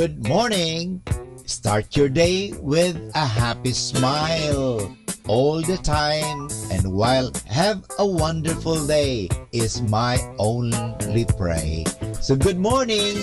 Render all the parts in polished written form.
Good morning! Start your day with a happy smile all the time, and while have a wonderful day is my only pray. So good morning!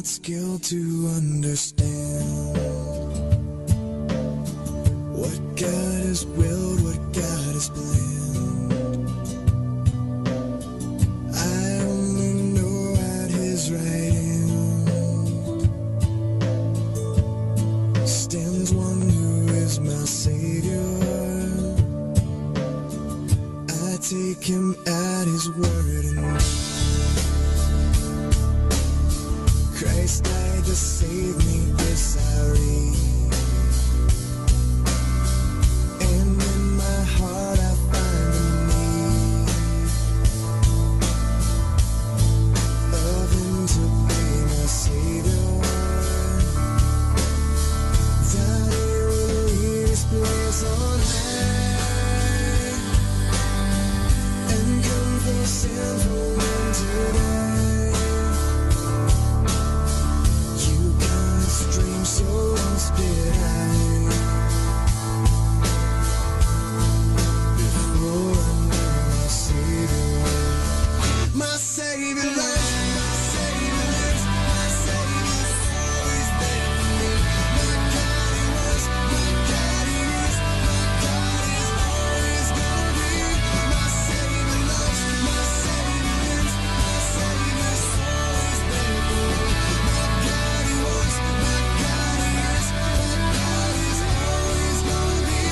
Skilled to understand what God has willed, what God has planned. I only know at His right hand stands one who is my Savior. I take Him at His word and Christ died to save me, this I read. And in my heart I find a need of Him to be my Savior. Savior loves, my Savior lives, my Savior's always there for me. My God He was, my God He is, my God is always gonna be. My Savior loves, my Savior lives, my Savior's always there for me. My God He was, my God He is, my God is always gonna be.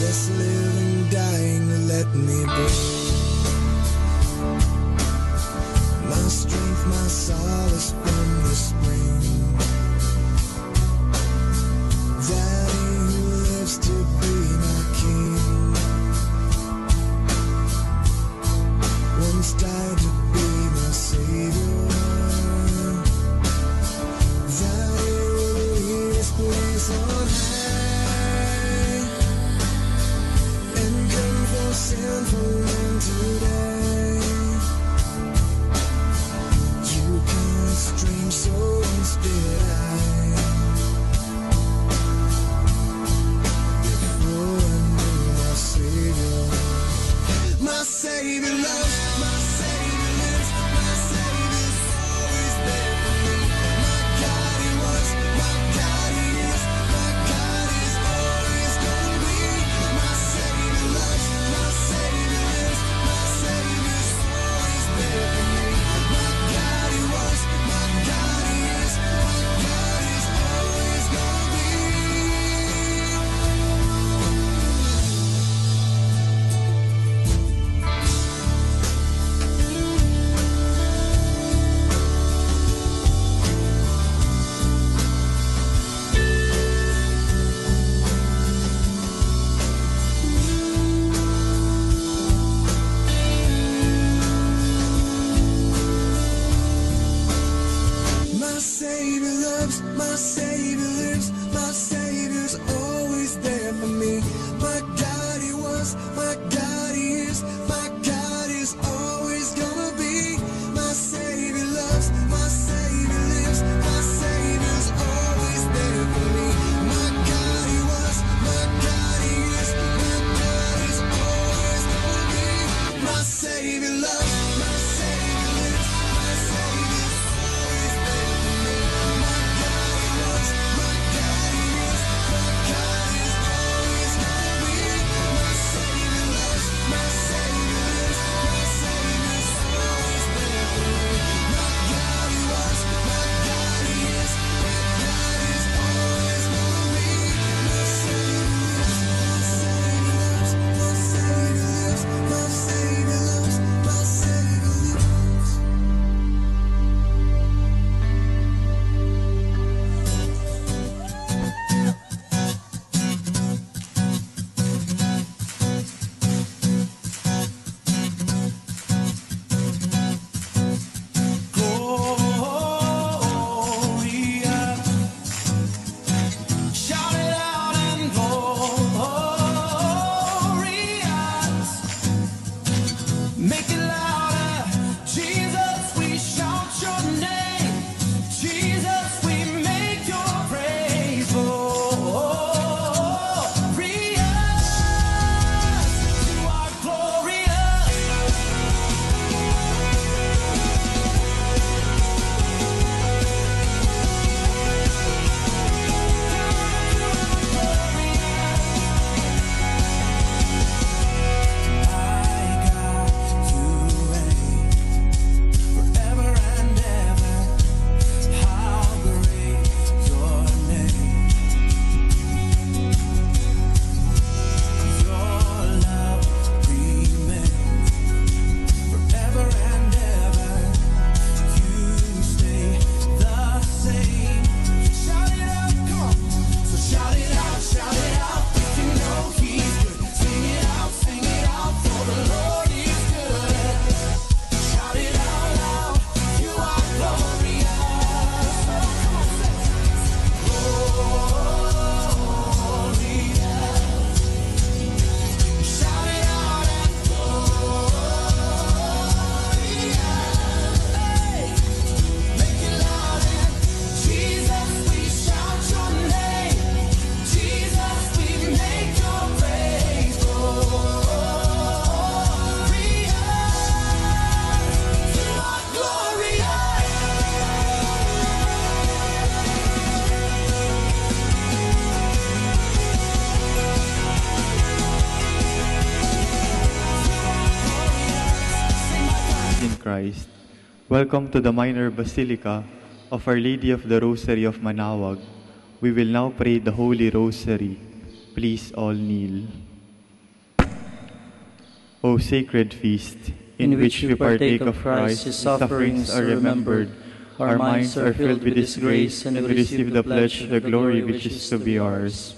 Yes, living, dying, let me be. My strength, my solace from the spring. That He who lives to be my King once died to be my Savior. That He will leave His place on high and come for sinful men today. You kind of strange, so once did I. Before I knew my Savior. My Savior loves, my Savior lives, my Savior's always there for me. My God He was, my God He is, my God is always gonna be. My Savior loves, my Savior lives, my Savior's always there for me. My God He was, my God He is, my God is always gonna be. My Savior loves, my Savior lives, my Savior's always there for me. My God He was, my God He is, my God is always gonna be. My Savior loves, my Savior lives, my Savior's always there for me. My God He was, my God He is, my God is always gonna be. My Savior loves, my Savior lives, my Savior's always there for me. My God He was, my God He is, my God is always gonna be. My Savior loves, my Savior lives, my Savior's always there for me. My God He was, my God He is, my God is always gonna be. My Savior lives, my Savior lives, my Savior lives, my Savior lives, my Savior lives. Gloria, shout it out and Gloria, make it louder. Jesus, we shout your name. Jesus, we make your praise. Gloria, you are glorious. My God, you Christ. Welcome to the Minor Basilica of Our Lady of the Rosary of Manaoag. We will now pray the Holy Rosary. Please all kneel. O sacred feast, in which we partake of Christ, His sufferings are remembered, our minds are filled with His grace, and we receive the pledge of the glory which is to be ours.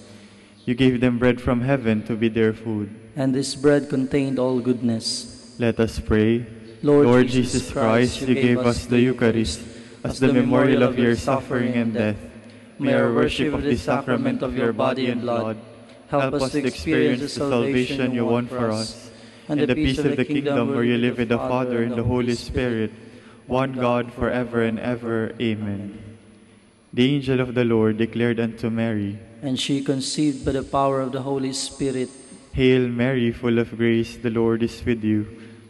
You gave them bread from heaven to be their food. And this bread contained all goodness. Let us pray. Lord Jesus Christ, you gave us the Eucharist as the memorial of your suffering and death. May our worship of the sacrament of your body and blood help us to experience the salvation you won for us, and the peace of the kingdom where you live with the Father and the Holy Spirit, one God, forever and ever. Amen. The angel of the Lord declared unto Mary, And she conceived by the power of the Holy Spirit. Hail Mary, full of grace, the Lord is with you.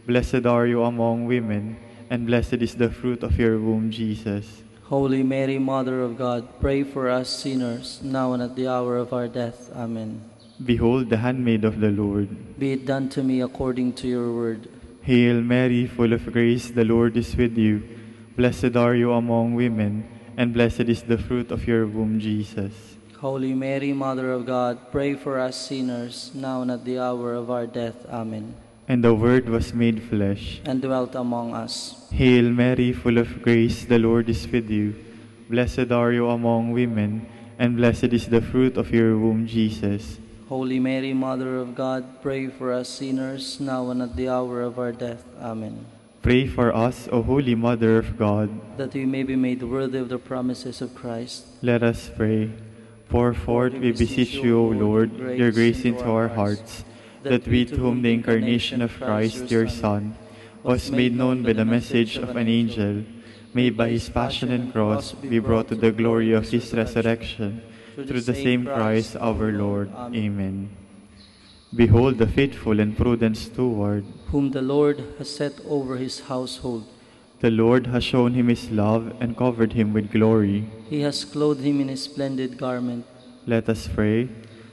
Blessed are you among women, and blessed is the fruit of your womb, Jesus. Holy Mary, Mother of God, pray for us sinners, now and at the hour of our death. Amen. Behold the handmaid of the Lord. Be it done to me according to your word. Hail Mary, full of grace, the Lord is with you. Blessed are you among women, and blessed is the fruit of your womb, Jesus. Holy Mary, Mother of God, pray for us sinners, now and at the hour of our death. Amen. And the Word was made flesh, and dwelt among us. Hail Mary, full of grace, the Lord is with you. Blessed are you among women, and blessed is the fruit of your womb, Jesus. Holy Mary, Mother of God, pray for us sinners, now and at the hour of our death. Amen. Pray for us, O Holy Mother of God, that we may be made worthy of the promises of Christ. Let us pray. Pour forth, we beseech you, O Lord, your grace into our hearts, that we, to whom the incarnation of Christ, your Son, was made known by the message of an angel, may by his passion and cross be brought to the glory of his resurrection, through the same Christ our Lord. Amen. Behold the faithful and prudent steward, whom the Lord has set over his household. The Lord has shown him his love and covered him with glory. He has clothed him in his splendid garment. Let us pray.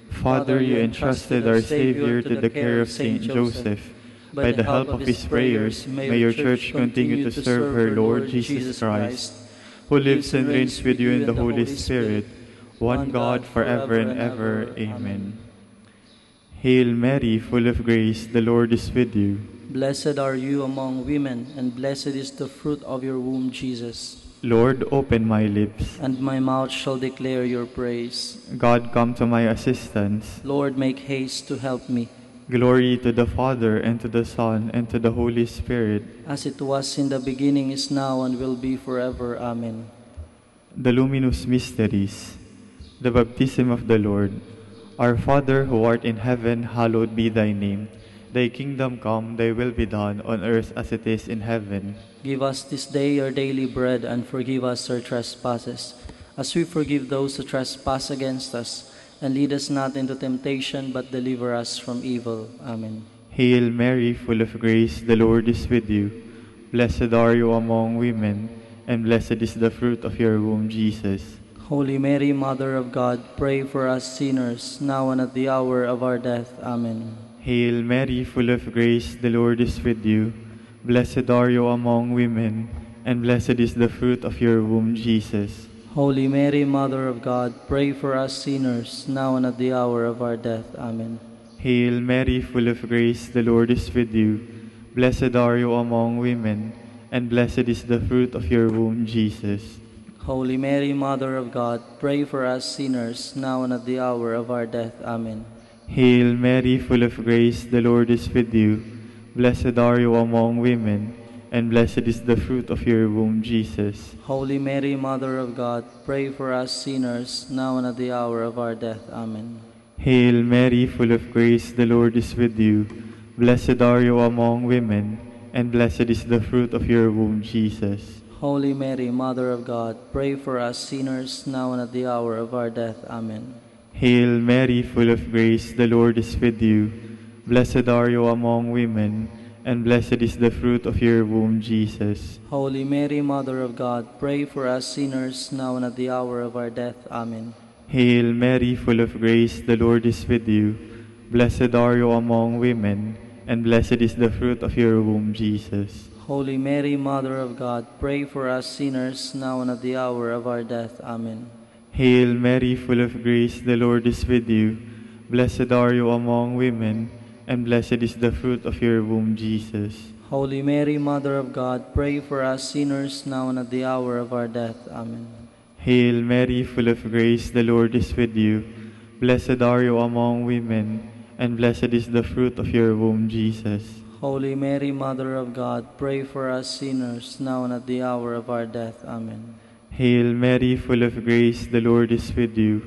Father, you entrusted our Savior to the care of Saint Joseph. By the help of his prayers, may your Church continue to serve her Lord Jesus Christ, who lives and reigns with you in the Holy Spirit, one God, forever and ever. Amen. Hail Mary, full of grace, the Lord is with you. Blessed are you among women, and blessed is the fruit of your womb, Jesus. Lord, open my lips, and my mouth shall declare your praise. God, come to my assistance. Lord, make haste to help me. Glory to the Father, and to the Son, and to the Holy Spirit. As it was in the beginning, is now, and will be forever. Amen. The Luminous Mysteries. The Baptism of the Lord. Our Father, who art in heaven, hallowed be thy name. Thy kingdom come, thy will be done, on earth as it is in heaven. Give us this day our daily bread, and forgive us our trespasses, as we forgive those who trespass against us. And lead us not into temptation, but deliver us from evil. Amen. Hail Mary, full of grace, the Lord is with you. Blessed are you among women, and blessed is the fruit of your womb, Jesus. Holy Mary, Mother of God, pray for us sinners, now and at the hour of our death. Amen. Hail Mary, full of grace, the Lord is with you. Blessed are you among women, and blessed is the fruit of your womb, Jesus. Holy Mary, Mother of God, pray for us sinners, now and at the hour of our death. Amen. Hail Mary, full of grace, the Lord is with you. Blessed are you among women, and blessed is the fruit of your womb, Jesus. Holy Mary, Mother of God, pray for us sinners, now and at the hour of our death. Amen. Hail Mary, full of grace, the Lord is with you. Blessed are you among women, and blessed is the fruit of your womb, Jesus. Holy Mary, Mother of God, pray for us sinners, now and at the hour of our death. Amen. Hail Mary, full of grace, the Lord is with you. Blessed are you among women, and blessed is the fruit of your womb, Jesus. Holy Mary, Mother of God, pray for us sinners, now and at the hour of our death. Amen. Hail Mary, full of grace, the Lord is with you. Blessed are you among women, and blessed is the fruit of your womb, Jesus. Holy Mary, Mother of God, pray for us sinners, now and at the hour of our death. Amen. Hail Mary, full of grace, the Lord is with you. Blessed are you among women, and blessed is the fruit of your womb, Jesus. Holy Mary, Mother of God, pray for us sinners, now and at the hour of our death. Amen. Hail Mary, full of grace, the Lord is with you. Blessed are you among women, and blessed is the fruit of your womb, Jesus. Holy Mary, Mother of God, pray for us sinners, now and at the hour of our death. Amen. Hail Mary, full of grace, the Lord is with you. Blessed are you among women, and blessed is the fruit of your womb, Jesus. Holy Mary, Mother of God, pray for us sinners, now and at the hour of our death. Amen. Hail Mary, full of grace, the Lord is with you.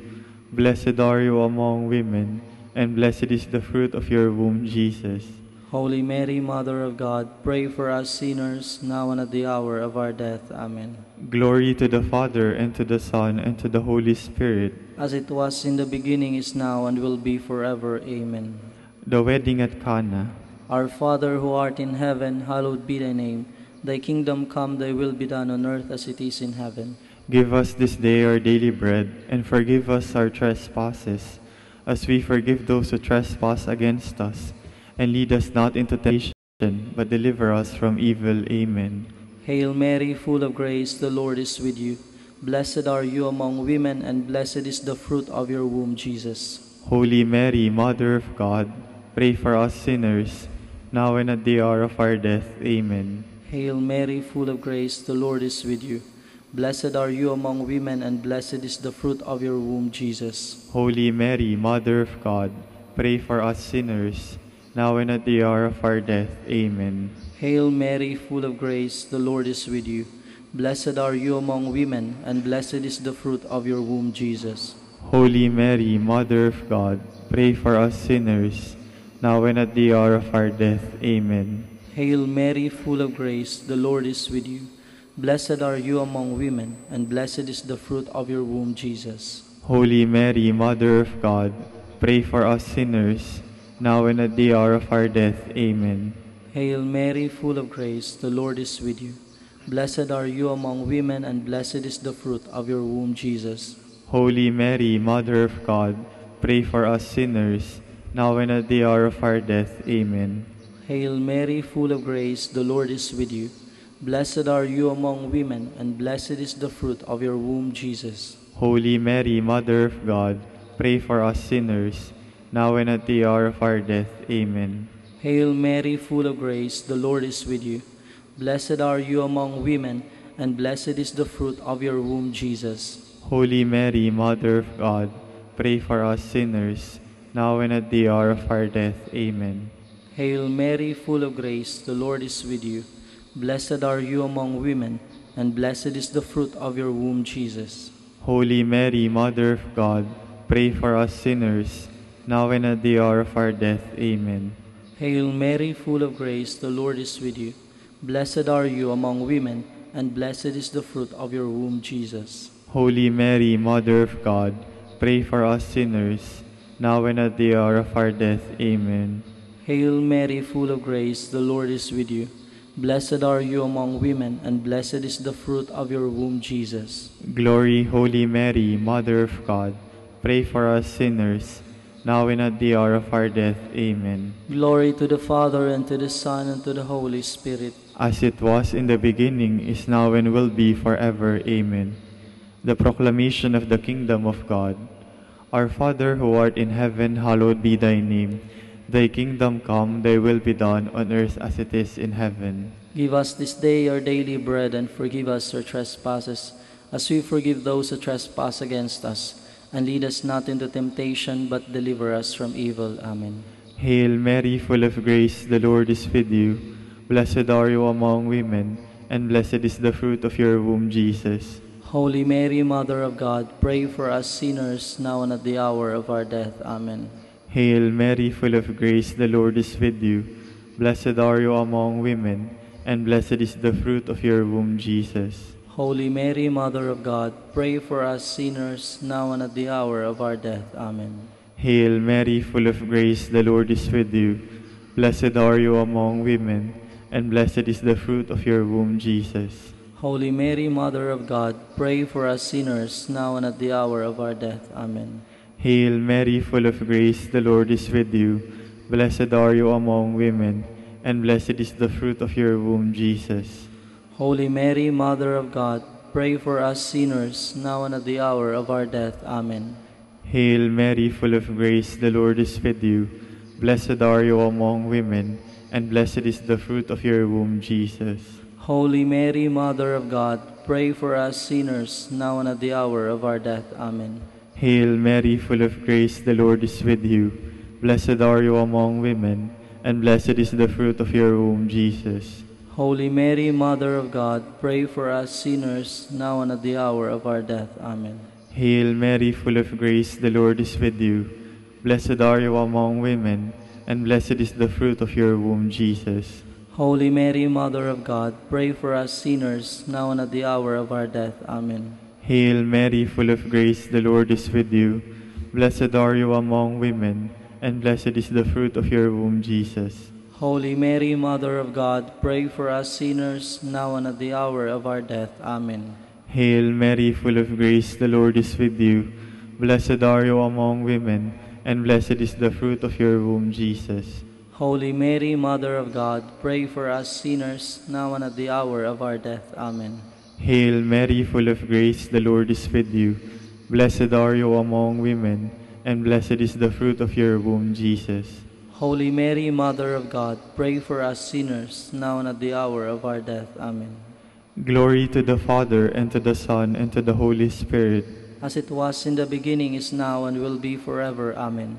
Blessed are you among women, and blessed is the fruit of your womb, Jesus. Holy Mary, Mother of God, pray for us sinners, now and at the hour of our death. Amen. Glory to the Father, and to the Son, and to the Holy Spirit. As it was in the beginning, is now, and will be forever. Amen. The wedding at Cana. Our Father, who art in heaven, hallowed be thy name. Thy kingdom come, thy will be done on earth as it is in heaven. Give us this day our daily bread, and forgive us our trespasses, as we forgive those who trespass against us. And lead us not into temptation, but deliver us from evil. Amen. Hail Mary, full of grace, the Lord is with you. Blessed are you among women, and blessed is the fruit of your womb, Jesus. Holy Mary, Mother of God, pray for us sinners, now and at the hour of our death. Amen. Hail Mary, full of grace, the Lord is with you. Blessed are you among women, and blessed is the fruit of your womb, Jesus. Holy Mary, Mother of God, pray for us sinners, now and at the hour of our death. Amen. Hail Mary, full of grace, the Lord is with you. Blessed are you among women, and blessed is the fruit of your womb, Jesus. Holy Mary, Mother of God, pray for us sinners, now and at the hour of our death. Amen. Hail Mary, full of grace, the Lord is with you. Blessed are you among women, and blessed is the fruit of your womb, Jesus. Holy Mary, Mother of God, pray for us sinners, now and at the hour of our death. Amen. Hail Mary, full of grace, the Lord is with you. Blessed are you among women, and blessed is the fruit of your womb, Jesus. Holy Mary, Mother of God, pray for us sinners, now and at the hour of our death. Amen. Hail Mary, full of grace, the Lord is with you. Blessed are you among women, and blessed is the fruit of your womb, Jesus. Holy Mary, Mother of God, pray for us sinners, now and at the hour of our death. Amen. Hail Mary, full of grace, the Lord is with you. Blessed are you among women, and blessed is the fruit of your womb, Jesus. Holy Mary, Mother of God, pray for us sinners, now and at the hour of our death. Amen. Hail Mary, full of grace, the Lord is with you. Blessed are you among women, and blessed is the fruit of your womb, Jesus. Holy Mary, Mother of God, pray for us sinners, now and at the hour of our death. Amen. Hail Mary, full of grace, the Lord is with you. Blessed are you among women, and blessed is the fruit of your womb, Jesus. Holy Mary, Mother of God, pray for us sinners, now and at the hour of our death. Amen. Hail Mary, full of grace, the Lord is with you. Blessed are you among women, and blessed is the fruit of your womb, Jesus. Glory, Holy Mary, Mother of God, pray for us sinners, now and at the hour of our death. Amen. Glory to the Father, and to the Son, and to the Holy Spirit. As it was in the beginning, is now, and will be forever. Amen. The proclamation of the kingdom of God. Our Father, who art in heaven, hallowed be thy name. Thy kingdom come, thy will be done on earth as it is in heaven. Give us this day our daily bread, and forgive us our trespasses, as we forgive those who trespass against us. And lead us not into temptation, but deliver us from evil. Amen. Hail Mary, full of grace, the Lord is with you. Blessed are you among women, and blessed is the fruit of your womb, Jesus. Holy Mary, Mother of God, pray for us sinners, now and at the hour of our death. Amen. Hail Mary, full of grace, the Lord is with you. Blessed are you among women, and blessed is the fruit of your womb, Jesus. Holy Mary, Mother of God, pray for us sinners, now and at the hour of our death. Amen. Hail Mary, full of grace, the Lord is with you. Blessed are you among women, and blessed is the fruit of your womb, Jesus. Holy Mary, Mother of God, pray for us sinners, now and at the hour of our death. Amen. Hail Mary, full of grace, the Lord is with you. Blessed are you among women, and blessed is the fruit of your womb, Jesus. Holy Mary, Mother of God, pray for us sinners, now and at the hour of our death. Amen. Hail Mary, full of grace, the Lord is with you. Blessed are you among women, and blessed is the fruit of your womb, Jesus. Holy Mary, Mother of God, pray for us sinners, now and at the hour of our death. Amen. Hail Mary, full of grace, the Lord is with you. Blessed are you among women, and blessed is the fruit of your womb, Jesus. Holy Mary, Mother of God, pray for us sinners, now and at the hour of our death. Amen. Hail Mary, full of grace, the Lord is with you. Blessed are you among women, and blessed is the fruit of your womb, Jesus. Holy Mary, Mother of God, pray for us sinners, now and at the hour of our death. Amen. Hail Mary, full of grace, the Lord is with you. Blessed are you among women, and blessed is the fruit of your womb, Jesus. Holy Mary, Mother of God, pray for us sinners, now and at the hour of our death. Amen. Hail Mary, full of grace, the Lord is with you. Blessed are you among women, and blessed is the fruit of your womb, Jesus. Holy Mary, Mother of God, pray for us sinners, now and at the hour of our death. Amen. Hail Mary, full of grace, the Lord is with you. Blessed are you among women, and blessed is the fruit of your womb, Jesus. Holy Mary, Mother of God, pray for us sinners, now and at the hour of our death. Amen. Glory to the Father, and to the Son, and to the Holy Spirit. As it was in the beginning, is now, and will be forever. Amen.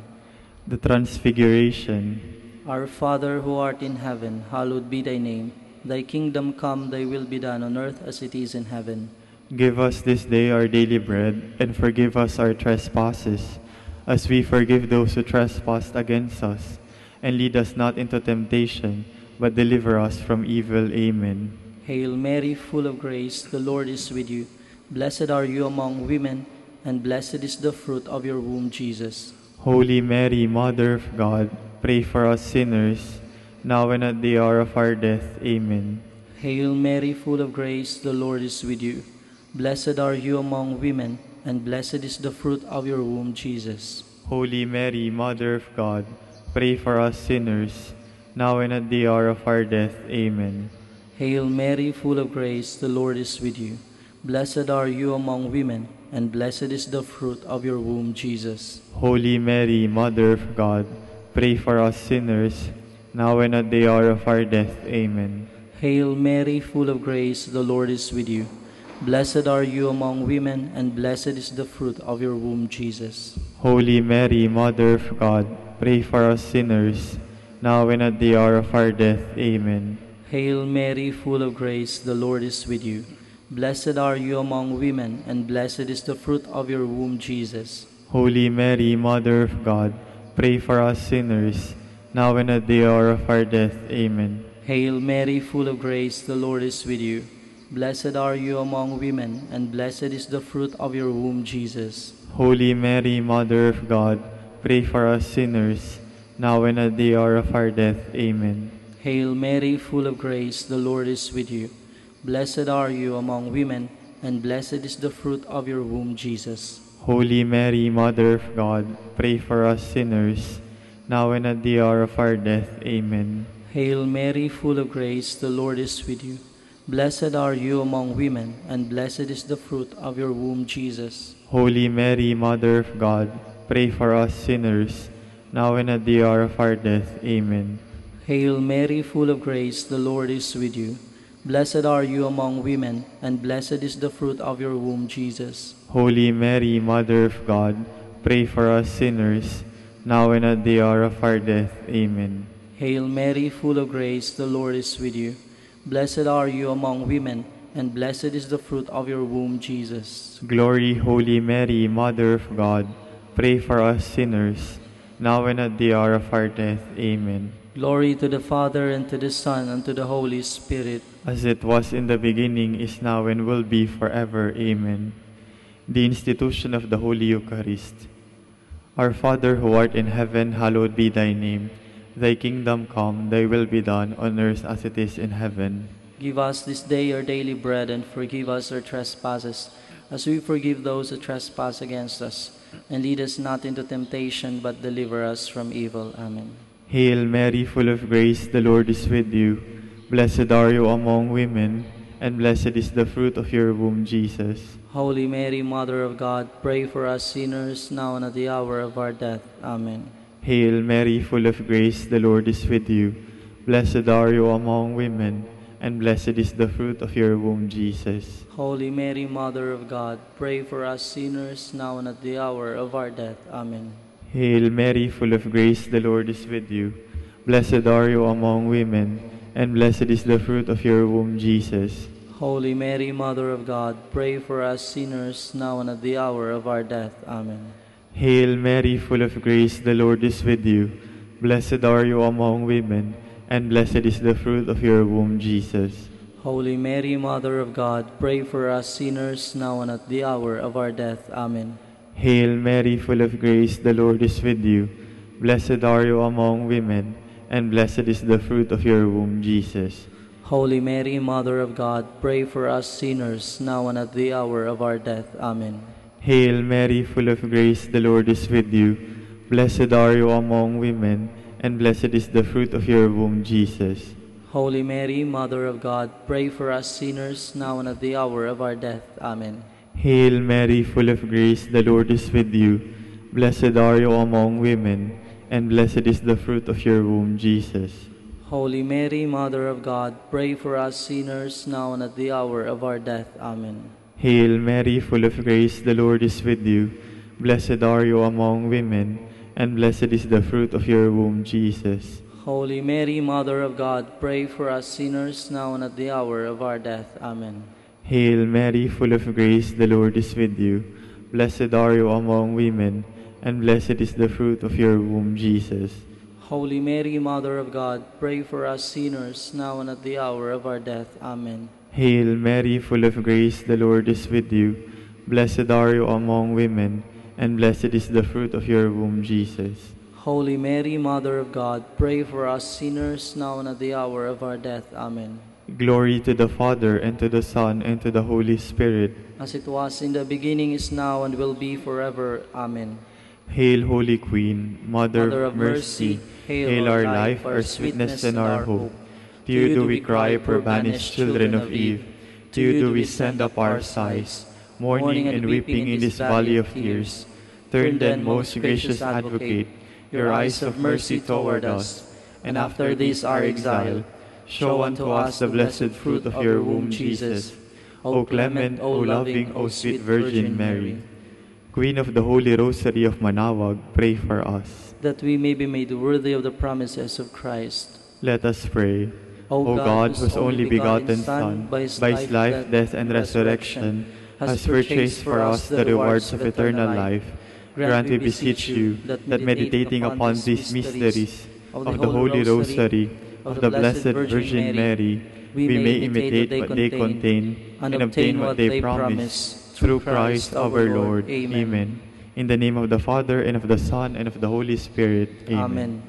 The Transfiguration. Our Father, who art in heaven, hallowed be thy name. Thy kingdom come, thy will be done on earth as it is in heaven. Give us this day our daily bread, and forgive us our trespasses, as we forgive those who trespass against us. And lead us not into temptation, but deliver us from evil. Amen. Hail Mary, full of grace, the Lord is with you. Blessed are you among women, and blessed is the fruit of your womb, Jesus. Holy Mary, Mother of God, pray for us sinners, now and at the hour of our death. Amen. Hail Mary, full of grace, the Lord is with you. Blessed are you among women, and blessed is the fruit of your womb, Jesus. Holy Mary, Mother of God, pray for us sinners, now and at the hour of our death. Amen. Hail Mary, full of grace, the Lord is with you. Blessed are you among women, and blessed is the fruit of your womb, Jesus. Holy Mary, Mother of God, pray for us sinners, now and at the hour of our death. Amen. Hail Mary, full of grace, the Lord is with you. Blessed are you among women, and blessed is the fruit of your womb, Jesus. Holy Mary, Mother of God, pray for us sinners, now and at the hour of our death. Amen. Hail Mary, full of grace, the Lord is with you. Blessed are you among women, and blessed is the fruit of your womb, Jesus. Holy Mary, Mother of God, pray for us sinners, now and at the hour of our death. Amen. Hail Mary, full of grace, the Lord is with you. Blessed are you among women, and blessed is the fruit of your womb, Jesus. Holy Mary, Mother of God, pray for us sinners, now and at the hour of our death. Amen. Hail Mary, full of grace, the Lord is with you. Blessed are you among women, and blessed is the fruit of your womb, Jesus. Holy Mary, Mother of God, pray for us sinners, now and at the hour of our death. Amen. Hail Mary, full of grace, the Lord is with you. Blessed are you among women, and blessed is the fruit of your womb, Jesus. Holy Mary, Mother of God, pray for us sinners, now and at the hour of our death. Amen. Hail Mary, full of grace, the Lord is with you. Blessed are you among women, and blessed is the fruit of your womb, Jesus. Holy Mary, Mother of God, pray for us sinners, now and at the hour of our death. Amen. Hail Mary, full of grace, the Lord is with you. Blessed are you among women, and blessed is the fruit of your womb, Jesus. Glory, Holy Mary, Mother of God, pray for us sinners, now and at the hour of our death. Amen. Glory to the Father, and to the Son, and to the Holy Spirit. As it was in the beginning, is now, and will be forever. Amen. The institution of the Holy Eucharist. Our Father, who art in heaven, hallowed be thy name. Thy kingdom come, thy will be done, on earth as it is in heaven. Give us this day our daily bread, and forgive us our trespasses, as we forgive those who trespass against us. And lead us not into temptation, but deliver us from evil. Amen. Hail Mary, full of grace, the Lord is with you. Blessed are you among women, and blessed is the fruit of your womb, Jesus. Holy Mary, Mother of God, pray for us sinners, now and at the hour of our death. Amen. Hail Mary, full of grace, the Lord is with you. Blessed are you among women, and blessed is the fruit of your womb, Jesus. Holy Mary, Mother of God, pray for us sinners, now and at the hour of our death. Amen. Hail Mary, full of grace, the Lord is with you. Blessed are you among women, and blessed is the fruit of your womb, Jesus. Holy Mary, Mother of God, pray for us sinners, now and at the hour of our death. Amen. Hail Mary, full of grace, the Lord is with you. Blessed are you among women, and blessed is the fruit of your womb, Jesus. Holy Mary, Mother of God, pray for us sinners, now and at the hour of our death. Amen. Hail Mary, full of grace, the Lord is with you. Blessed are you among women, and blessed is the fruit of your womb, Jesus. Holy Mary, Mother of God, pray for us sinners, now and at the hour of our death. Amen. Hail Mary, full of grace, the Lord is with you. Blessed are you among women, and blessed is the fruit of your womb, Jesus. Holy Mary, Mother of God, pray for us sinners, now and at the hour of our death. Amen. Hail Mary, full of grace, the Lord is with you. Blessed are you among women, and blessed is the fruit of your womb, Jesus. Holy Mary, Mother of God, pray for us sinners, now and at the hour of our death. Amen. Hail Mary, full of grace, the Lord is with you. Blessed are you among women, and blessed is the fruit of your womb, Jesus. Holy Mary, Mother of God, pray for us sinners, now and at the hour of our death. Amen. Hail Mary, full of grace, the Lord is with you. Blessed are you among women, and blessed is the fruit of your womb, Jesus. Holy Mary, Mother of God, pray for us sinners, now and at the hour of our death. Amen. Hail Mary, full of grace, the Lord is with you. Blessed are you among women, and blessed is the fruit of your womb, Jesus. Holy Mary, Mother of God, pray for us sinners, now and at the hour of our death. Amen. Glory to the Father, and to the Son, and to the Holy Spirit. As it was in the beginning, is now, and will be forever. Amen. Hail, Holy Queen, Mother of mercy. Hail our life, our sweetness, and our hope. To you do we cry, poor banished children of Eve. To you do we send up our sighs, mourning and weeping in this valley of tears. Turn then, most gracious Advocate, your eyes of mercy toward us, and after this our exile, show unto us the blessed fruit of your womb, Jesus. O clement, O loving, O sweet Virgin Mary, Queen of the Holy Rosary of Manaoag, pray for us. That we may be made worthy of the promises of Christ. Let us pray. O God, whose only begotten Son, by his life, death, and resurrection, has purchased for us the rewards of eternal life, grant, we beseech you, that meditating upon these mysteries of the Holy Rosary of the Blessed Virgin Mary, we may imitate what they contain and obtain what they promise. Through Christ our Lord. Amen. In the name of the Father, and of the Son, and of the Holy Spirit. Amen.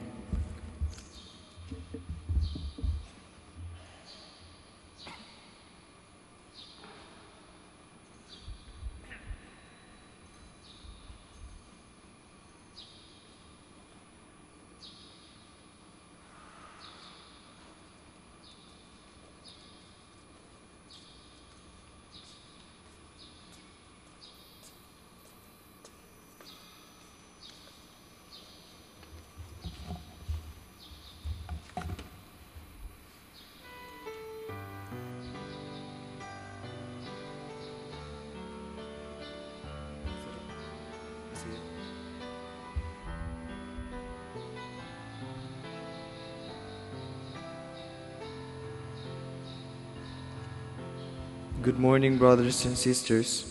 Good morning, brothers and sisters.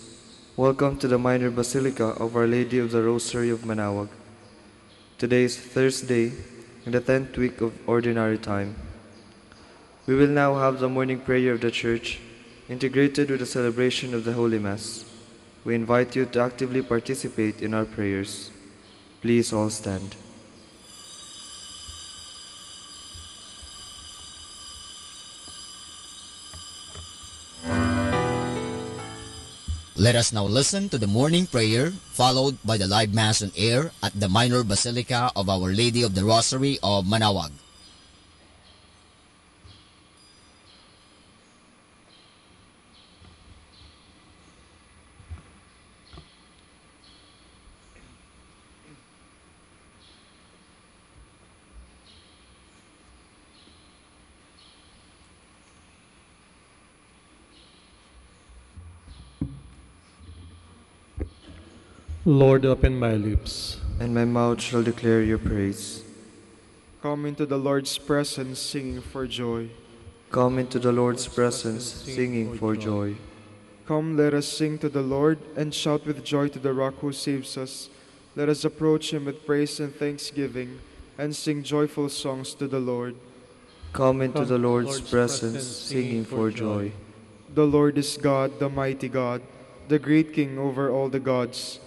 Welcome to the Minor Basilica of Our Lady of the Rosary of Manaoag. Today is Thursday in the 10th week of Ordinary Time. We will now have the morning prayer of the Church, integrated with the celebration of the Holy Mass. We invite you to actively participate in our prayers. Please all stand. Let us now listen to the morning prayer, followed by the live Mass on air at the Minor Basilica of Our Lady of the Rosary of Manaoag. Lord, open my lips, and my mouth shall declare your praise. Come into the Lord's presence singing for joy. Come into the Lord's presence, singing for joy. Come, let us sing to the Lord, and shout with joy to the rock who saves us. Let us approach him with praise and thanksgiving, and sing joyful songs to the Lord. Come into the Lord's presence, singing for joy. The Lord is God, the mighty God, the great King over all the gods.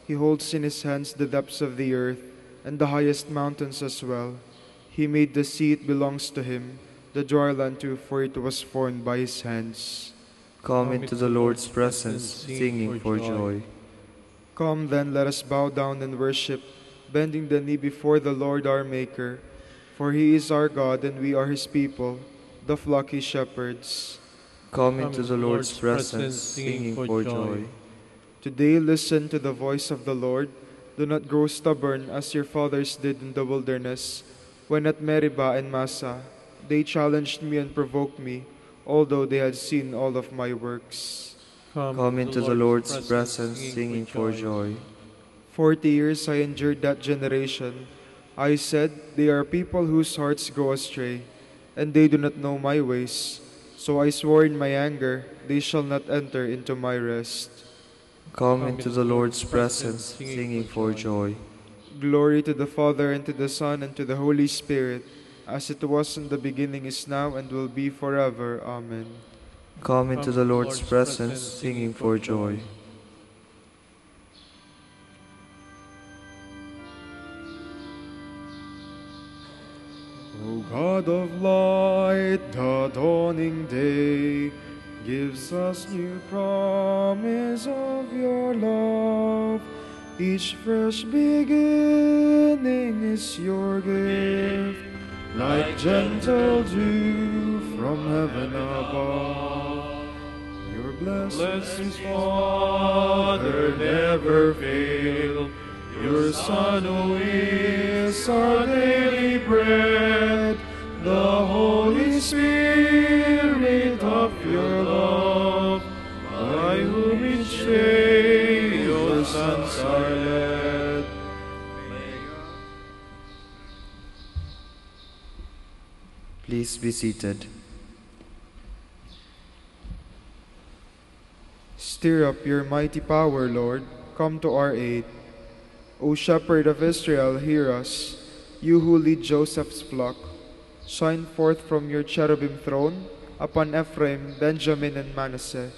He holds in his hands the depths of the earth, and the highest mountains as well. He made the sea, it belongs to him, the dry land too, for it was formed by his hands. Come into the Lord's presence, singing for joy. Come then, let us bow down and worship, bending the knee before the Lord our Maker. For he is our God, and we are his people, the flock he shepherds. Come into the Lord's presence, singing for joy. Today listen to the voice of the Lord. Do not grow stubborn as your fathers did in the wilderness, when at Meribah and Massa they challenged me and provoked me, although they had seen all of my works. Come into the Lord's presence, singing for joy. 40 years I endured that generation. I said, they are people whose hearts go astray, and they do not know my ways. So I swore in my anger, they shall not enter into my rest. Come into the Lord's presence, singing for joy. Glory to the Father, and to the Son, and to the Holy Spirit, as it was in the beginning, is now, and will be forever. Amen. Come into the Lord's presence, singing for joy. O God of light, the dawning day gives us new promise of your love. Each fresh beginning is your gift, like gentle dew from heaven above. Your blessings, Father, never fail. Your Son, who is our daily bread, the Holy Spirit of your love, by whom each day your sons are led. Please be seated. Stir up your mighty power, Lord. Come to our aid. O Shepherd of Israel, hear us. You who lead Joseph's flock, shine forth from your cherubim throne upon Ephraim, Benjamin, and Manasseh.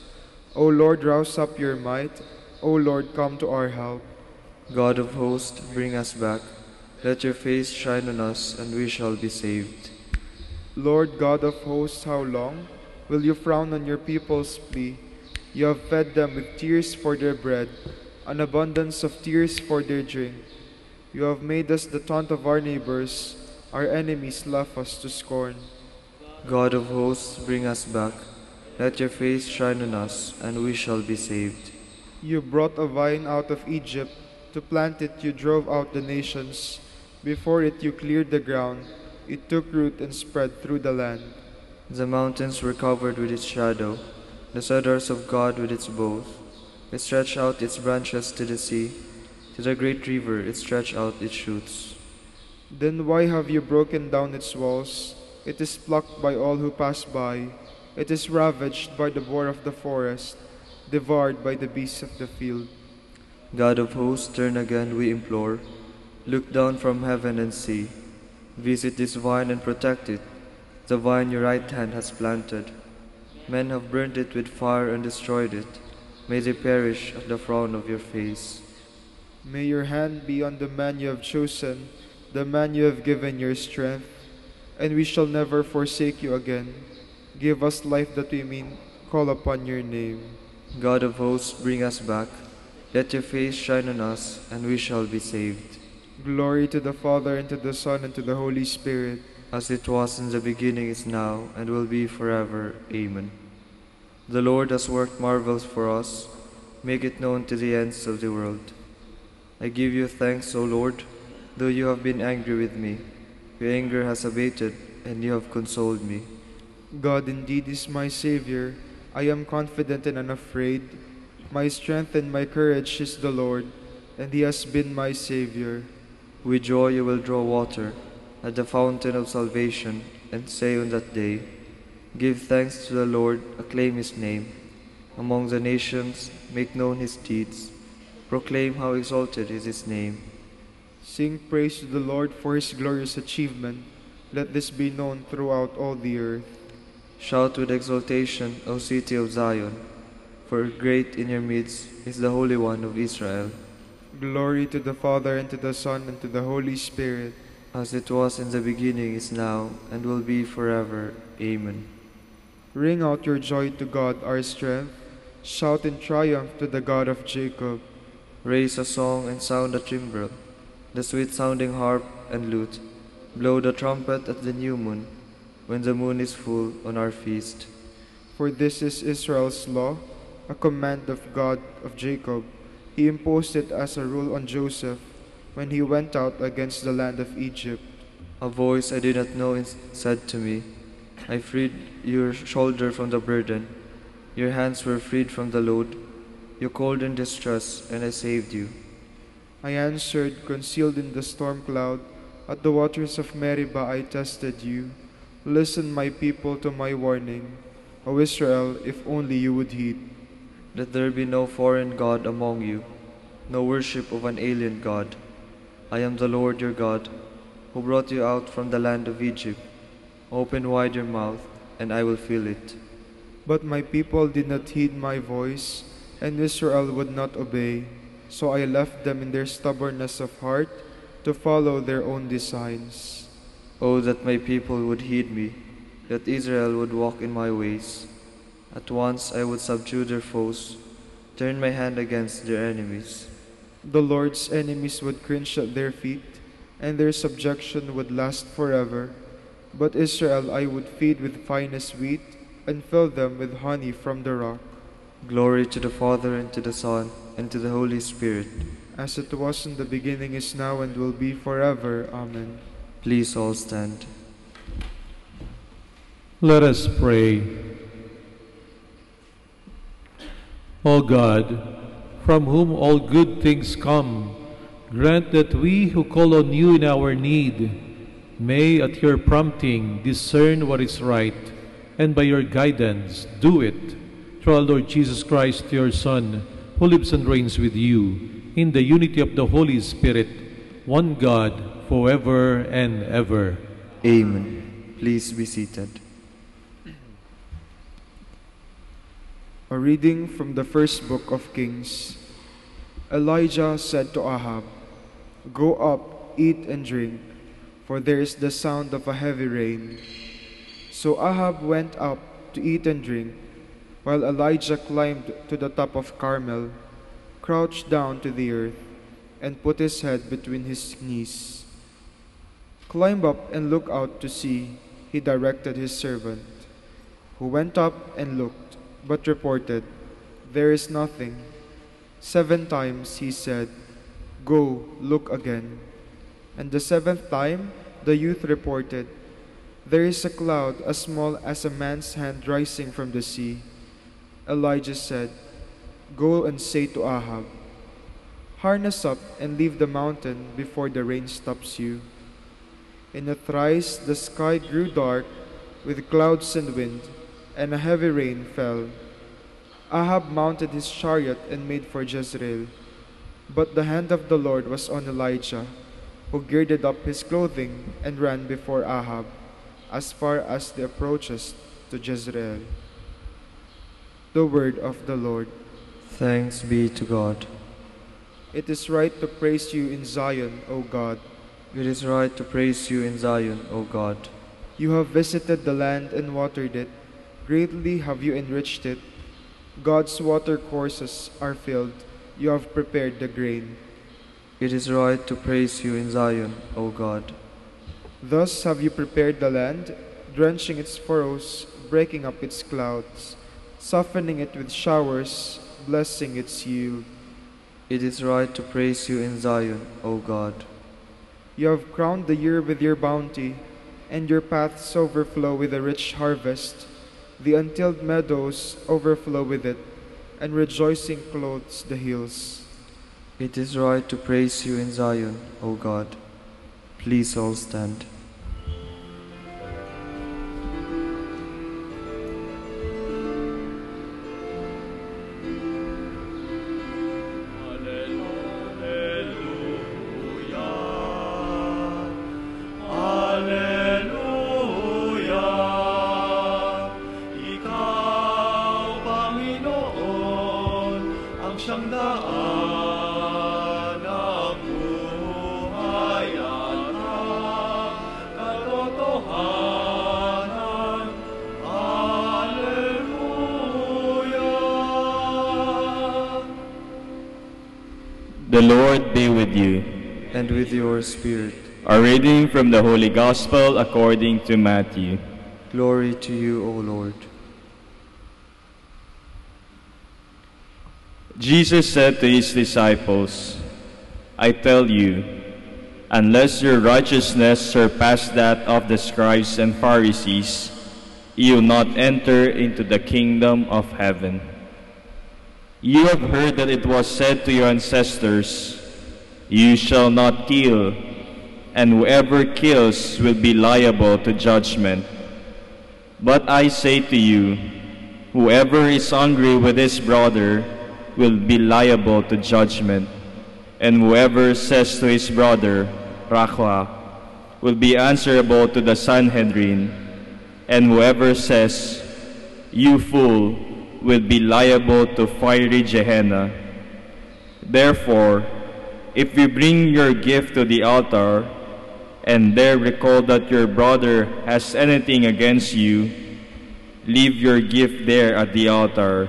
O Lord, rouse up your might. O Lord, come to our help. God of hosts, bring us back. Let your face shine on us, and we shall be saved. Lord God of hosts, how long will you frown on your people's plea? You have fed them with tears for their bread, an abundance of tears for their drink. You have made us the taunt of our neighbors. Our enemies laugh us to scorn. God of hosts, bring us back. Let your face shine on us, and we shall be saved. You brought a vine out of Egypt. To plant it, you drove out the nations. Before it, you cleared the ground. It took root and spread through the land. The mountains were covered with its shadow, the cedars of God with its boughs. It stretched out its branches to the sea. To the great river it stretched out its shoots. Then why have you broken down its walls? It is plucked by all who pass by. It is ravaged by the boar of the forest, devoured by the beasts of the field. God of hosts, turn again, we implore. Look down from heaven and see. Visit this vine and protect it, the vine your right hand has planted. Men have burnt it with fire and destroyed it. May they perish at the frown of your face. May your hand be on the man you have chosen, the man you have given your strength, and we shall never forsake you again. Give us life that we may call upon your name. God of hosts, bring us back. Let your face shine on us, and we shall be saved. Glory to the Father, and to the Son, and to the Holy Spirit. As it was in the beginning, is now, and will be forever. Amen. The Lord has worked marvels for us. Make it known to the ends of the world. I give you thanks, O Lord, though you have been angry with me. Your anger has abated, and you have consoled me. God indeed is my Savior. I am confident and unafraid. My strength and my courage is the Lord, and He has been my Savior. With joy you will draw water at the fountain of salvation, and say on that day, Give thanks to the Lord, acclaim His name. Among the nations, make known His deeds. Proclaim how exalted is His name. Sing praise to the Lord for His glorious achievement. Let this be known throughout all the earth. Shout with exultation, O city of Zion, for great in your midst is the Holy One of Israel. Glory to the Father, and to the Son, and to the Holy Spirit. As it was in the beginning, is now, and will be forever. Amen. Ring out your joy to God, our strength. Shout in triumph to the God of Jacob. Raise a song and sound a timbrel, the sweet-sounding harp and lute. Blow the trumpet at the new moon, when the moon is full on our feast. For this is Israel's law, a command of God of Jacob. He imposed it as a rule on Joseph when he went out against the land of Egypt. A voice I did not know said to me, I freed your shoulder from the burden. Your hands were freed from the load. You called in distress, and I saved you. I answered, concealed in the storm cloud. At the waters of Meribah I tested you. Listen, my people, to my warning. O Israel, if only you would heed. Let there be no foreign god among you, no worship of an alien god. I am the Lord your God, who brought you out from the land of Egypt. Open wide your mouth, and I will fill it. But my people did not heed my voice, and Israel would not obey. So I left them in their stubbornness of heart to follow their own designs. Oh, that my people would heed me, that Israel would walk in my ways. At once I would subdue their foes, turn my hand against their enemies. The Lord's enemies would cringe at their feet, and their subjection would last forever. But Israel I would feed with finest wheat, and fill them with honey from the rock. Glory to the Father, and to the Son, and to the Holy Spirit. As it was in the beginning, is now, and will be forever. Amen. Please all stand. Let us pray. O God, from whom all good things come, grant that we who call on you in our need may, at your prompting, discern what is right, and by your guidance do it, through our Lord Jesus Christ, your Son, who lives and reigns with you, in the unity of the Holy Spirit, one God, forever and ever. Amen. Please be seated. A reading from the first book of Kings. Elijah said to Ahab, Go up, eat and drink, for there is the sound of a heavy rain. So Ahab went up to eat and drink, while Elijah climbed to the top of Carmel, crouched down to the earth, and put his head between his knees. Climb up and look out to see, he directed his servant, who went up and looked, but reported, There is nothing. 7 times he said, Go, look again. And the 7th time the youth reported, There is a cloud as small as a man's hand rising from the sea. Elijah said, Go and say to Ahab, Harness up and leave the mountain before the rain stops you. In a trice the sky grew dark with clouds and wind, and a heavy rain fell. Ahab mounted his chariot and made for Jezreel. But the hand of the Lord was on Elijah, who girded up his clothing and ran before Ahab, as far as the approaches to Jezreel. The word of the Lord. Thanks be to God. It is right to praise you in Zion, O God. It is right to praise you in Zion, O God. You have visited the land and watered it. Greatly have you enriched it. God's watercourses are filled. You have prepared the grain. It is right to praise you in Zion, O God. Thus have you prepared the land, drenching its furrows, breaking up its clouds, softening it with showers, blessing its yield. It is right to praise you in Zion, O God. You have crowned the year with your bounty, and your paths overflow with a rich harvest. The untilled meadows overflow with it, and rejoicing clothes the hills. It is right to praise you in Zion, O God. Please all stand. The Lord be with you. And with your spirit. A reading from the Holy Gospel according to Matthew. Glory to you, O Lord. Jesus said to his disciples, I tell you, unless your righteousness surpass that of the scribes and Pharisees, you will not enter into the kingdom of heaven. You have heard that it was said to your ancestors, you shall not kill, and whoever kills will be liable to judgment. But I say to you, whoever is angry with his brother will be liable to judgment, and whoever says to his brother, Rakhwa, will be answerable to the Sanhedrin, and whoever says, you fool, will be liable to fiery Gehenna. Therefore, if you bring your gift to the altar, and there recall that your brother has anything against you, leave your gift there at the altar.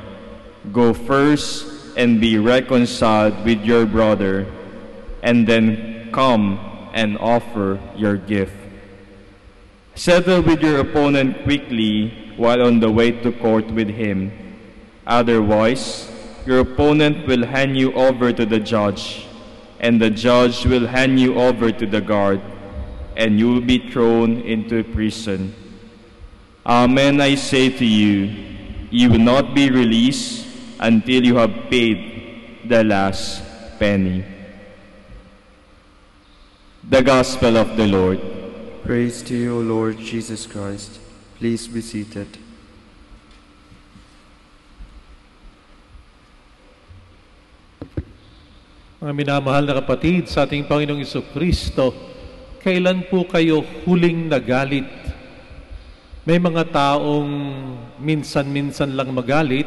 Go first and be reconciled with your brother, and then come and offer your gift. Settle with your opponent quickly while on the way to court with him. Otherwise, your opponent will hand you over to the judge, and the judge will hand you over to the guard, and you will be thrown into prison. Amen, I say to you, you will not be released until you have paid the last penny. The Gospel of the Lord. Praise to you, O Lord Jesus Christ. Please be seated. Mga minamahal na kapatid sa ating Panginoong Jesucristo, kailan po kayo huling nagalit? May mga taong minsan-minsan lang magalit,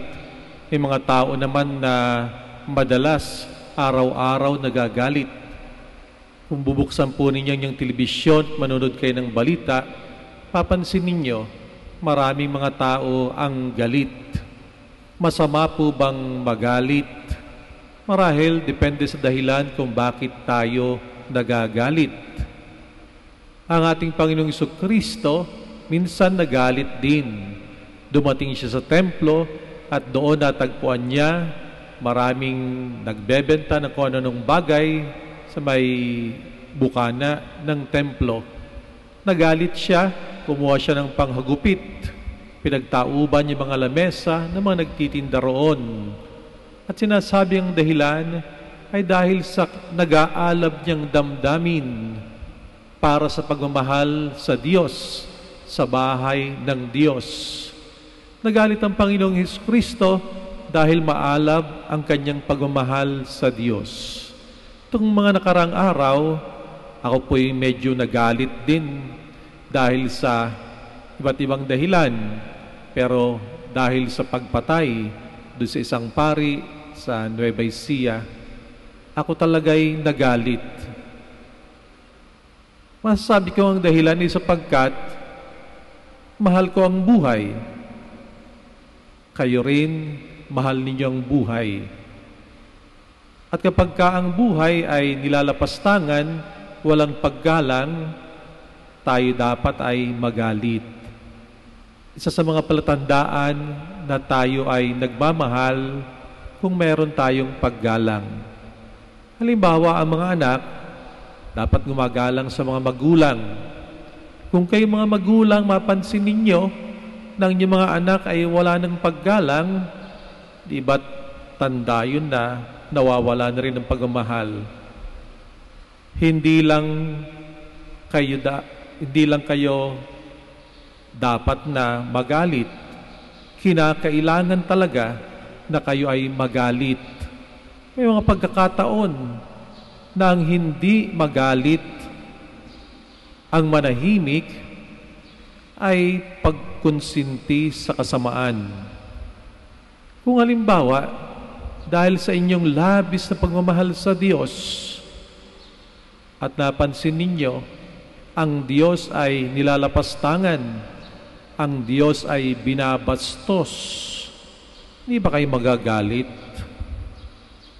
may mga tao naman na madalas araw-araw nagagalit. Kung bubuksan po ninyo yung telebisyon, manonood kayo ng balita, papansin ninyo, maraming mga tao ang galit. Masama po bang magalit? Marahil, depende sa dahilan kung bakit tayo nagagalit. Ang ating Panginoong Jesucristo, minsan nagalit din. Dumating siya sa templo at doon natagpuan niya maraming nagbebenta ng kung anong bagay sa may bukana ng templo. Nagalit siya, kumuha siya ng panghagupit, pinagtauban yung mga lamesa ng mga nagtitinda roon. At sinasabi ang dahilan ay dahil sa nag-aalab niyang damdamin para sa pagmamahal sa Diyos, sa bahay ng Diyos. Nagalit ang Panginoong Jesucristo dahil maalab ang kanyang pagmamahal sa Diyos. Itong mga nakarang araw, ako po'y medyo nagalit din dahil sa iba't ibang dahilan. Pero dahil sa pagpatay doon sa isang pari sa Nueva Ecija, ako talaga'y nagalit. Masasabi ko ang dahilan ay sapagkat mahal ko ang buhay. Kayo rin, mahal ninyo ang buhay. At kapag ka ang buhay ay nilalapastangan, walang paggalang, tayo dapat ay magalit. Isa sa mga palatandaan na tayo ay nagmamahal kung meron tayong paggalang. Halimbawa, ang mga anak dapat gumagalang sa mga magulang. Kung kayo mga magulang mapansin ninyo na inyong mga anak ay wala ng paggalang, di ba't tanda yun na nawawala na rin ang pagmamahal? Hindi lang kayo dapat na magalit. Kinakailangan talaga na kayo ay magalit. May mga pagkakataon na ang hindi magalit, ang manahimik, ay pagkonsinti sa kasamaan. Kung halimbawa, dahil sa inyong labis na pagmamahal sa Diyos at napansin ninyo, ang Diyos ay nilalapastangan, ang Diyos ay binabastos, hindi ba kayo magagalit?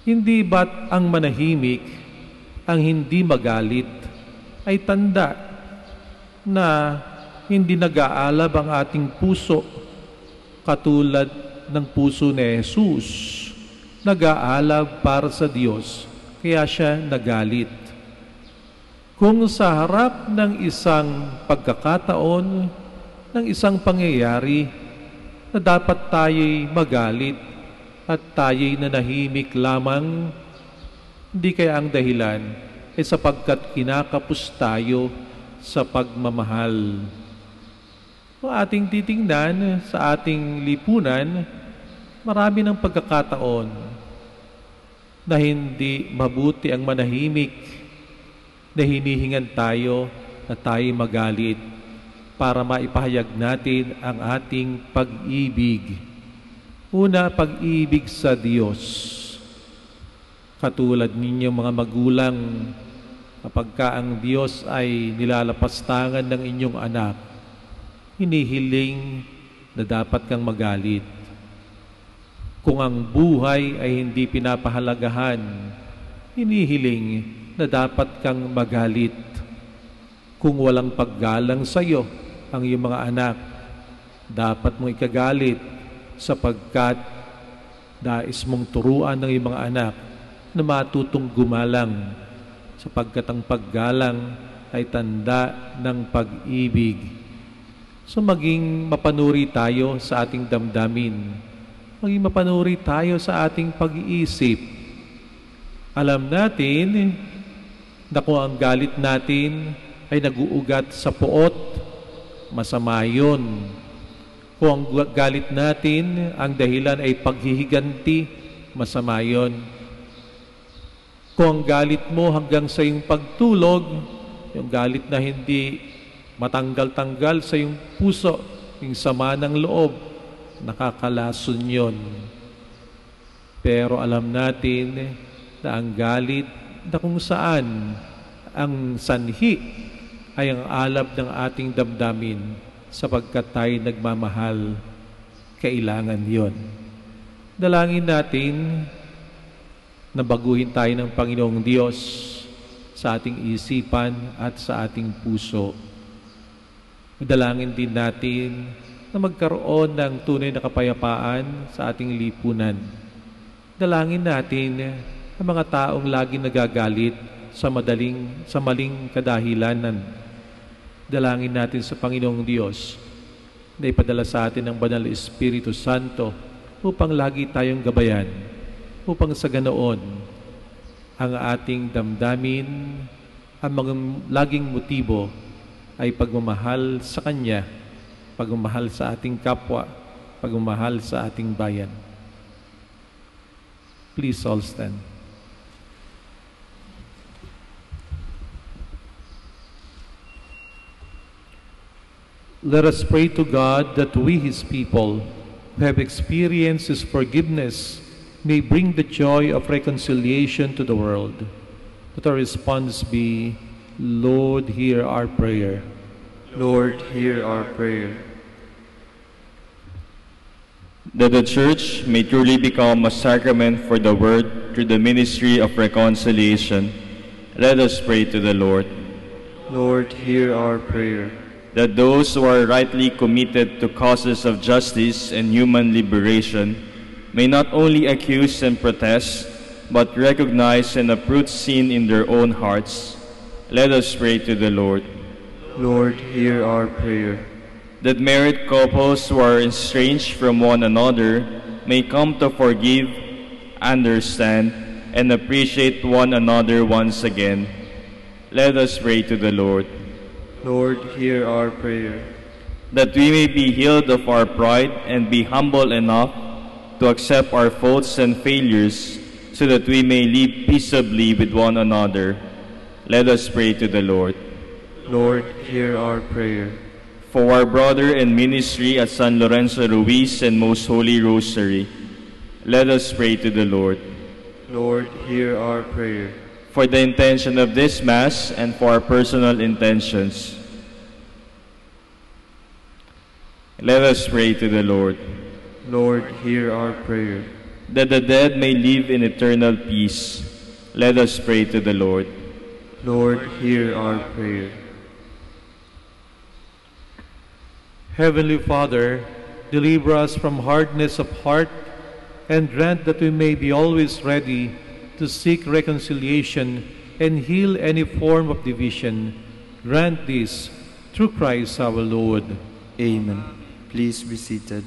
Hindi ba't ang manahimik, ang hindi magalit, ay tanda na hindi nag-aalab ang ating puso katulad ng puso ni Jesus? Nag-aalab para sa Diyos, kaya siya nagalit. Kung sa harap ng isang pagkakataon, ng isang pangyayari na dapat tayo'y magalit at tayo'y nanahimik lamang, hindi kaya ang dahilan ay sapagkat kinakapos tayo sa pagmamahal. Kung ating titingnan sa ating lipunan, marami ng pagkakataon na hindi mabuti ang manahimik, na hinihingan tayo na tayo magalit para maipahayag natin ang ating pag-ibig. Una, pag-ibig sa Diyos. Katulad ninyong mga magulang, kapag ka ang Diyos ay nilalapastangan ng inyong anak, hinihiling na dapat kang magalit. Kung ang buhay ay hindi pinapahalagahan, hinihiling na dapat kang magalit. Kung walang paggalang sa iyo ang iyong mga anak, dapat mong ikagalit sapagkat nais mong turuan ng iyong mga anak na matutong gumalang sapagkat ang paggalang ay tanda ng pag-ibig. So maging mapanuri tayo sa ating damdamin. Maging mapanuri tayo sa ating pag-iisip. Alam natin na kung ang galit natin ay naguugat sa puot, masama yun. Kung ang galit natin, ang dahilan ay paghihiganti, masama yun. Kung ang galit mo hanggang sa iyong pagtulog, yung galit na hindi matanggal-tanggal sa iyong puso, yung sama ng loob, nakakalason yun. Pero alam natin na ang galit na kung saan ang sanhi ay ang alab ng ating damdamin sapagkat tayo nagmamahal, kailangan yon. Dalangin natin na baguhin tayo ng Panginoong Diyos sa ating isipan at sa ating puso. Dalangin din natin na magkaroon ng tunay na kapayapaan sa ating lipunan. Dalangin natin ang mga taong laging nagagalit sa maling kadahilanan. Dalangin natin sa Panginoong Diyos na ipadala sa atin ang Banal Espiritu Santo upang lagi tayong gabayan, upang sa ganoon ang ating damdamin, ang mga laging motibo ay pagmamahal sa Kanya, pagmamahal sa ating kapwa, pagmamahal sa ating bayan. Please all stand. Let us pray to God that we, His people, who have experienced His forgiveness, may bring the joy of reconciliation to the world. Let our response be, Lord, hear our prayer. Lord, hear our prayer. that the Church may truly become a sacrament for the Word through the ministry of reconciliation. Let us pray to the Lord. Lord, hear our prayer. That those who are rightly committed to causes of justice and human liberation may not only accuse and protest, but recognize and uproot sin in their own hearts. Let us pray to the Lord. Lord, hear our prayer. That married couples who are estranged from one another may come to forgive, understand, and appreciate one another once again. Let us pray to the Lord. Lord, hear our prayer. That we may be healed of our pride and be humble enough to accept our faults and failures, so that we may live peaceably with one another. Let us pray to the Lord. Lord, hear our prayer. For our brother in ministry at San Lorenzo Ruiz and Most Holy Rosary, let us pray to the Lord. Lord, hear our prayer. For the intention of this Mass and for our personal intentions, let us pray to the Lord. Lord, hear our prayer. That the dead may live in eternal peace, let us pray to the Lord. Lord, hear our prayer. Heavenly Father, deliver us from hardness of heart, and grant that we may be always ready to seek reconciliation and heal any form of division. Grant this through Christ our Lord. Amen. Please be seated.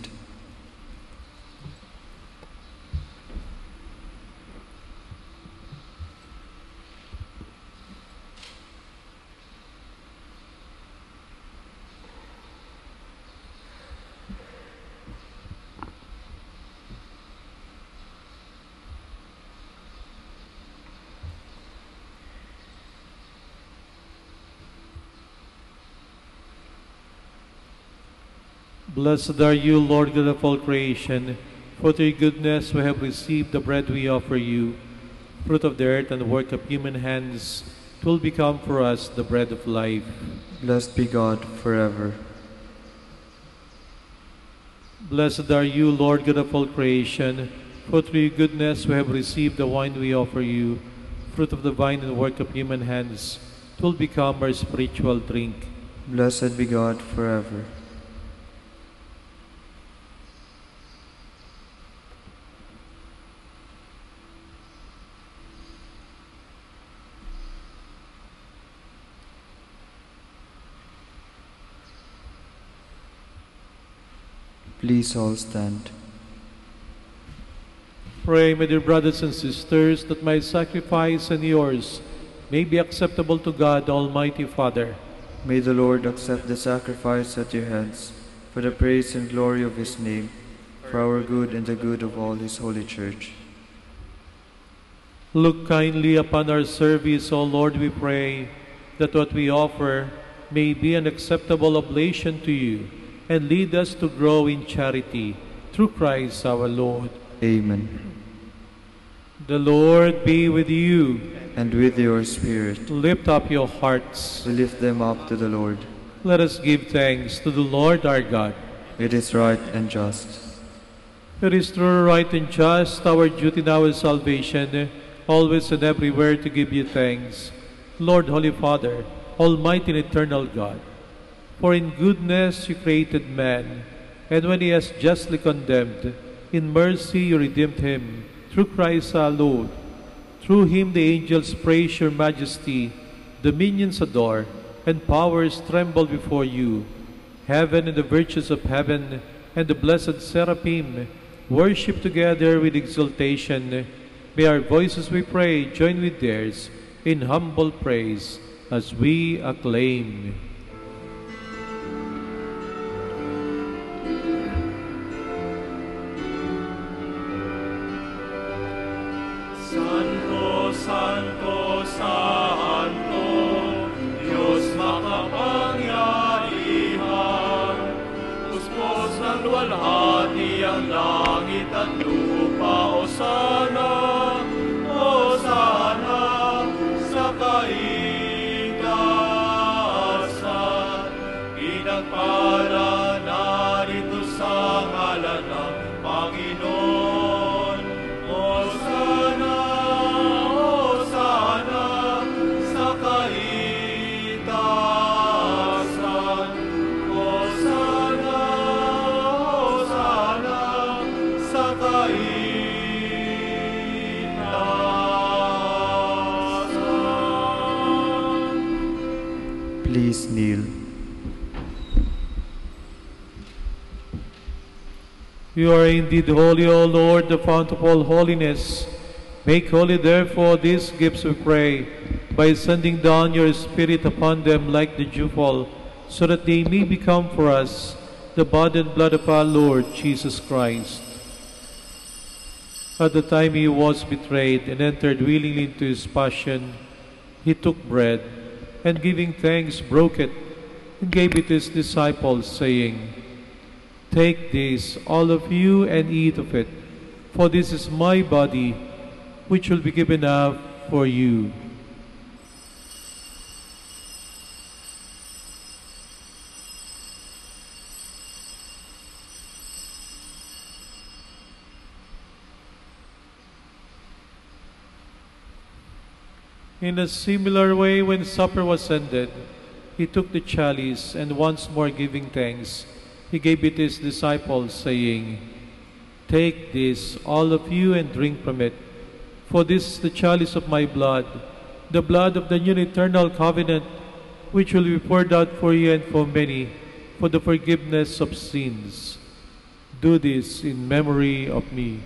Blessed are you, Lord God of all creation, for through your goodness we have received the bread we offer you, fruit of the earth and the work of human hands. It will become for us the bread of life. Blessed be God forever. Blessed are you, Lord God of all creation, for through your goodness we have received the wine we offer you, fruit of the vine and work of human hands. It will become our spiritual drink. Blessed be God forever. Please all stand. Pray, my dear brothers and sisters, that my sacrifice and yours may be acceptable to God, Almighty Father. May the Lord accept the sacrifice at your hands, for the praise and glory of his name, for our good and the good of all his holy church. Look kindly upon our service, O Lord, we pray, that what we offer may be an acceptable oblation to you, and lead us to grow in charity, through Christ our Lord. Amen. The Lord be with you. And with your spirit. Lift up your hearts. We lift them up to the Lord. Let us give thanks to the Lord our God. It is right and just. It is true, right, and just, our duty and our salvation, always and everywhere to give you thanks, Lord, Holy Father, Almighty and eternal God. For in goodness you created man, and when he has justly condemned, in mercy you redeemed him, through Christ our Lord. Through him the angels praise your majesty, dominions adore, and powers tremble before you. Heaven and the virtues of heaven, and the blessed seraphim, worship together with exultation. May our voices, we pray, join with theirs in humble praise as we acclaim. Santo, Santo, Santo, Diyos makapangyarihan, puspos ng luwalhati ang langit at lupa, Hosana sa kaitaasan, pinagpala narito sa ngalan ng Please kneel. You are indeed holy, O Lord, the fount of all holiness. Make holy, therefore, these gifts, we pray, by sending down your Spirit upon them like the dewfall, so that they may become for us the body and blood of our Lord Jesus Christ. At the time he was betrayed and entered willingly into his passion, he took bread, and giving thanks, broke it, and gave it to his disciples, saying, "Take this, all of you, and eat of it, for this is my body, which will be given up for you." In a similar way, when supper was ended, he took the chalice, and once more giving thanks, he gave it to his disciples, saying, "Take this, all of you, and drink from it, for this is the chalice of my blood, the blood of the new and eternal covenant, which will be poured out for you and for many, for the forgiveness of sins. Do this in memory of me."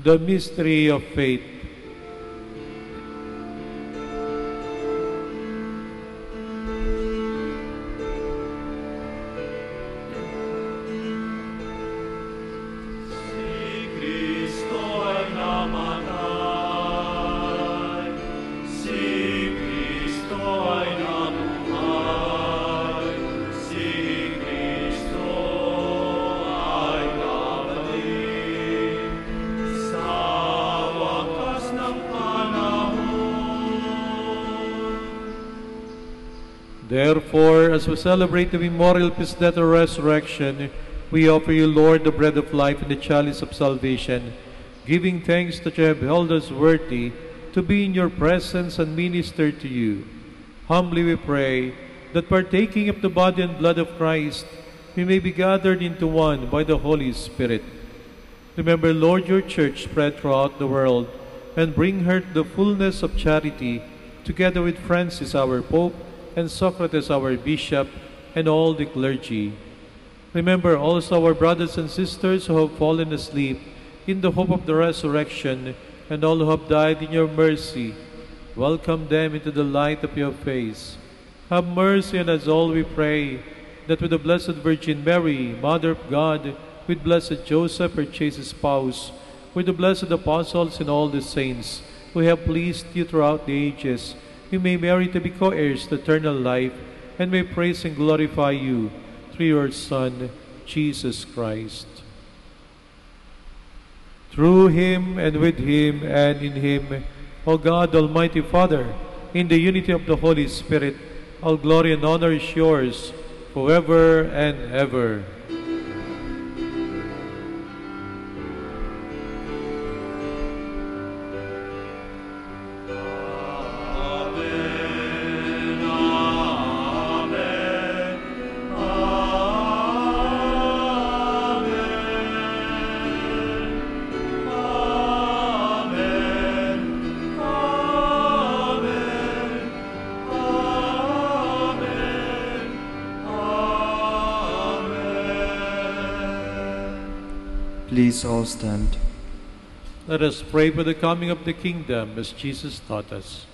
The mystery of faith. Si Kristo ay namatay, si Kristo ay nabuhay, si Kristo ay babalik sa wakas ng panahon. Therefore, as we celebrate the memorial of his death and resurrection, we offer you, Lord, the bread of life and the chalice of salvation, giving thanks that you have held us worthy to be in your presence and minister to you. Humbly we pray that partaking of the body and blood of Christ, we may be gathered into one by the Holy Spirit. Remember, Lord, your church spread throughout the world, and bring her to the fullness of charity, together with Francis our Pope, and Socrates our Bishop, and all the clergy. Remember also our brothers and sisters who have fallen asleep in the hope of the resurrection, and all who have died in your mercy. Welcome them into the light of your face. Have mercy on us all, we pray, that with the Blessed Virgin Mary, Mother of God, with blessed Joseph, her chaste spouse, with the blessed apostles and all the saints, who have pleased you throughout the ages, we may merit to be co-heirs to eternal life, and may praise and glorify you through your Son, Jesus Christ. Through him, and with him, and in him, O God, Almighty Father, in the unity of the Holy Spirit, all glory and honor is yours, forever and ever. Please all stand. Let us pray for the coming of the kingdom, as Jesus taught us.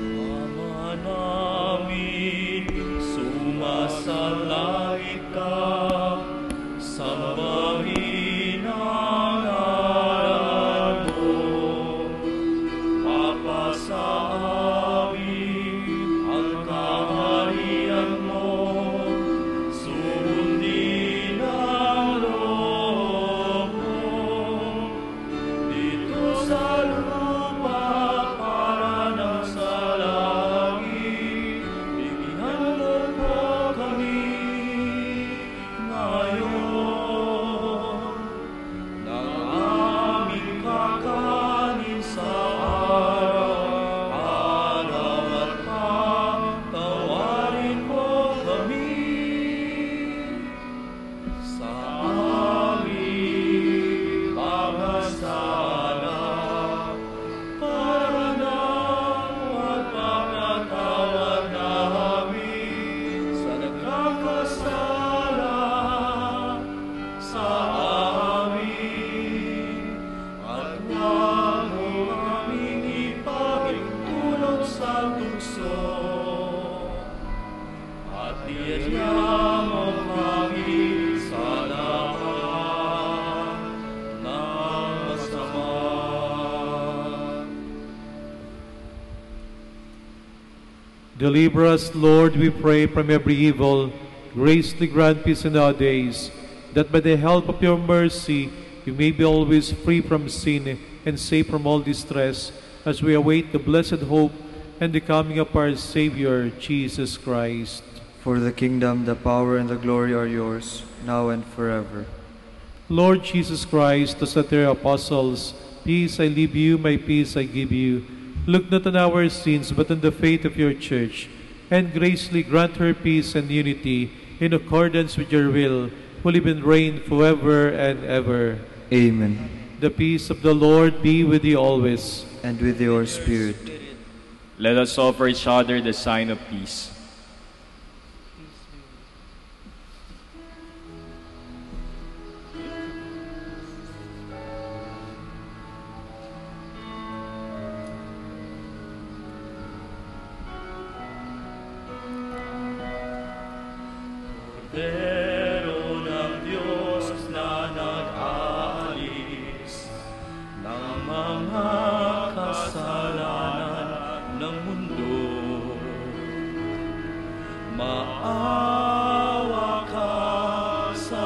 Ama namin, sumasalangit ka, sambahin ang ngalan mo. Papa sa amin ang kaharian mo, Deliver us, Lord, we pray, from every evil. Graciously grant peace in our days, that by the help of your mercy we may be always free from sin and safe from all distress, as we await the blessed hope and the coming of our Savior, Jesus Christ. For the kingdom, the power, and the glory are yours, now and forever. Lord Jesus Christ, to said to your apostles, peace I leave you, my peace I give you. Look not on our sins, but on the faith of your church, and graciously grant her peace and unity in accordance with your will, who live and reign forever and ever. Amen. The peace of the Lord be with you always. And with your spirit. Let us offer each other the sign of peace. Cordero ng Diyos na nag-alis ng mga kasalanan ng mundo, maawa ka sa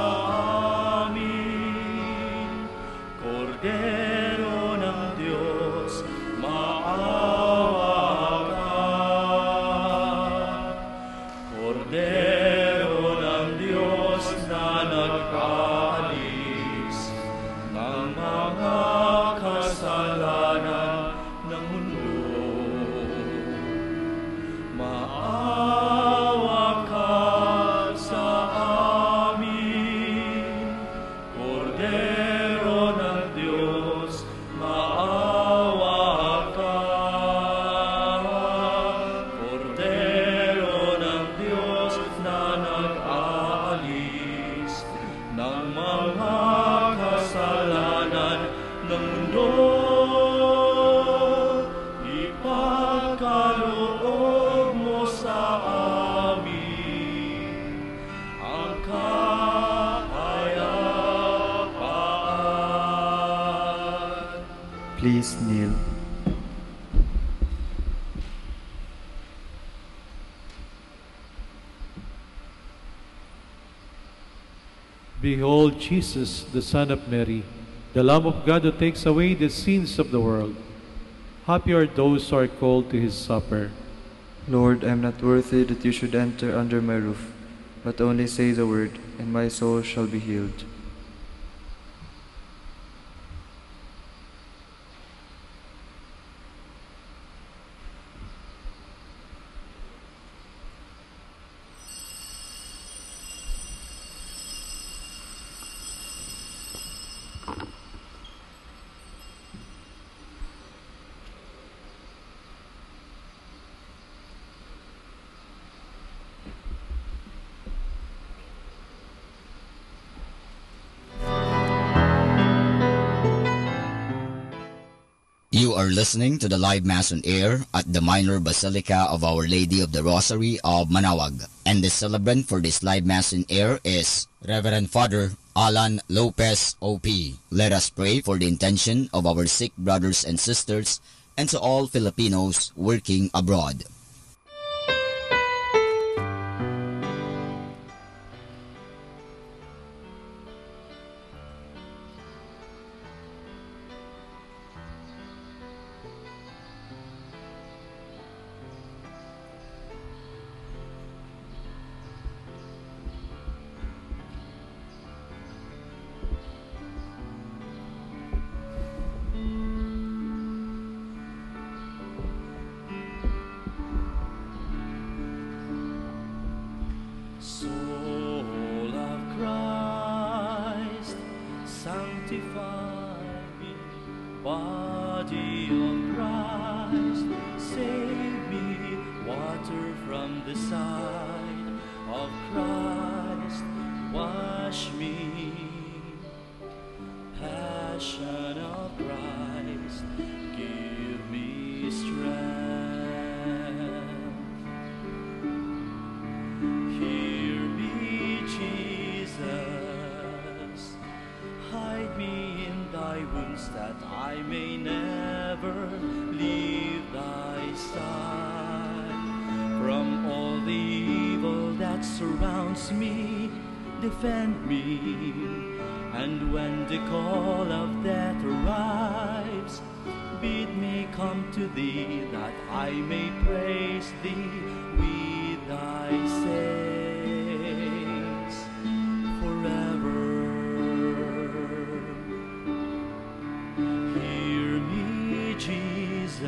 amin. Cordero ng Diyos, maawa ka. Cordero na nag-alis ng mga kasalanan ng mundo, maawa ka sa amin. Cordero ng Diyos, maawa ka. Cordero ng Diyos na nag-aalis ng mga kasalanan ng mundo, ipagkaloob mo sa amin ang kahayapaan. Please kneel. Behold Jesus, the Son of Mary, the Lamb of God who takes away the sins of the world. Happy are those who are called to his supper. Lord, I am not worthy that you should enter under my roof, but only say the word, and my soul shall be healed. You are listening to the live Mass on air at the Minor Basilica of Our Lady of the Rosary of Manaoag. And the celebrant for this live Mass on air is Reverend Father Alan Lopez, O.P. Let us pray for the intention of our sick brothers and sisters and to all Filipinos working abroad. Soul of Christ, sanctify me. Body of Christ, save me. Water from the side of Christ, wash me. Passion of Christ, give me strength. Hear me, Jesus, hide me in thy wounds that I may never leave thy side. From surrounds me, defend me. And when the call of death arrives, bid me come to thee, that I may praise thee with thy saints forever. Hear me, Jesus,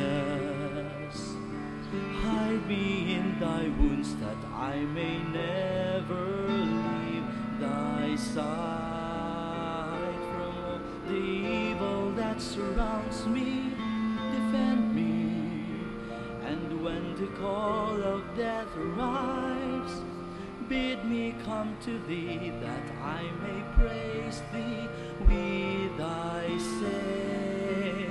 hide me in thy wounds, that I may never leave thy side. From all the evil that surrounds me, defend me. And when the call of death arrives, bid me come to thee, that I may praise thee with thy saints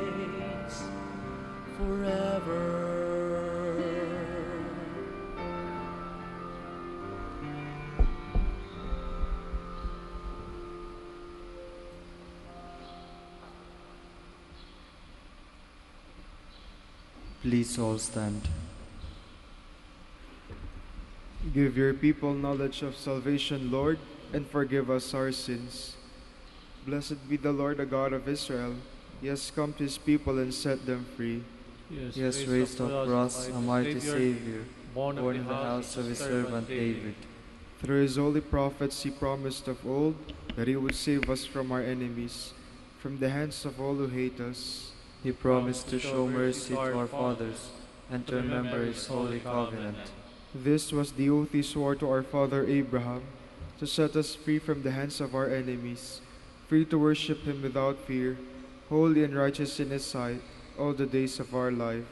forever. Please all stand. Give your people knowledge of salvation, Lord, and forgive us our sins. Blessed be the Lord, the God of Israel. He has come to his people and set them free. He has raised up for us a mighty Savior, born in the house of his servant David. Through his holy prophets he promised of old that he would save us from our enemies, from the hands of all who hate us. He promised to show mercy to our fathers and to remember his holy covenant. This was the oath he swore to our father Abraham, to set us free from the hands of our enemies, free to worship him without fear, holy and righteous in his sight, all the days of our life.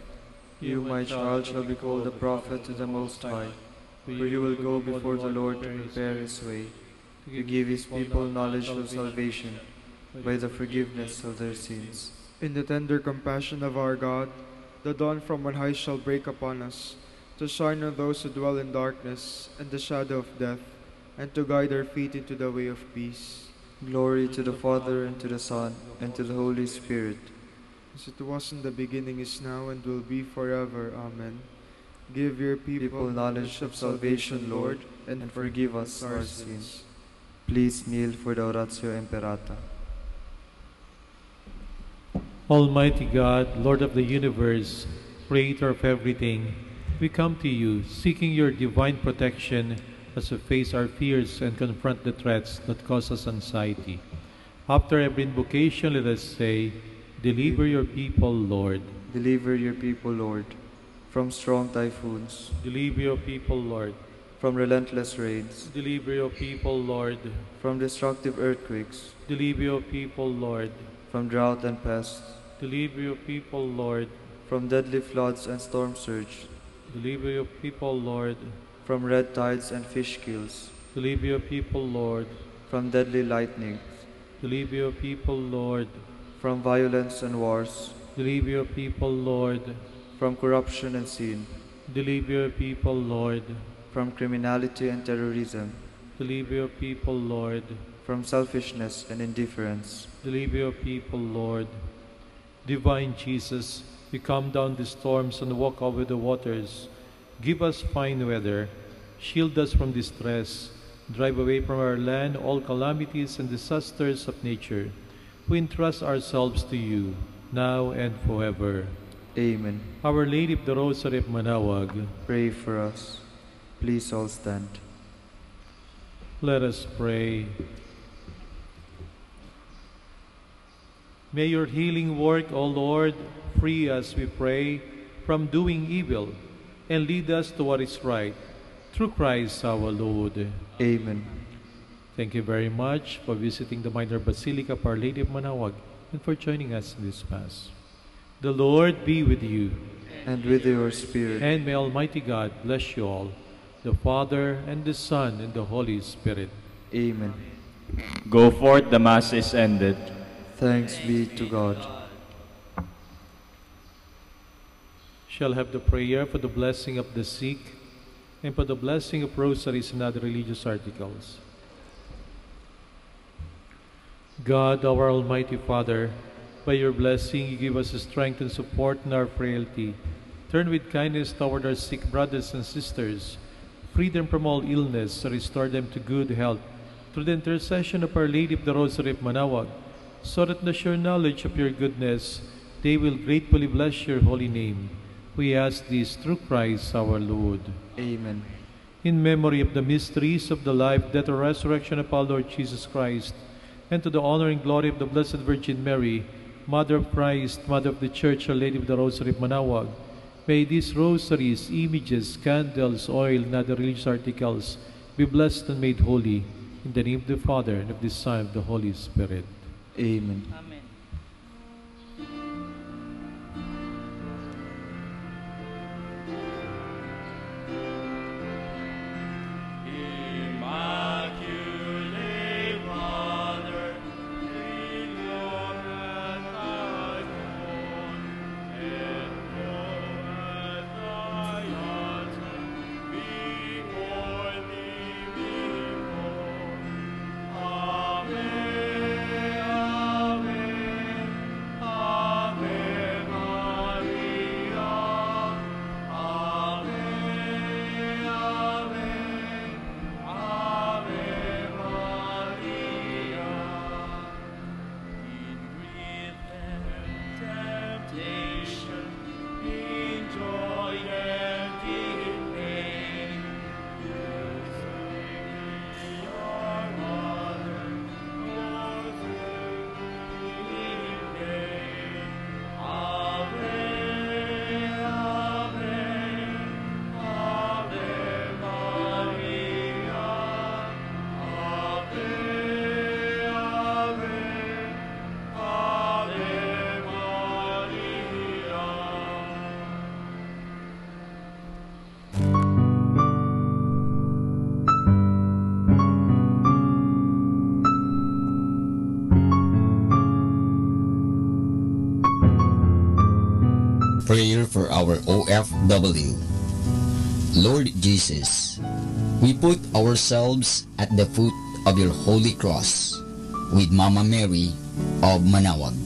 You, my child, shall be called a prophet to the Most High, for you will go before the Lord to prepare his way, to give his people knowledge of salvation by the forgiveness of their sins. In the tender compassion of our God, the dawn from on high shall break upon us, to shine on those who dwell in darkness and the shadow of death, and to guide our feet into the way of peace. Glory to the Father, and to the Son, and to the Holy Spirit. As it was in the beginning, is now, and will be forever. Amen. Give your people knowledge of salvation, Lord, and forgive us our sins. Please kneel for the Oratio Imperata. Almighty God, Lord of the universe, Creator of everything, we come to you, seeking your divine protection as we face our fears and confront the threats that cause us anxiety. After every invocation, let us say, Deliver your people, Lord. Deliver your people, Lord, from strong typhoons. Deliver your people, Lord. From relentless rains. Deliver your people, Lord. From destructive earthquakes. Deliver your people, Lord. From drought and pests. Deliver your people, Lord. From deadly floods and storm surge. Deliver your people, Lord. From red tides and fish kills. Deliver your people, Lord. From deadly lightnings. Deliver your people, Lord. From violence and wars. Deliver your people, Lord. From corruption and sin. Deliver your people, Lord. From criminality and terrorism. Deliver your people, Lord. From selfishness and indifference. Deliver your people, Lord. Divine Jesus, we calm down the storms and walk over the waters. Give us fine weather. Shield us from distress. Drive away from our land all calamities and disasters of nature. We entrust ourselves to you, now and forever. Amen. Our Lady of the Rosary of Manaoag, pray for us. Please all stand. Let us pray. May your healing work, O Lord, free us, we pray, from doing evil, and lead us to what is right. Through Christ our Lord. Amen. Thank you very much for visiting the Minor Basilica of Our Lady of Manaoag and for joining us in this Mass. The Lord be with you. And with your spirit. And may Almighty God bless you all, the Father, and the Son, and the Holy Spirit. Amen. Go forth, the Mass is ended. Thanks be to God. Shall have the prayer for the blessing of the sick and for the blessing of rosaries and other religious articles. God, our Almighty Father, by your blessing you give us strength and support in our frailty. Turn with kindness toward our sick brothers and sisters, free them from all illness, restore them to good health, through the intercession of Our Lady of the Rosary of Manaoag, so that in the sure knowledge of your goodness, they will gratefully bless your holy name. We ask this through Christ our Lord. Amen. In memory of the mysteries of the life, death, and resurrection of our Lord Jesus Christ, and to the honor and glory of the Blessed Virgin Mary, Mother of Christ, Mother of the Church, Our Lady of the Rosary of Manaoag, may these rosaries, images, candles, oil, and other religious articles be blessed and made holy. In the name of the Father, and of the Son, and of the Holy Spirit. Amen. Amen. Immaculate Mother, in your hand I hold, and at thy altar before thee behold. Amen, Amen, Ave Maria. Amen, Amen, Ave Maria. In grief and temptation, in joy and in pain, you say your mother, goes in vain. Ave, Ave, Ave Maria. Ave, Ave, Ave Maria. Prayer for our OFW. Lord Jesus, we put ourselves at the foot of your holy cross with Mama Mary of Manaoag,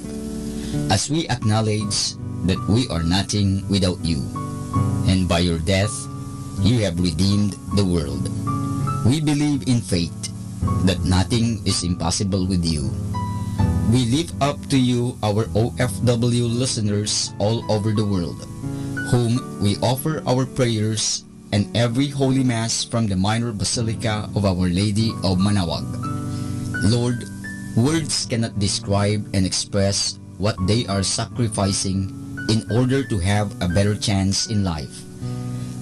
as we acknowledge that we are nothing without you, and by your death you have redeemed the world. We believe in faith that nothing is impossible with you. We lift up to you our OFW listeners all over the world, whom we offer our prayers and every Holy Mass from the Minor Basilica of Our Lady of Manaoag. Lord, words cannot describe and express what they are sacrificing in order to have a better chance in life.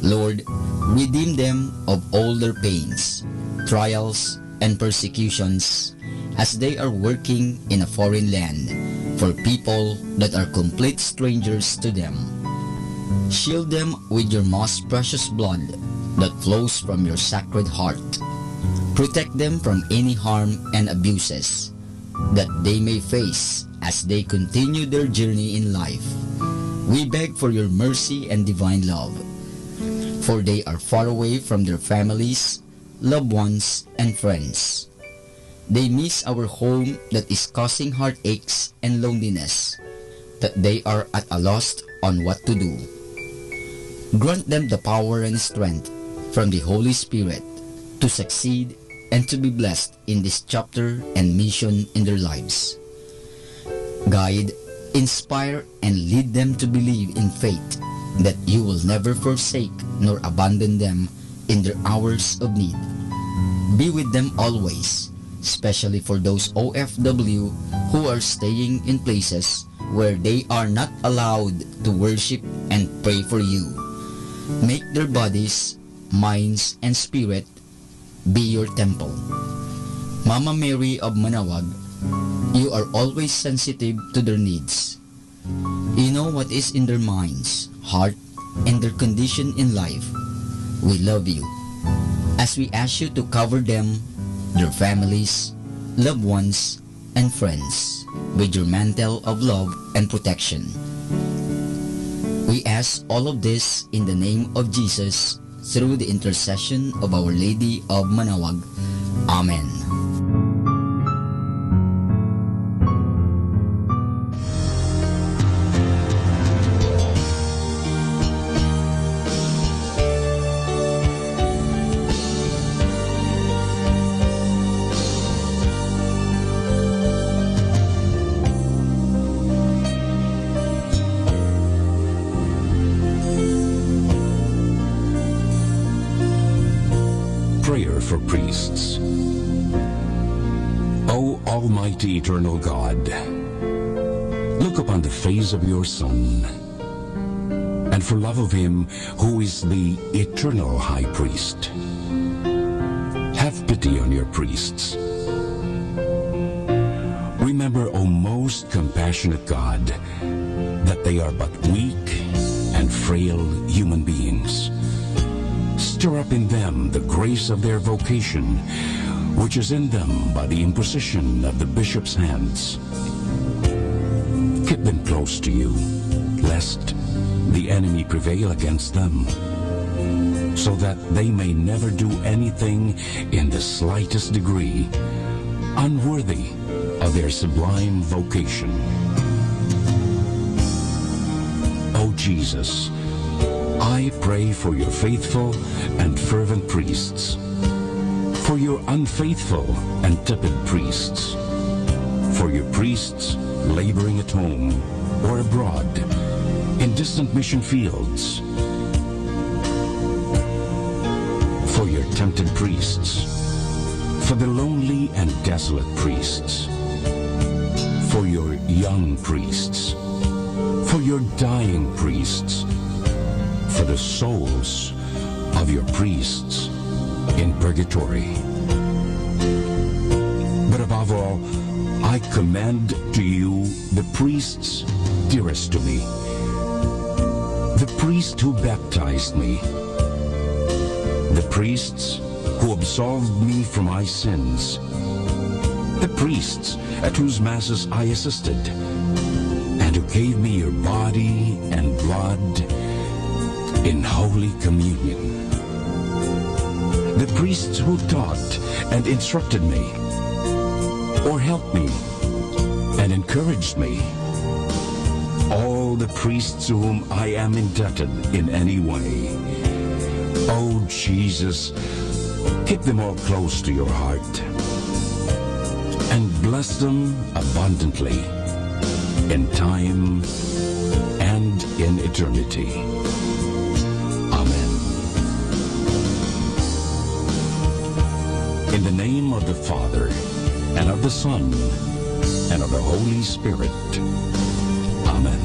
Lord, redeem them of all their pains, trials, and persecutions as they are working in a foreign land for people that are complete strangers to them. Shield them with your most precious blood that flows from your sacred heart. Protect them from any harm and abuses that they may face as they continue their journey in life. We beg for your mercy and divine love, for they are far away from their families, loved ones, and friends. They miss our home that is causing heartaches and loneliness, that they are at a loss on what to do. Grant them the power and strength from the Holy Spirit to succeed and to be blessed in this chapter and mission in their lives. Guide, inspire, and lead them to believe in faith that you will never forsake nor abandon them in their hours of need. Be with them always, especially for those OFW who are staying in places where they are not allowed to worship and pray for you. Make their bodies, minds, and spirit be your temple. Mama Mary of Manaoag, you are always sensitive to their needs. You know what is in their minds, heart, and their condition in life. We love you, as we ask you to cover them, their families, loved ones, and friends with your mantle of love and protection. We ask all of this in the name of Jesus, through the intercession of Our Lady of Manaoag. Amen. prayer for priests. O Almighty Eternal God, look upon the face of your Son, and for love of him who is the eternal High Priest, have pity on your priests. Remember, O most compassionate God, that they are but weak and frail human beings. Stir up in them the grace of their vocation, which is in them by the imposition of the bishop's hands. Keep them close to you, lest the enemy prevail against them, so that they may never do anything in the slightest degree unworthy of their sublime vocation. O Jesus, I pray for your faithful and fervent priests, for your unfaithful and tepid priests, for your priests laboring at home or abroad in distant mission fields, for your tempted priests, for the lonely and desolate priests, for your young priests, for your dying priests, for the souls of your priests in purgatory. But above all, I commend to you the priests dearest to me, the priest who baptized me, the priests who absolved me from my sins, the priests at whose masses I assisted, and who gave me your body and blood in Holy Communion, the priests who taught and instructed me, or helped me and encouraged me, all the priests to whom I am indebted in any way. Oh Jesus, keep them all close to your heart, and bless them abundantly in time and in eternity. Amen. In the name of the Father, and of the Son, and of the Holy Spirit. Amen.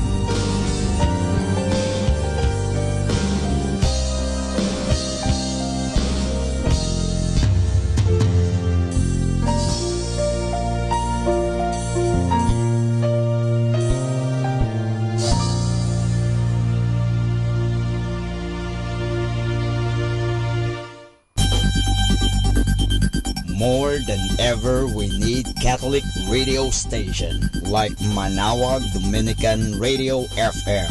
More than ever, we need Catholic radio station like Manaoag Dominican Radio FM.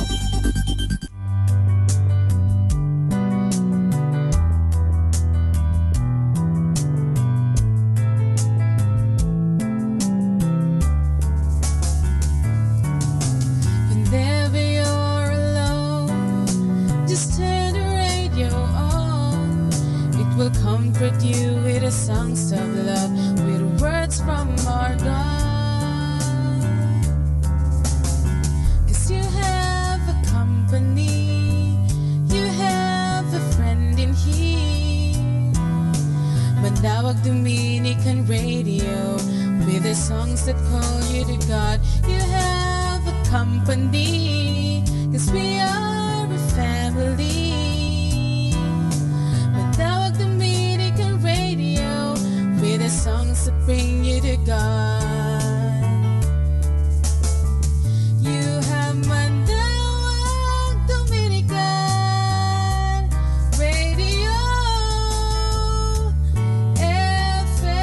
Whenever you're alone, just turn the radio on. It will comfort you with the songs of love, with words from our God. 'Cause you have a company, you have a friend in here. Manaoag Dominican Radio, with the songs that call you to God. You have a company, 'cause we are a family. Manaoag Dominican Radio, with the songs that bring you to God. You have Manaoag Dominican Radio FM.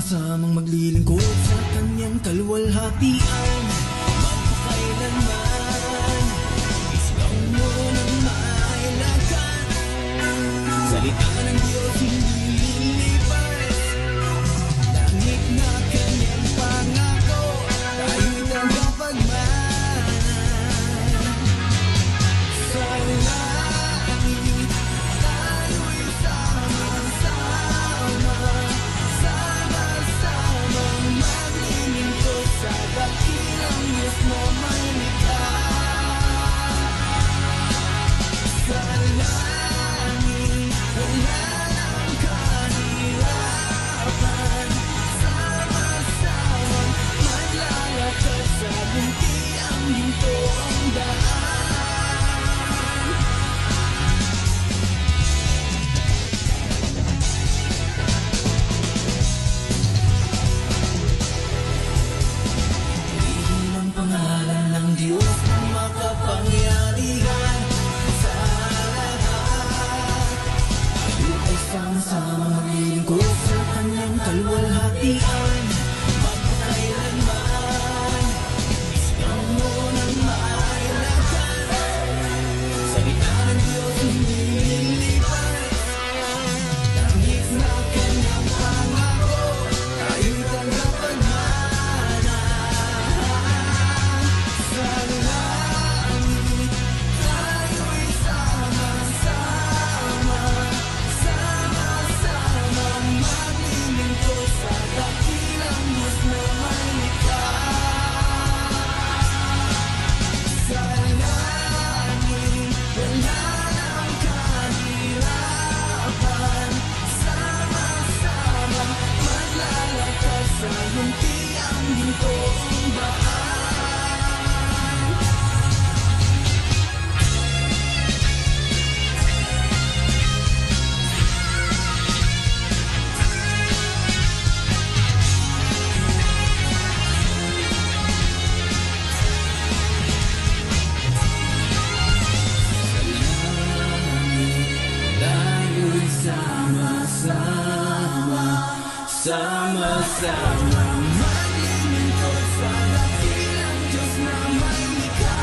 sama-samang maglilingkod sa kanyang kaluwalhatian. Magpakailanman, isigaw mo ng mailakan. Salita ng Diyos hindi lilipas, langit na kanyang pangako, tayo'y tagapagman. Sa langit, tayo'y sama-sama, sama-samang maglilingkod sa dakilang Diyos na may likha. Sa langit, wala nang kahirapan, sama-samang maglalakad sa buntiang ginto ang daan. Ang pangalan ng Diyos na makapangyarihan sa lahat. Tayo ay sama-sama maglilingkod sa kanyang kaluwalhatian. Magpakailanman, isigaw mo ng mailakan. Salita ng Diyos hindi lilipas, langit na kanyang pangako, tayo'y tagapagmana. Sa langit, tayo'y sama-sama, sama-samang maglilingkod sa dakilang Diyos na may likha. Sa langit, wala nang kahirapan, sama-samang maglalakad sa buntiang gintong daan. Tayo'y sama-sama, sama-sama maglilingkod sa dakilang Diyos na may likha.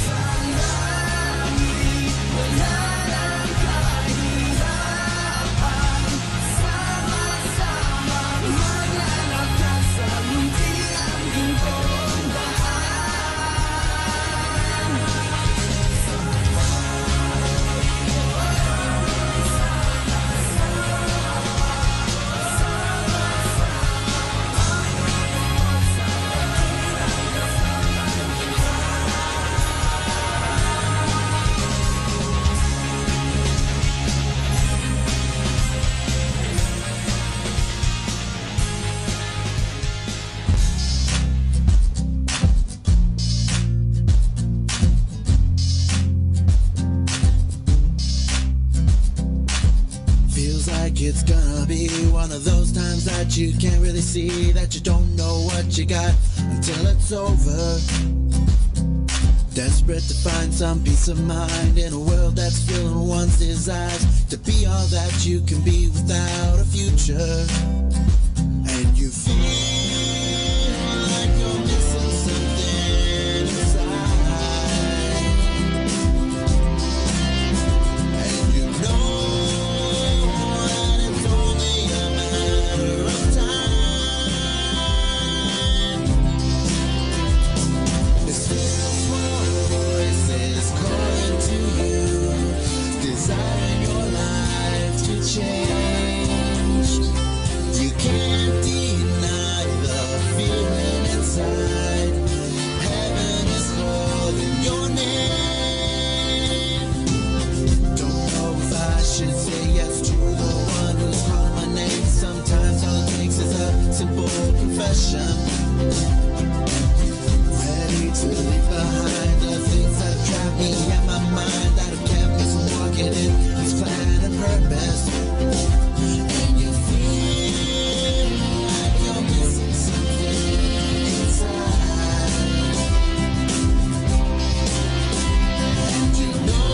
Sa langit, wala nang kahirapan, sama-sama maglalakad sa muntiang gintong daan. Feels like it's gonna be one of those times that you can't really see, that you don't know what you got until it's over. Desperate to find some peace of mind in a world that's filling one's desires to be all that you can be without a future. And you feel like you're missing something inside. And you know that it's only a matter of time. It's still small voices calling to you, desiring your life to change. You can't deny the feeling inside. Heaven is calling your name. Don't know if I should say yes to the one who's calling my name. Sometimes all it takes is a simple confession. Ready to leave behind the things that trap me and my mind, that have kept me from walking in this plan and purpose. And you feel like you're missing something inside. And you know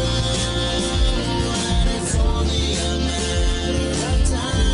that it's only a matter of time.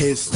His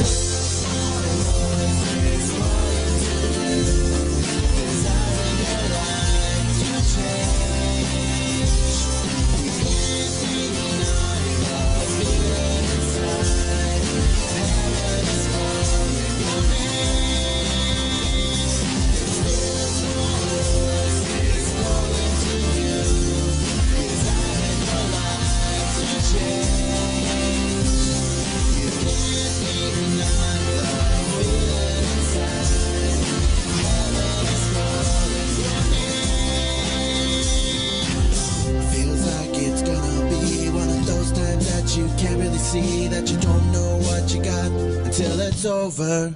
you can't really see, that you don't know what you got until it's over.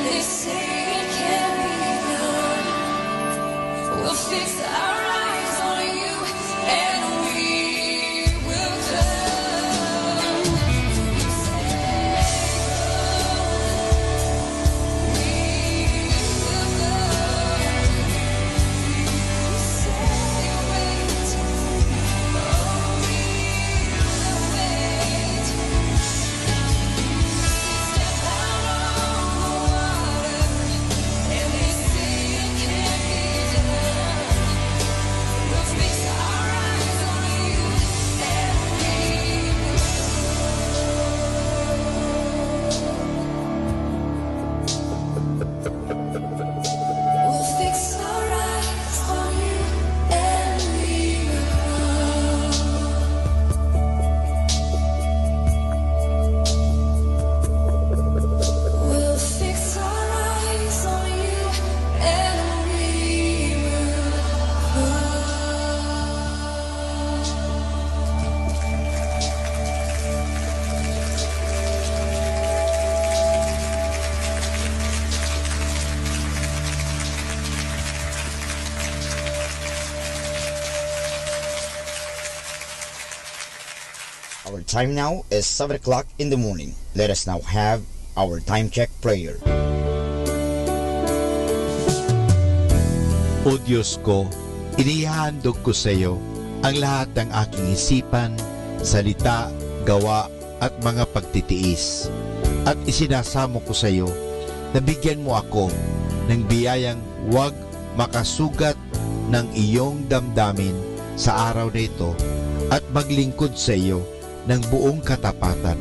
and they say it can't be done. We'll fix our eyes on you and we will come. We'll fix our eyes on you and we will come. We'll fix our eyes on you and we will Our time now is 7 o'clock in the morning. Let us now have our time check prayer. O Diyos ko, inihahandog ko sa iyo ang lahat ng aking isipan, salita, gawa at mga pagtitiis. At isinasamo ko sa iyo na bigyan mo ako ng biyayang huwag makasugat ng iyong damdamin sa araw na ito at maglingkod sa iyo ng buong katapatan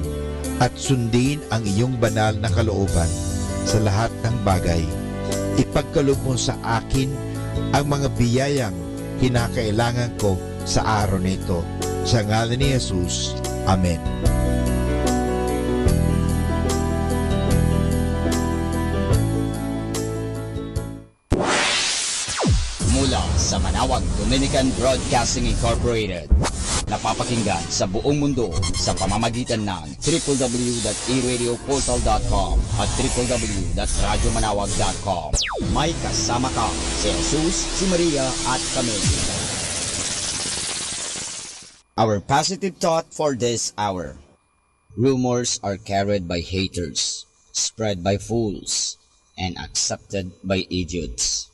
at sundin ang iyong banal na kalooban sa lahat ng bagay. Ipagkaloob mo sa akin ang mga biyayang kinakailangan ko sa araw na ito. Sa ngalan ni Jesus. Amen. Mula sa Manawag Dominican Broadcasting Incorporated, napapakinggan sa buong mundo sa pamamagitan ng www.eradioportal.com at www.radyomanawag.com. May kasama ka si Jesus, si Maria at kami. Our positive thought for this hour. Rumors are carried by haters, spread by fools, and accepted by idiots.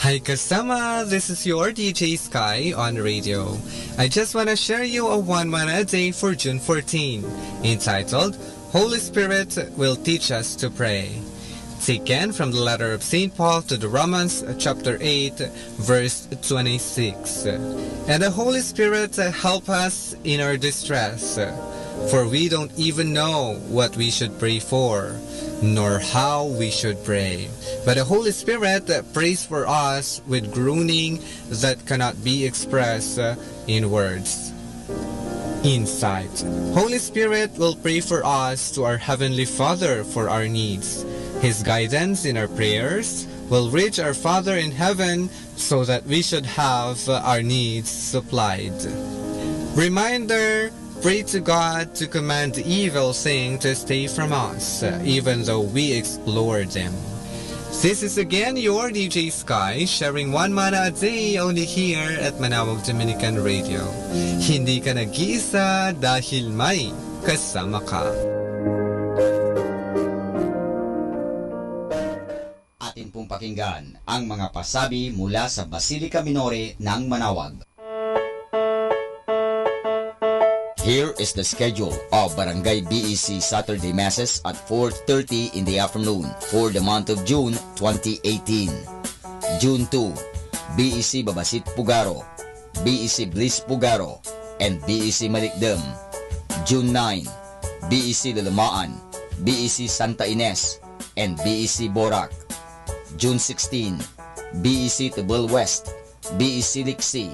Hi kasama, this is your DJ Sky on radio. I just want to share you a one manna a day for June 14, entitled Holy Spirit Will Teach Us to Pray. Taken from the letter of St. Paul to the Romans chapter 8 verse 26. And the Holy Spirit help us in our distress, for we don't even know what we should pray for, nor how we should pray. But the Holy Spirit prays for us with groaning that cannot be expressed in words. Insight. Holy Spirit will pray for us to our Heavenly Father for our needs. His guidance in our prayers will reach our Father in heaven so that we should have our needs supplied. Reminder, pray to God to command the evil thing to stay from us, even though we explore them. This is again your DJ Sky, sharing one manna a day only here at Manawag Dominican Radio. Hindi ka nag-iisa dahil may kasama ka. Atin pong pakinggan ang mga pasabi mula sa Basilica Minore ng Manawag. Here is the schedule of Barangay BEC Saturday Masses at 4:30 in the afternoon for the month of June 2018. June 2, BEC Babasit Pugaro, BEC Bliss Pugaro, and BEC Malikdem. June 9, BEC Lalamaan, BEC Santa Ines, and BEC Borac. June 16, BEC Tibul West, BEC Liksi,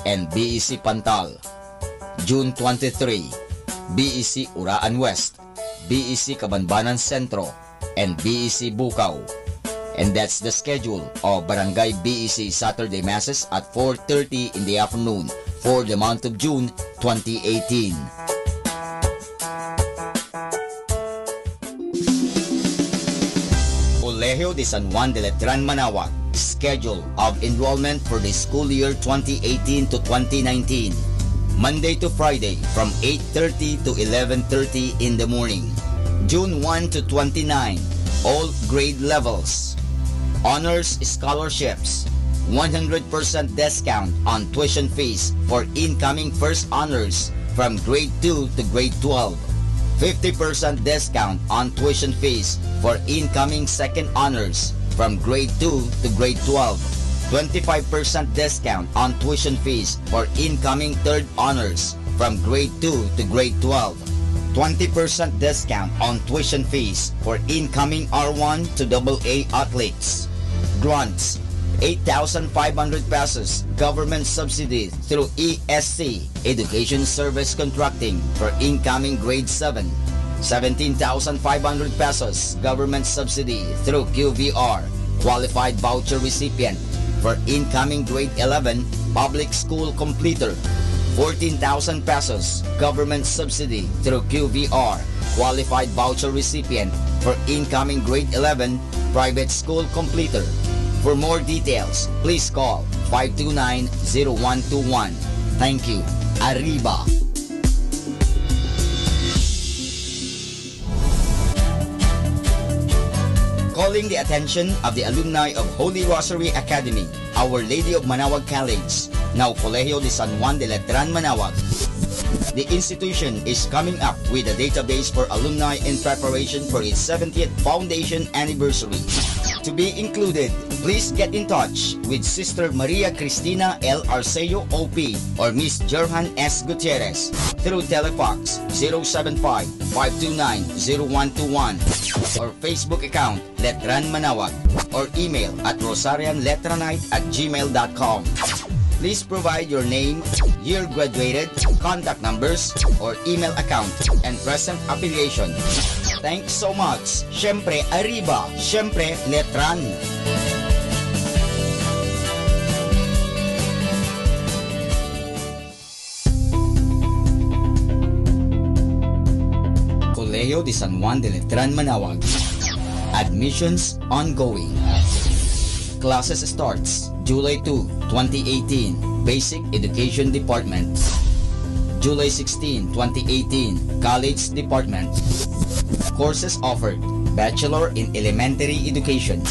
and BEC Pantal. June 23, BEC Uraan West, BEC Cabanbanan Centro, and BEC Bukaw. And that's the schedule of Barangay BEC Saturday Masses at 4:30 in the afternoon for the month of June 2018. Colegio de San Juan de Letran, Manaoag. Schedule of enrollment for the school year 2018 to 2019. Monday to Friday from 8:30 to 11:30 in the morning. June 1 to 29, all grade levels. Honors scholarships. 100% discount on tuition fees for incoming first honors from grade 2 to grade 12. 50% discount on tuition fees for incoming second honors from grade 2 to grade 12. 25% discount on tuition fees for incoming third honors from grade 2 to grade 12. 20% discount on tuition fees for incoming R1 to AA athletes. Grants, 8,500 pesos government subsidy through ESC, Education Service Contracting, for incoming grade 7. 17,500 pesos government subsidy through QVR, Qualified Voucher Recipient, for incoming grade 11 public school completer. 14,000 pesos government subsidy through QVR, Qualified Voucher Recipient, for incoming grade 11 private school completer. For more details, please call 529-0121. Thank you. Arriba! Calling the attention of the alumni of Holy Rosary Academy, Our Lady of Manaoag College, now Colegio de San Juan de Letran, Manaoag. The institution is coming up with a database for alumni in preparation for its 70th foundation anniversary. To be included, please get in touch with Sister Maria Cristina L. Arceo OP or Miss Jerhan S. Gutierrez through Telefax 075-529-0121 or Facebook account Letran Manaoag or email at rosarianletranite@gmail.com. Please provide your name, year graduated, contact numbers, or email account, and present affiliation. Thanks so much. Syempre, Arriba. Syempre, Letran. Colegio de San Juan de Letran, Manaoag. Admissions ongoing. Classes starts July 2, 2018, Basic Education Department. July 16, 2018, College Department. Courses offered: Bachelor in Elementary Education,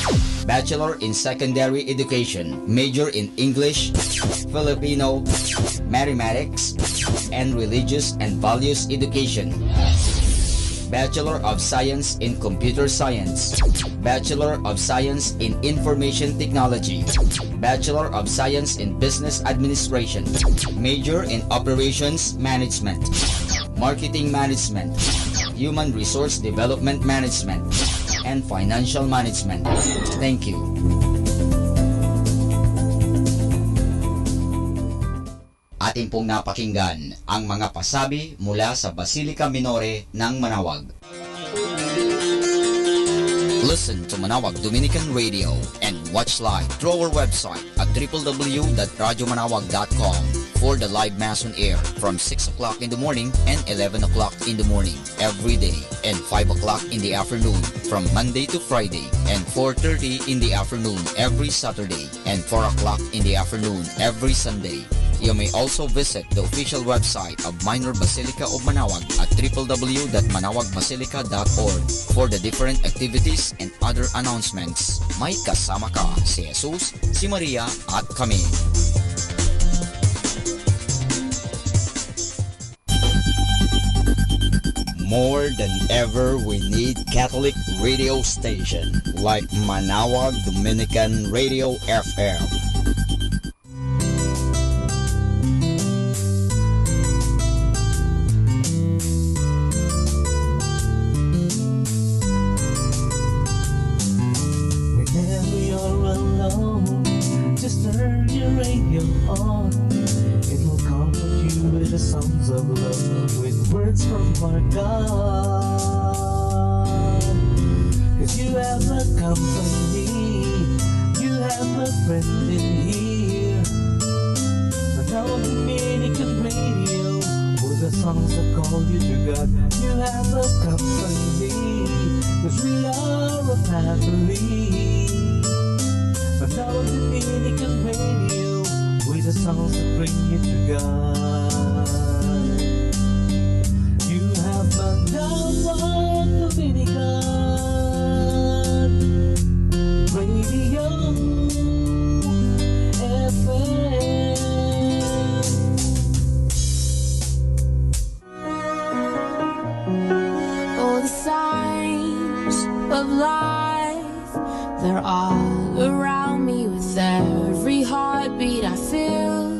Bachelor in Secondary Education, Major in English, Filipino, Mathematics, and Religious and Values Education. Bachelor of Science in Computer Science, Bachelor of Science in Information Technology, Bachelor of Science in Business Administration, Major in Operations Management, Marketing Management, Human Resource Development Management, and Financial Management. Thank you. Ating pong napakinggan ang mga pasabi mula sa Basilica Minore ng Manaoag. Listen to Manaoag Dominican Radio and watch live through our website at www.radiomanawag.com for the live Mass on air from 6 o'clock in the morning and 11 o'clock in the morning every day, and 5 o'clock in the afternoon from Monday to Friday, and 4:30 in the afternoon every Saturday, and 4 o'clock in the afternoon every Sunday. You may also visit the official website of Minor Basilica of Manaoag at www.manawagmasilica.org for the different activities and other announcements. May kasama ka si Jesus, si Maria at kami. More than ever, we need Catholic radio station like Manaoag Dominican Radio FM. the songs that call you to God. You have a company, 'cause we are a family. Manawag Dominican Radio, with the songs that bring you to God. You have Manawag Dominican Radio FM. Oh, the signs of life, they're all around me. With every heartbeat I feel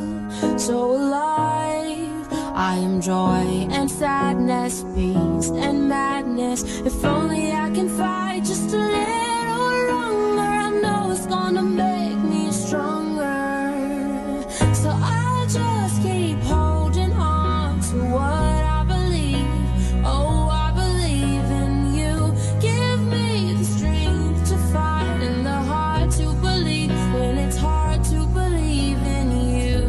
so alive. I am joy and sadness, peace and madness. If only I can fight just a little longer, I know it's gonna make me stronger. So I'll just keep holding on to what I believe. Oh, I believe in you. Give me the strength to fight and the heart to believe when it's hard to believe in you.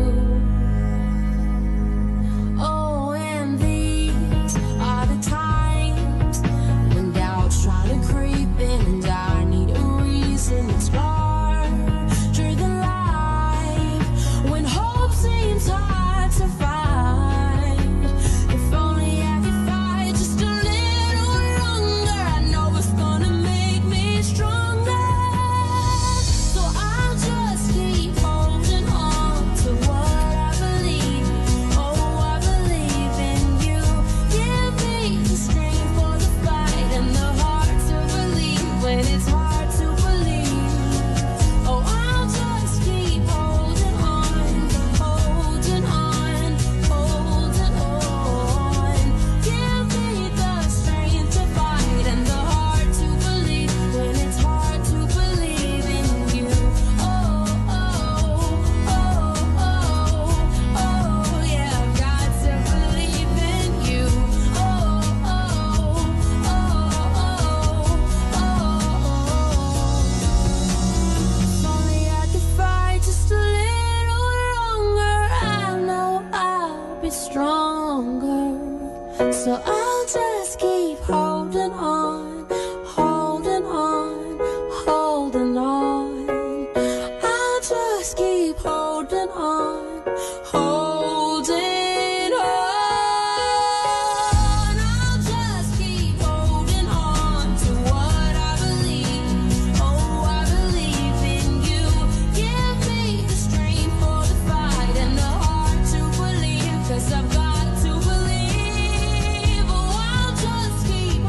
Oh, and these are the times when doubts try to creep in, and I need a reason it's larger than life. When hope seems hard to find, if only I could fight just a little longer, I know it's gonna make me stronger. So I'll just keep holding on to what I believe. Oh, I believe in you. Give me the strength for the fight and the heart to believe when it's hard to believe. Oh, I'll just keep holding on, holding on, holding on. Give me the strength to fight and the heart to believe when it's hard to believe in you. Oh, oh, oh, oh, oh, yeah, I've got to believe in you. Oh, oh, oh, oh, oh. If only I could fight just a little longer, I know I'll be stronger. So I'll just keep holding on, holding on, holding on. I'll just keep holding on, holding on. I'll just keep holding on to what I believe. Oh, I believe in you. Give me the strength for the fight and the heart to believe, 'cause I've got to believe. Oh, I'll just keep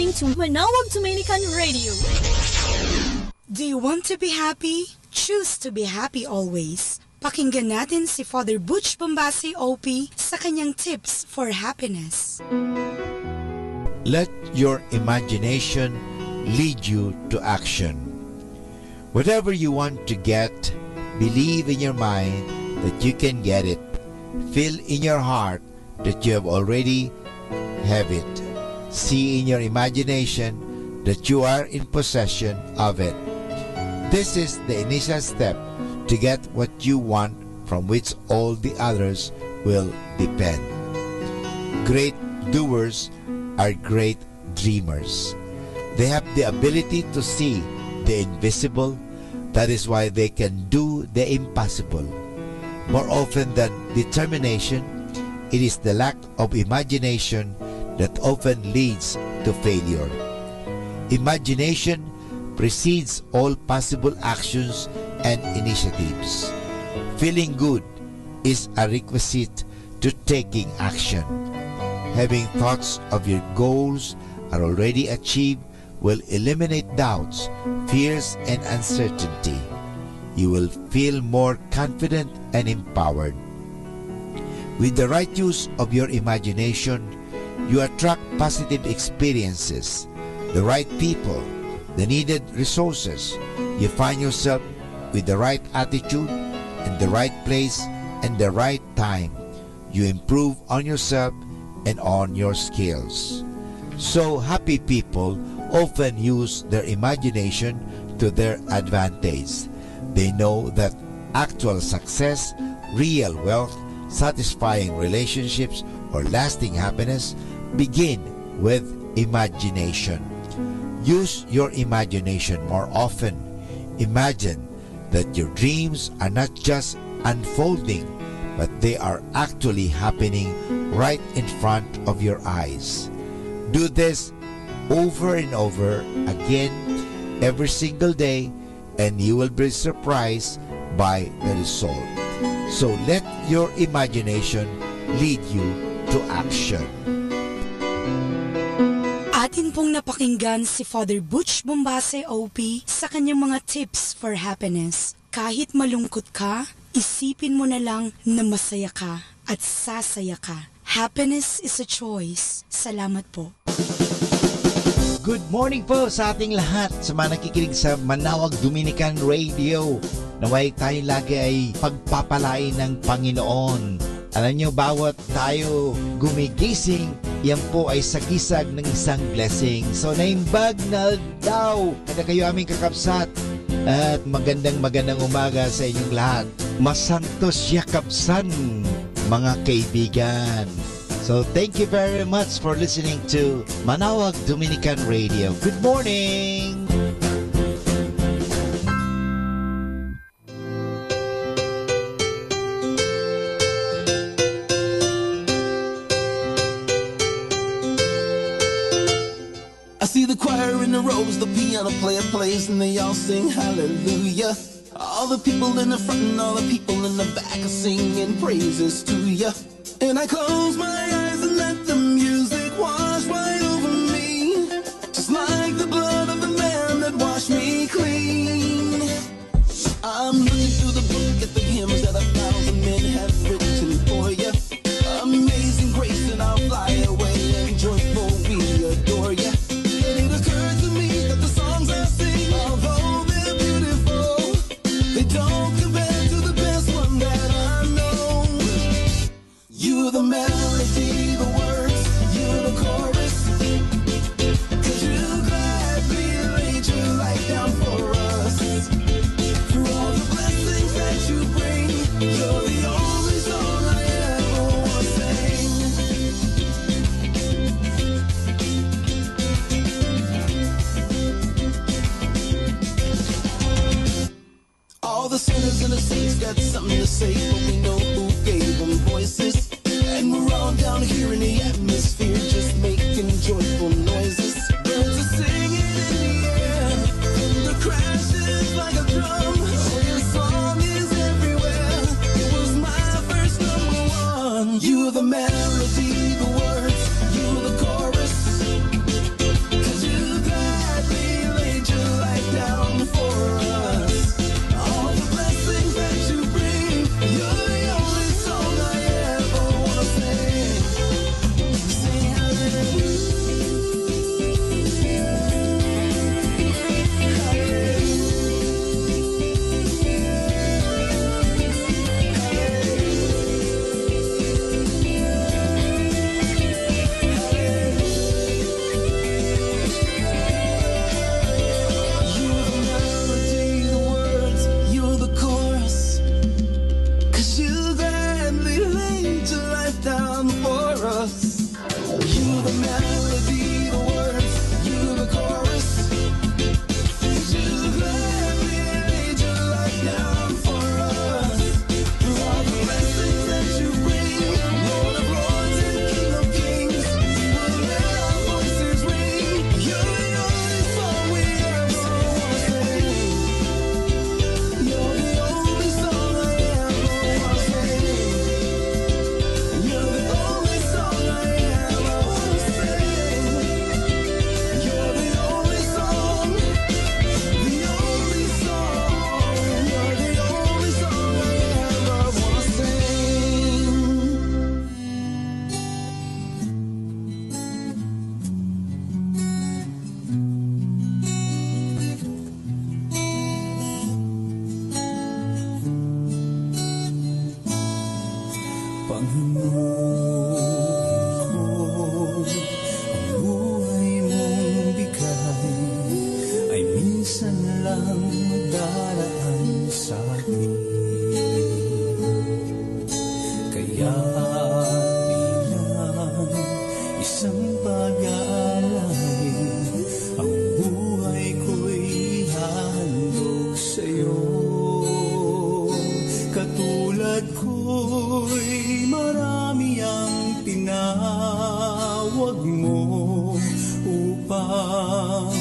listening to Manawag Dominican Radio. Do you want to be happy? Choose to be happy always. Pakinggan natin si Father Butch Bombasi OP sa kanyang tips for happiness. Let your imagination lead you to action. Whatever you want to get, believe in your mind that you can get it. Feel in your heart that you have already have it. See in your imagination that you are in possession of it. This is the initial step to get what you want, from which all the others will depend. Great doers are great dreamers. They have the ability to see the invisible. That is why they can do the impossible. More often than determination, it is the lack of imagination that often leads to failure. Imagination precedes all possible actions and initiatives. Feeling good is a requisite to taking action. Having thoughts of your goals are already achieved will eliminate doubts, fears, and uncertainty. You will feel more confident and empowered. With the right use of your imagination, you attract positive experiences, the right people, the needed resources. You find yourself with the right attitude, in the right place, and the right time. You improve on yourself and on your skills. So happy people often use their imagination to their advantage. They know that actual success, real wealth, satisfying relationships, or lasting happiness begin with imagination. Use your imagination more often. Imagine that your dreams are not just unfolding, but they are actually happening right in front of your eyes. Do this over and over again every single day, and you will be surprised by the result. So let your imagination lead you to action. Atin pong napakinggan si Father Butch Bombase OP sa kanyang mga tips for happiness. Kahit malungkot ka, isipin mo na lang na masaya ka at sasaya ka. Happiness is a choice. Salamat po. Good morning po sa ating lahat sa mga nakikinig sa Manawag Dominican Radio. Naway tayo lagi ay pagpapalain ng Panginoon. Alam niyo, bawat tayo gumigising, yan po ay sagisag ng isang blessing. So naimbag na daw kada kayo aming kakapsat. At magandang umaga sa inyong lahat. Masantos yakapsan, mga kaibigan. So thank you very much for listening to Manawag Dominican Radio. Good morning! I see the choir in the robes, the piano player plays, and they all sing hallelujah. All the people in the front and all the people in the back are singing praises to ya. And I close my eyes and let the music wash right over me, just like the blood of the man that washed me clean. I'm looking through the book at the hymns that 1,000 men have written for ya. Amazing grace, and I'll fly away and joyful we adore ya. And it occurs to me that the songs I sing, although they're beautiful, they don't compare to the best one that I know. You're the melody, the words, you're the chorus, 'cause you gladly laid your life down for us. Through all the blessings that you bring, you're the only song I ever want to sing. All the sinners and the saints got something to say, but we know who gave them voices. And we're all down here in the atmosphere, just making joyful noises. Birds are singing in the air, the crash is like a drum. Oh, your song is everywhere, it was my first #1. You're the melody, the words, you're the chorus, 'cause the melody, the words, you the chorus. You gladly laid your life down for us. All the blessings that you bring, Lord of lords and King of kings, we will let our voices ring. You're the only song we ever wanna sing. You're the only song I ever wanna sing. You're the only song I ever wanna sing. You're the only song, the only song. You're the only song I ever wanna sing. Panginoon ko, ang buhay mong bigay ay minsan lang magdaraan sa akin. Kaya bilang isang pag-aalay, ang buhay ko'y hahandog sa'yo. Katulad ko'y marami ang tinawag mo upang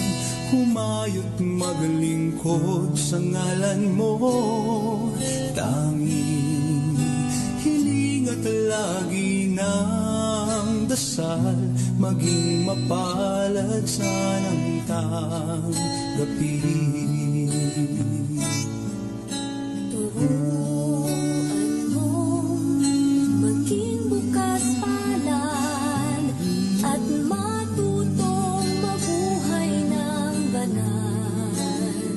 humayo't maglingkod sa ngalan mo. Tanging hiling at lagi ng dasal, maging mapalad sa ng tanggapin. Maging bukas palad at matutong mabuhay ng banal.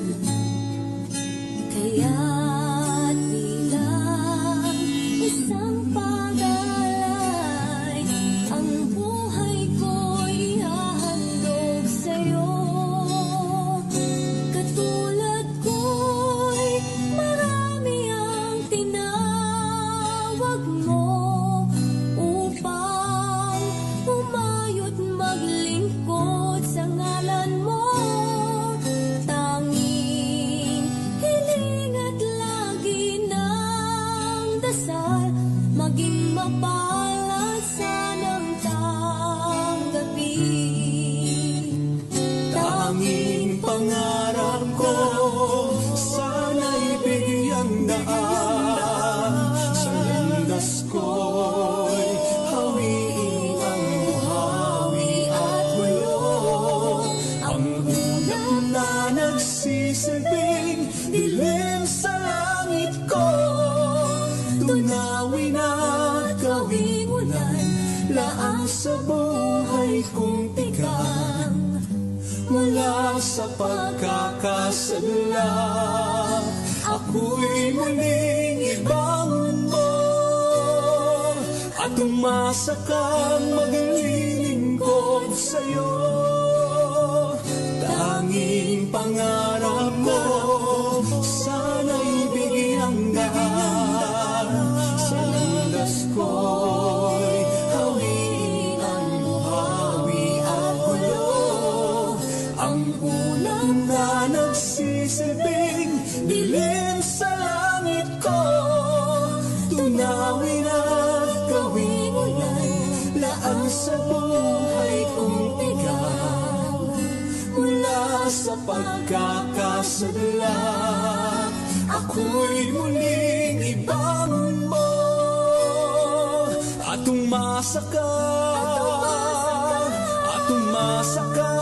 Kaya't bilang isang pag-alay, ang buhay ko'y hahandog sa'yo. Katulad ko'y marami ang tinawag mo upang umayo't maglingkod sa ngalan mo. Tanging hiling at lagi ng dasal, maging mapalad sanang tanggapin. Tanging pangarap ko, sana'y bigyang daan. Sa landas ko'y hawiin ang buhawi at gulo. Ang ulap na nagsisilbing dilim sa langit ko, tunawin at gawing ulan, laang sa buhay kong tigang. Mula sa pagkakasadla, ako'y muling ibangon mo at umasa kang maglilingkod sa'yo. Tanging pangarap ko, sana'y bigyang daan. Sa landas ko'y hawiin ang buhawi at gulo. Ang ulan na nagsisilbing dilim sa langit ko, tunawin at gawing ulan, laan sa buhay kong tigang. Mula sa pagkakasadla, ako'y muling ibangon mo at umasa ka, at umasa ka,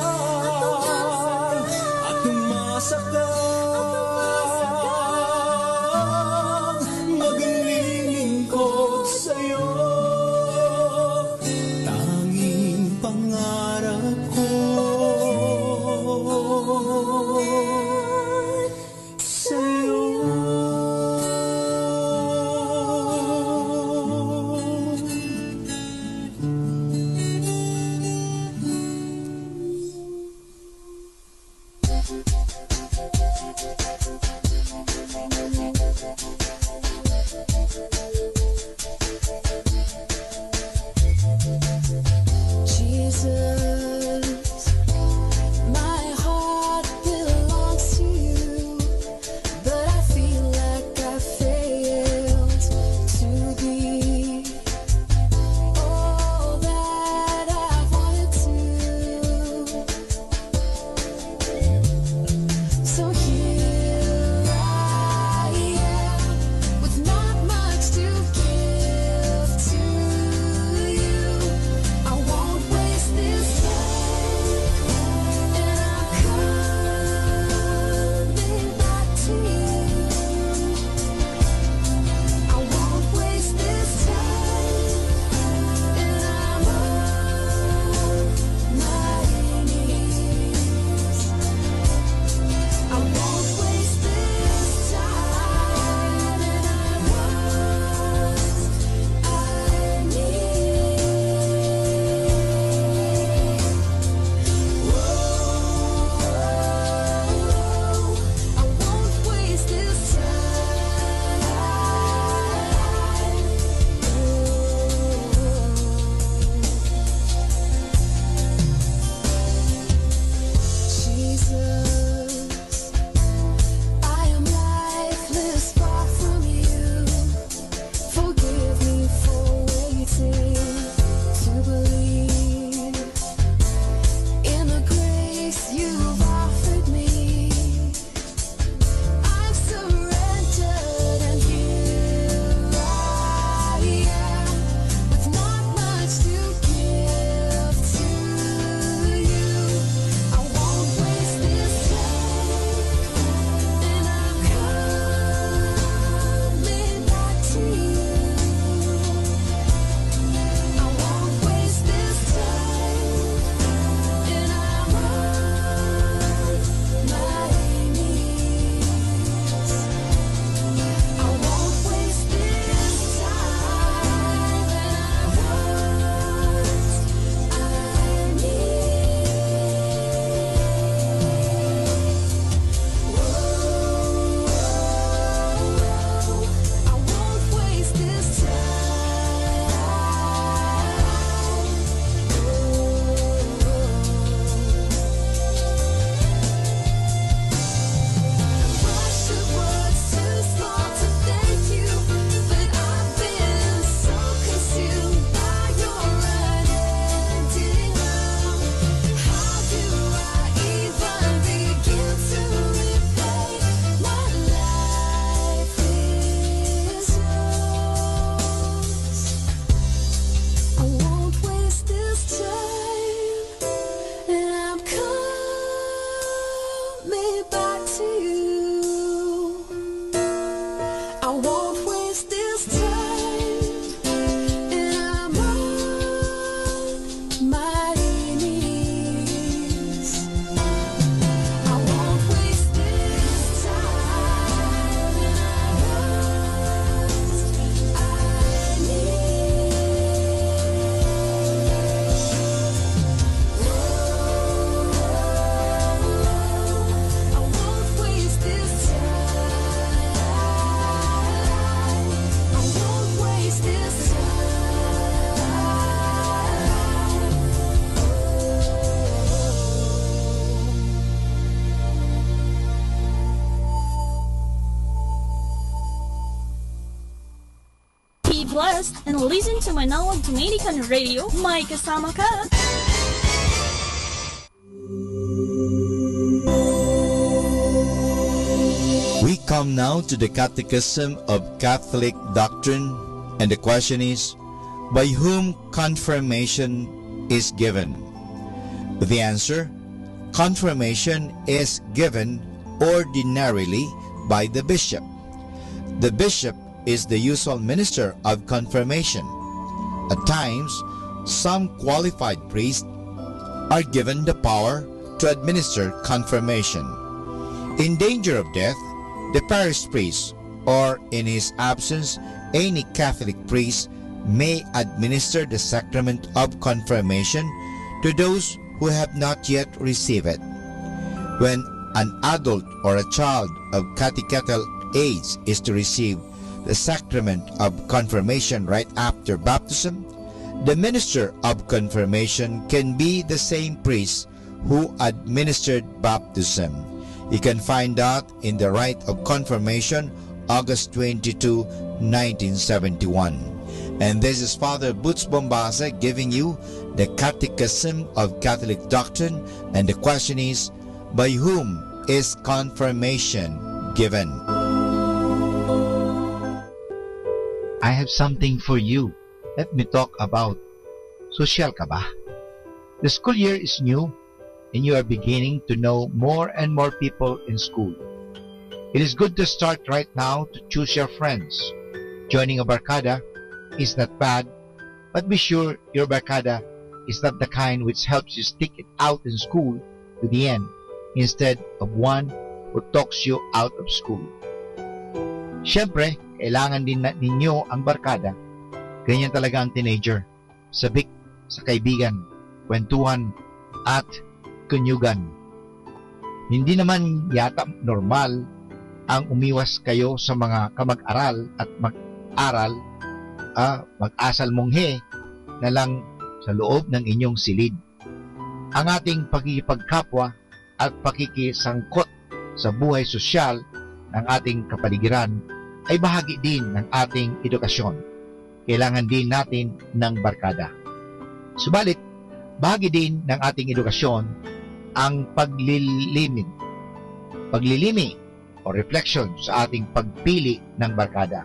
at umasa ka. Maglilingkod sa'yo, tanging pangarap ko sa'yo. Jesus, my heart belongs to you, but I feel like I failed to be all that I wanted to. So here I am, with not much to give to you. I won't waste this time, and I'm coming back to you. I won't waste this time, and I'm on my knees. I won't waste this time, and I'm what I I won't waste this Jesus, I am lifeless far from you. Forgive me for waiting to believe in the grace you've offered me. I've surrendered, and here I am, with not much to give to you. I won't waste this time, and I'm coming back to you. I won't waste this time, and I'm on my knees. I won't waste this time, and I'm what I I won't waste this Rush of words too small to thank you, but I've been so consumed by your unending love. How do I even begin to repay? My life is yours. I won't waste this time, and I'm coming back to you. I won't waste this time, and I'm on my knees. I won't waste this time, and I'm what I I won't waste this time. I won't waste this Be blessed and listen to Manawag Dominican Radio. May kasama ka. We come now to the Catechism of Catholic Doctrine, and the question is, by whom confirmation is given? The answer, confirmation is given ordinarily by the bishop. The bishop is the usual minister of confirmation. At times, some qualified priests are given the power to administer confirmation. In danger of death, the parish priest, or in his absence, any Catholic priest, may administer the sacrament of confirmation to those who have not yet received it. When an adult or a child of catechetical age is to receive the sacrament of confirmation right after baptism, The minister of confirmation can be the same priest who administered baptism. You can find that in the Rite of Confirmation, August 22, 1971. And this is Father Butch Bombase giving you the Catechism of Catholic Doctrine, and the question is, by whom is confirmation given? I have something for you. Let me talk about social ka ba? The school year is new and you are beginning to know more and more people in school. It is good to start right now to choose your friends. Joining a barkada is not bad, but be sure your barkada is not the kind which helps you stick it out in school to the end instead of one who talks you out of school. Siyempre, kailangan din ninyo ang barkada. Ganyan talaga ang teenager. Sabik sa kaibigan, kwentuhan, at kunyugan. Hindi naman yata normal ang umiwas kayo sa mga kamag-aral at mag-asal monghe na lang sa loob ng inyong silid. Ang ating pagkikipagkapwa at pakikisangkot sa buhay sosyal ng ating kapaligiran ay bahagi din ng ating edukasyon. Kailangan din natin ng barkada. Subalit, bahagi din ng ating edukasyon ang paglilimi o reflection sa ating pagpili ng barkada.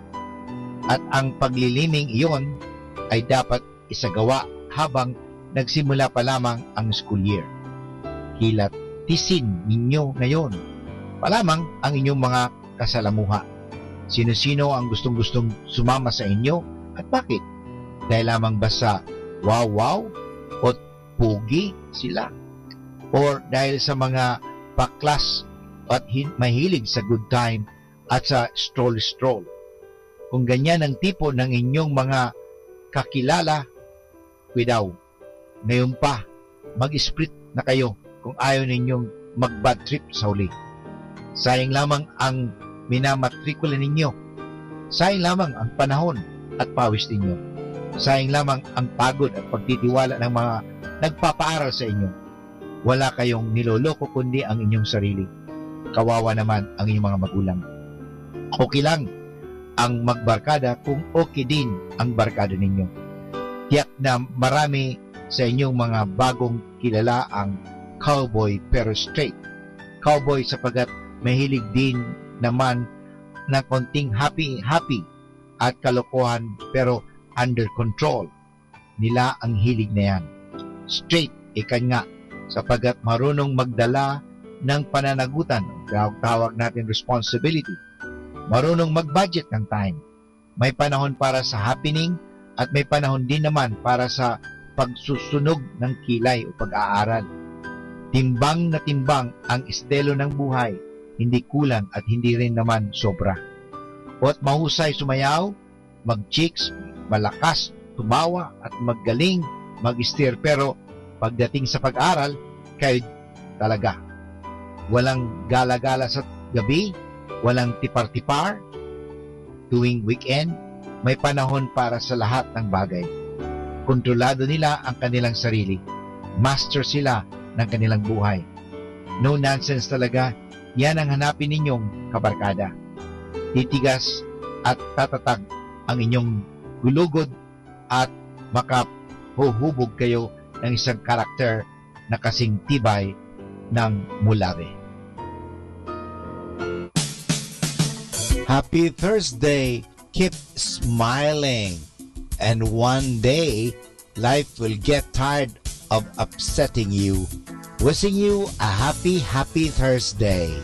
At ang pagliliming iyon ay dapat isagawa habang nagsimula pa lamang ang school year. Kilatisin ninyo ngayon pa lamang ang inyong mga kasalamuha. Sino-sino ang gustong-gustong sumama sa inyo at bakit? Dahil lamang ba sa wow o pugi sila? Or dahil sa mga paklas at mahilig sa good time at sa stroll-stroll? Kung ganyan ang tipo ng inyong mga kakilala, daw, ngayon pa, mag-split na kayo kung ayaw ninyong mag-bad trip sa huli. Sayang lamang ang minamatrikula ninyo. Sayang lamang ang panahon at pawis ninyo. Sayang lamang ang pagod at pagtitiwala ng mga nagpapaaral sa inyo. Wala kayong niloloko kundi ang inyong sarili. Kawawa naman ang inyong mga magulang. Okay lang ang magbarkada kung okay din ang barkada ninyo. Tiyak na marami sa inyong mga bagong kilala ang cowboy pero straight. Cowboy sapagat mahilig din naman na konting happy at kalokohan pero under control nila ang hilig na yan. Straight, ikan nga, sapagat marunong magdala ng pananagutan, tawag natin responsibility. Marunong mag-budget ng time. May panahon para sa happening at may panahon din naman para sa pagsusunog ng kilay o pag-aaral. Timbang na timbang ang estelo ng buhay, hindi kulang at hindi rin naman sobra. At mahusay sumayaw, mag-chicks, malakas, tumawa at magaling mag-steer, pero pagdating sa pag-aral, kayo talaga. Walang gala-gala sa gabi, walang tipar-tipar. Tuwing weekend, may panahon para sa lahat ng bagay. Kontrolado nila ang kanilang sarili. Master sila ng kanilang buhay. No nonsense talaga, yan ang hanapin ninyong kabarkada. Titigas at tatatag ang inyong gulugod at makahuhubog kayo ng isang karakter na kasing tibay ng mulari. Happy Thursday! Keep smiling. And one day, life will get tired of upsetting you. Wishing you a happy Thursday.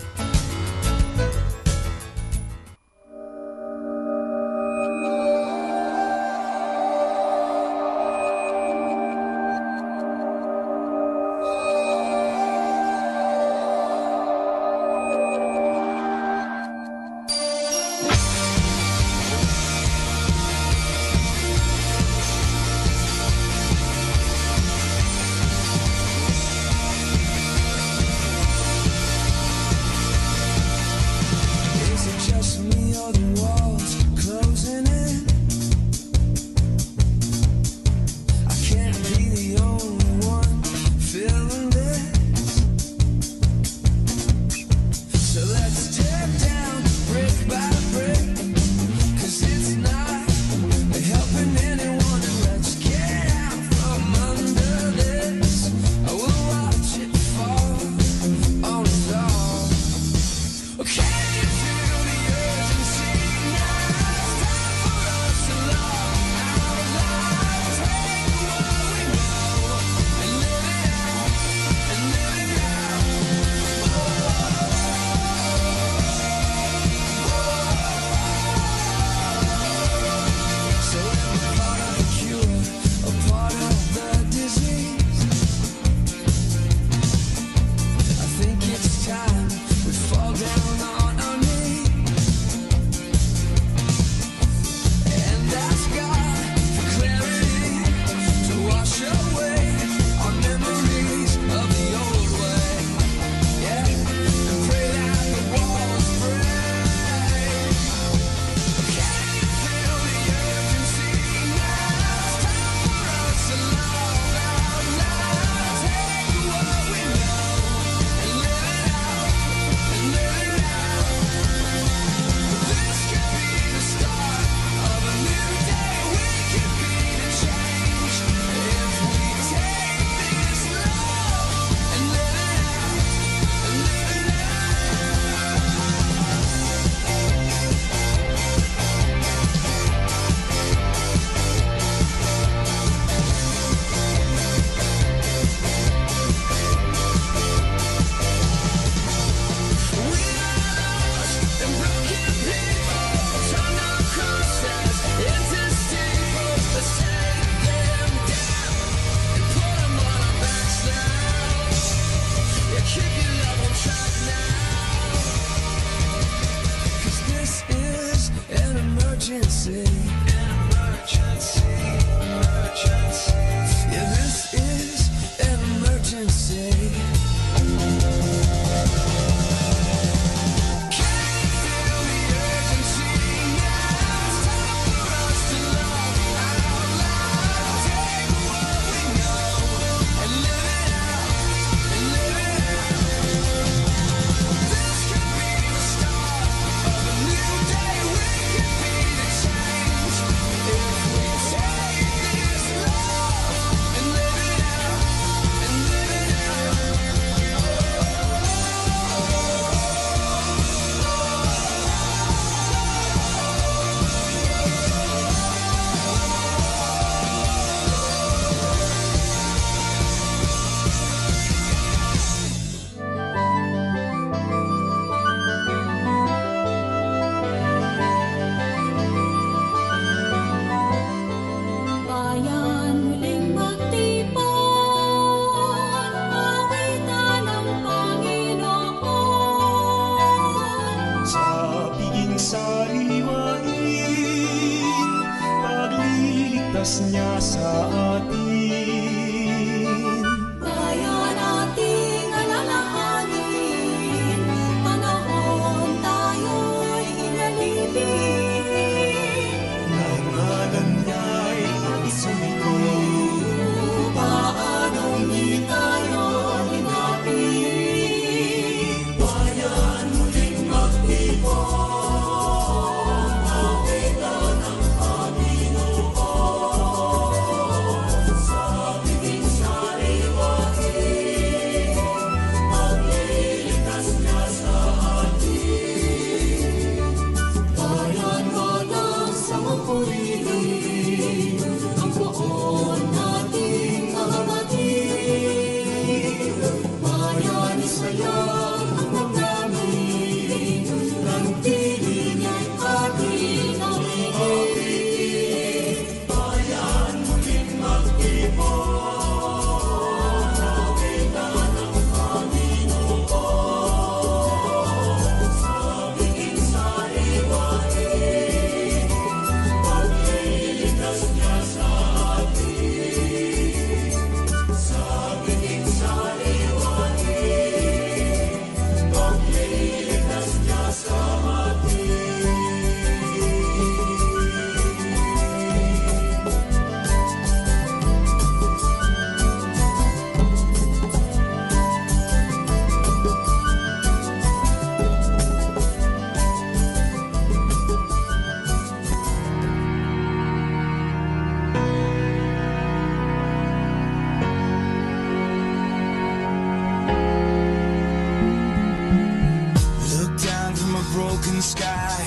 the sky,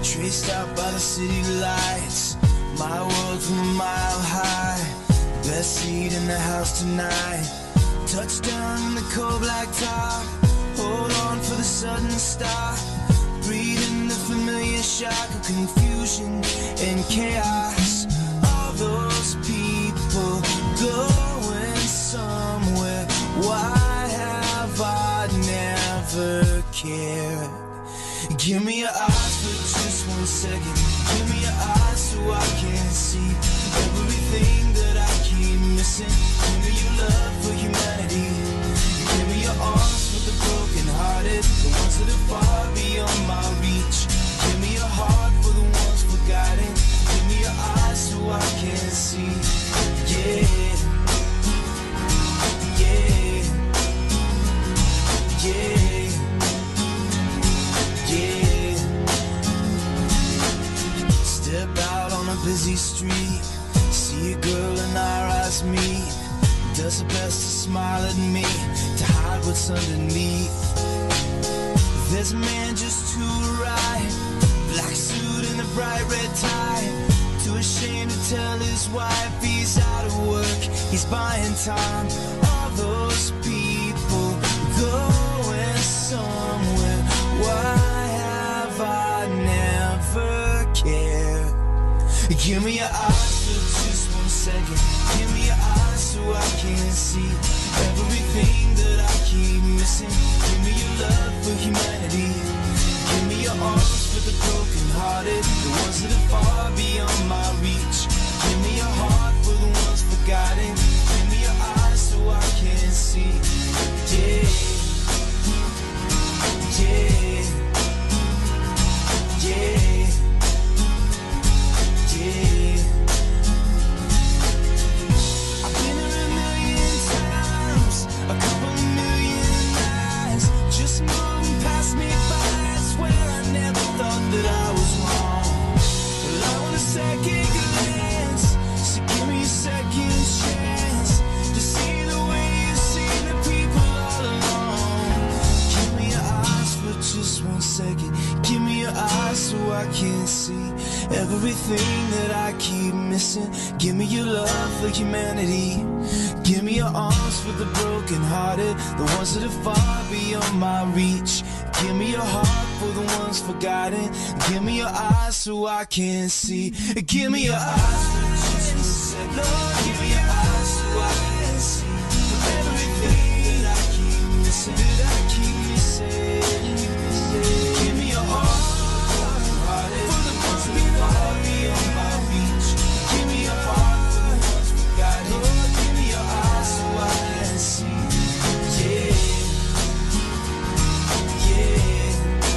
traced out by the city lights. My world from a mile high, best seat in the house tonight. Touchdown in the cold black top, hold on for the sudden stop. Breathing the familiar shock of confusion and chaos. All those people going somewhere. Why have I never cared? Give me your eyes for just 1 second. Give me your eyes so I can see everything that I keep missing. Give me your love for humanity. Give me your arms for the broken hearted, the ones that are far beyond my reach. Give me your heart for the ones forgotten. Give me your eyes so I can see. Yeah, yeah, yeah, yeah. Step out on a busy street, see a girl and our eyes meet. Does her best to smile at me, to hide what's underneath. There's a man just to her right, black suit and a bright red tie. Too ashamed to tell his wife he's out of work, he's buying time. All those people going somewhere. Why have I never cared? Give me your eyes for just 1 second. Give me your eyes so I can see everything that I keep missing. Give me your love for humanity. Give me your arms for the broken hearted, the ones that are far beyond my reach. Give me your heart for the ones forgotten. Give me your eyes so I can see. Yeah, yeah, yeah, yeah. I've been here a million times, a couple of million lies, just moving past me by. I swear I never thought that I was wrong. But I want a second glance, so give me a second chance to see the way you see the people all along. Give me your eyes for just 1 second. Give me your eyes so I can see everything that I keep missing. Give me your love for humanity. Give me your arms for the broken hearted, the ones that are far beyond my reach. Give me your heart for the ones forgotten. Give me your eyes so I can see. Give me your eyes for just 1 second. Lord, give me your eyes so I can see everything that I keep missing. That I keep missing. Give me your heart for the ones that are far beyond my reach. Give me your heart for the ones forgotten. Lord, give me your eyes so I can see. Yeah, yeah, yeah,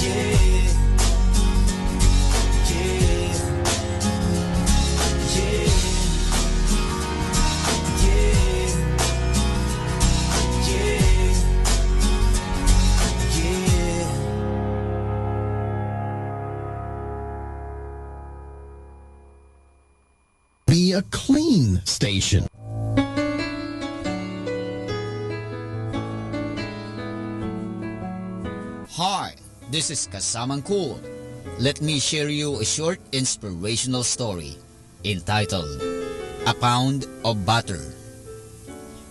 yeah, yeah, yeah, yeah. Be a clean station. Hi, this is Kasamang Cool. Let me share you a short inspirational story entitled A Pound of Butter.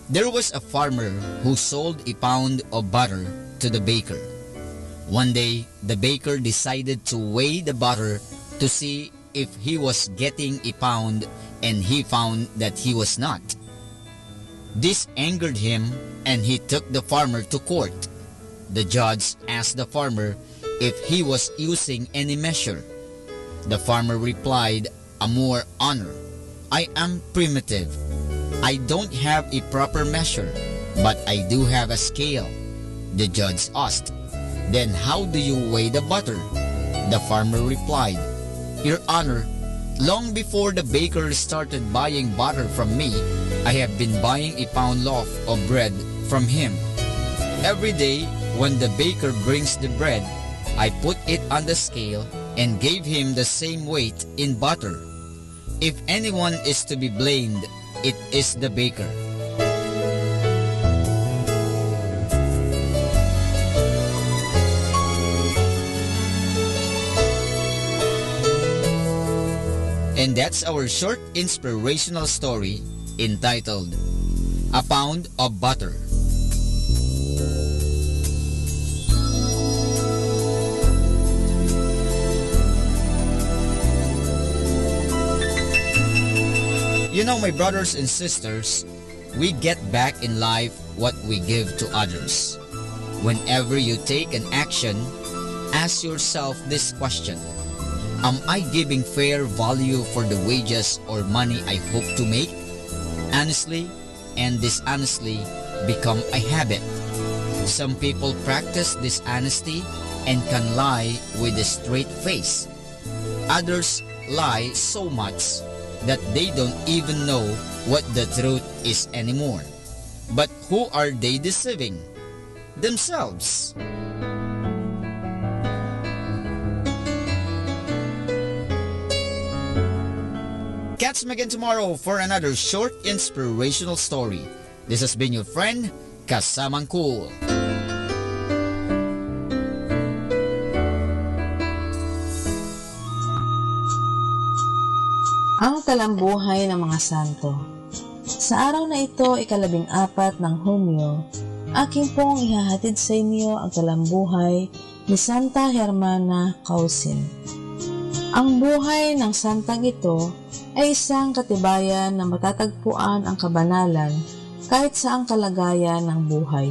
There was a farmer who sold a pound of butter to the baker. One day, the baker decided to weigh the butter to see if he was getting a pound, and he found that he was not. This angered him, and he took the farmer to court. The judge asked the farmer if he was using any measure. The farmer replied, "A more honor. I am primitive. I don't have a proper measure, but I do have a scale." The judge asked, "Then how do you weigh the butter?" The farmer replied, "Your Honor, long before the baker started buying butter from me, I have been buying a pound loaf of bread from him. Every day, when the baker brings the bread, I put it on the scale and gave him the same weight in butter. If anyone is to be blamed, it is the baker." And that's our short inspirational story entitled A Pound of Butter. You know, my brothers and sisters, we get back in life what we give to others. Whenever you take an action, ask yourself this question: am I giving fair value for the wages or money I hope to make? Honestly and dishonestly become a habit. Some people practice dishonesty and can lie with a straight face. Others lie so much that they don't even know what the truth is anymore. But who are they deceiving? Themselves. Catch me again tomorrow for another short inspirational story. This has been your friend, Kasamang Cool. Ang talambuhay ng mga santo. Sa araw na ito, 14 ng Hunyo, aking pong ihahatid sa inyo ang talambuhay ni Santa Hermana Causin. Ang buhay ng santang ito ay isang katibayan na matatagpuan ang kabanalan kahit saang kalagayan ng buhay.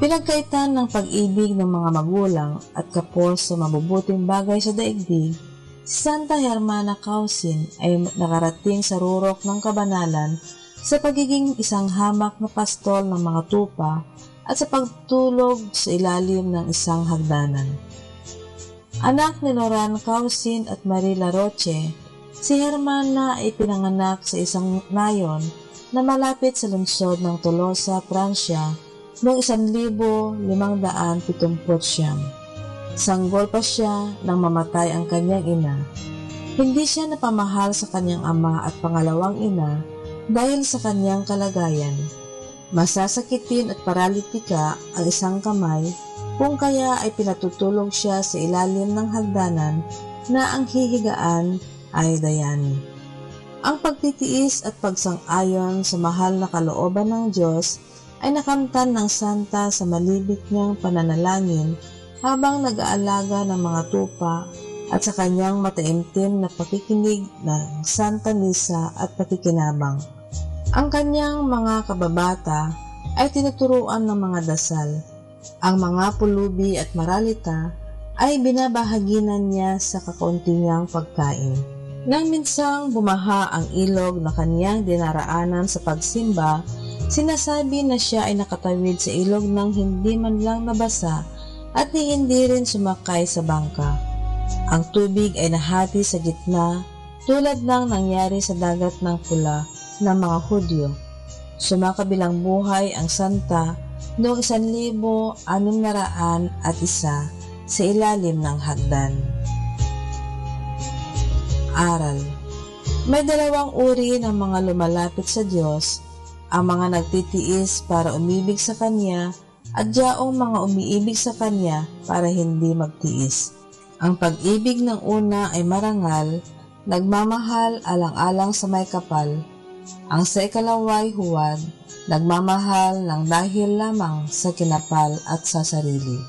Pinagkaitan ng pag-ibig ng mga magulang at kapos sa mabubuting bagay sa daigdig, si Santa Hermana Causin ay nakarating sa rurok ng kabanalan sa pagiging isang hamak na pastol ng mga tupa at sa pagtulog sa ilalim ng isang hagdanan. Anak ni Loran Causin at Marie Laroche, si Hermana ay pinanganak sa isang nayon na malapit sa lungsod ng Tolosa, Pransya noong 1579. Sanggol pa siya nang mamatay ang kanyang ina. Hindi siya napamahal sa kanyang ama at pangalawang ina dahil sa kanyang kalagayan. Masasakitin at paralitika ang isang kamay, kung kaya ay pinatutulog siya sa ilalim ng hagdanan na ang hihigaan ay dayani. Ang pagtitiis at pagsang-ayon sa mahal na kalooban ng Diyos ay nakamtan ng santa sa malibit niyang pananalangin habang nag-aalaga ng mga tupa at sa kanyang mataimtim na pakikinig ng Santa Misa at pakikinabang. Ang kanyang mga kababata ay tinuturuan ng mga dasal. Ang mga pulubi at maralita ay binabahaginan niya sa kakaunti niyang pagkain. Nang minsang bumaha ang ilog na kanyang dinaraanan sa pagsimba, sinasabi na siya ay nakatawid sa ilog nang hindi man lang nabasa at hindi rin sumakay sa bangka. Ang tubig ay nahati sa gitna tulad ng nangyari sa dagat ng pula ng mga Hudyo. Sumakabilang buhay ang santa noong 1601 sa ilalim ng hagdan. Aral. May dalawang uri ng mga lumalapit sa Diyos, ang mga nagtitiis para umibig sa Kanya at yaong mga umiibig sa Kanya para hindi magtiis. Ang pag-ibig ng una ay marangal, nagmamahal alang-alang sa may kapal. Ang sa ikalawa ay huwad, nagmamahal ng dahil lamang sa kinapal at sa sarili.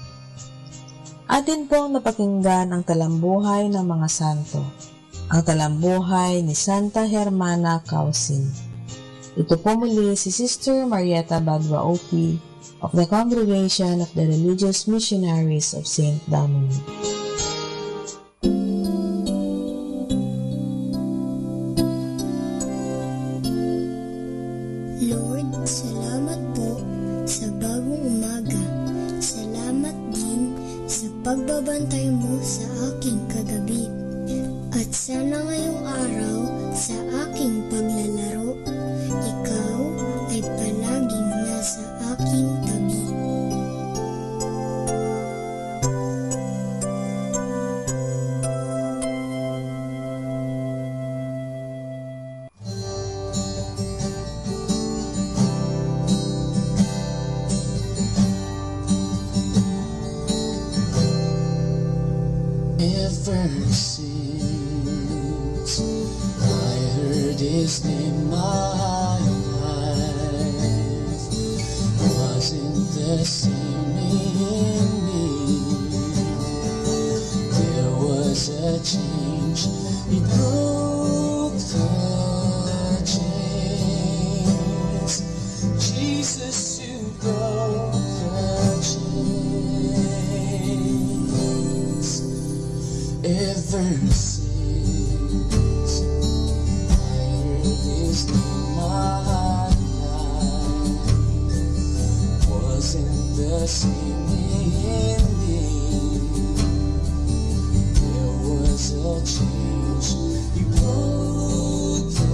Atin pong napakinggan ang talambuhay ng mga santo. Ang talambuhay ni Santa Hermana Causin. Ito po muli si Sister Marieta Badwa OP of the Congregation of the Religious Missionaries of St. Dominic. Lord, salamat po sa bagong umaga. Salamat din sa pagbabantay mo sa aking kagabi. At sana ngayong araw sa aking paglalaro, ikaw ay palaging nasa aking tabi. Ever since the same in me. There was a change, it broke the chains. Jesus, you broke the chains. Ever since I heard His name, my life wasn't the same ending. There was a change, He broke the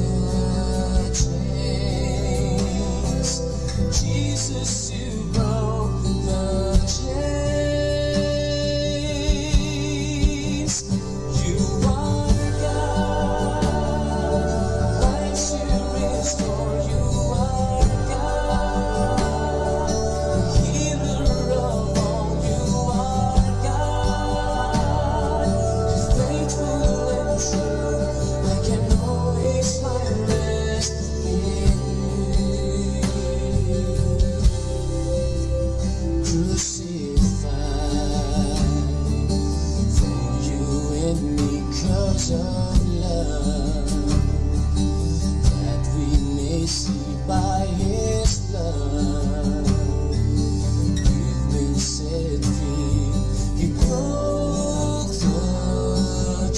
chains. Jesus, you broke the chains. You are God, life's to restore. You are God, the healer of all. You are God, you're faithful and true. I can always find rest in you. Crucified for you and me, 'cause of love, that we may see by His blood we've been set free. He broke the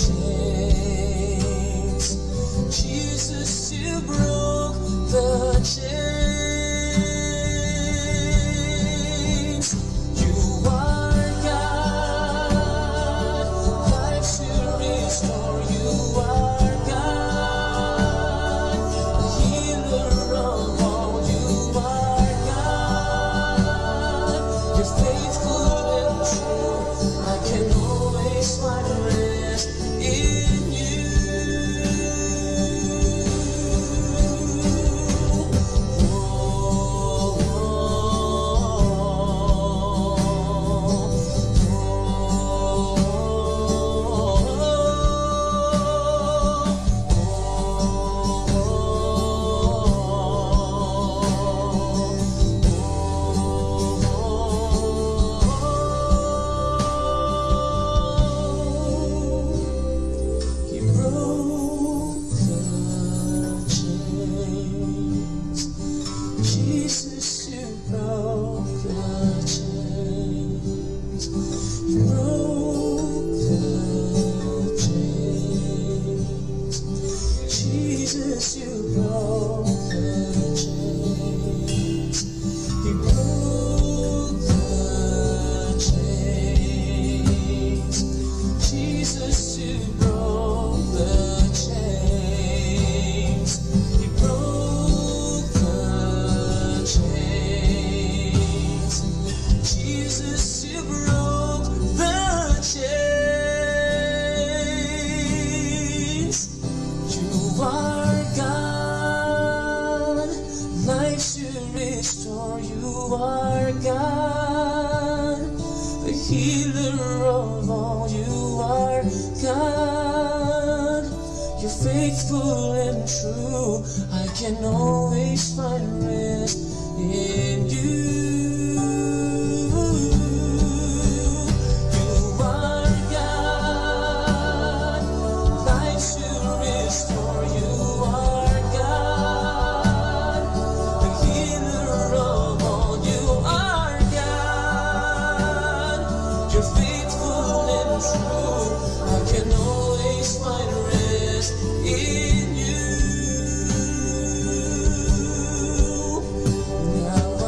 chains. Jesus, you broke the chains. You are God, life's to restore. You are God, the healer of all. You are God, you're faithful and true. I can always find rest in you. He broke the chains. Jesus, you broke the chains. You broke the chains. Jesus, you broke the chains. He broke the chains. Jesus, you broke the chains. He broke the chains. Jesus, you broke the chains. You are God, life's to restore. You are God, the healer of all. You are God, you're faithful and true. I can always find rest in you. You are God, life's to restore. You are God, the healer of all. You are God, you're faithful and true. I can always find rest in you. Now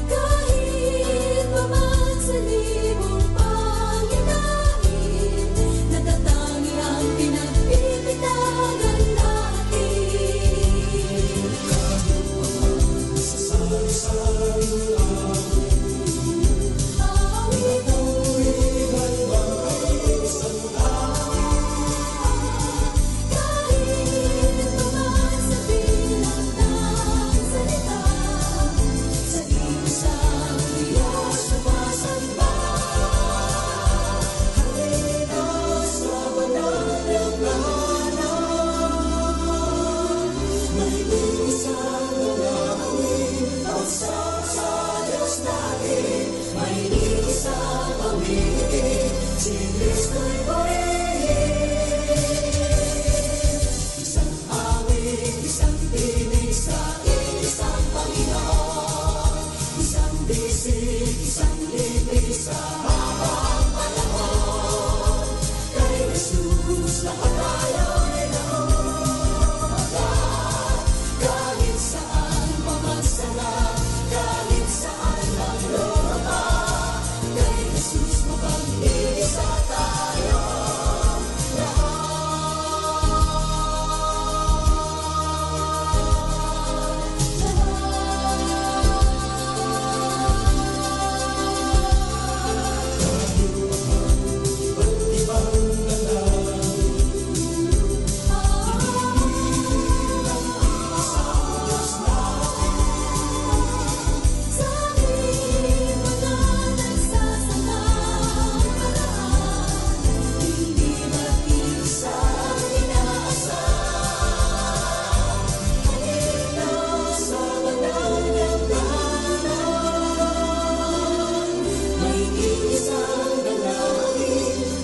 Kahit paman sa libong panginain, natatangi ang pinagpipitagan natin. Kahit paman sa sari-sari awit, tuwigan ay isang kahit paman sa bilang ng salita, sa isang Diyos sumasamba. Halina sa banal na tahanan, may isang awit, pagsama sa Diyos natin. May isang awit, si Kristo'y purihin. Isang awit, isang tinig sa isang Panginoon, isang bisig, isang libis sa habang panahon. Kay Jesus lahat tayo'y nauugat, kahit saan pamansala, kahit saan man lumapa. Kay Jesus mapag-iisa tayo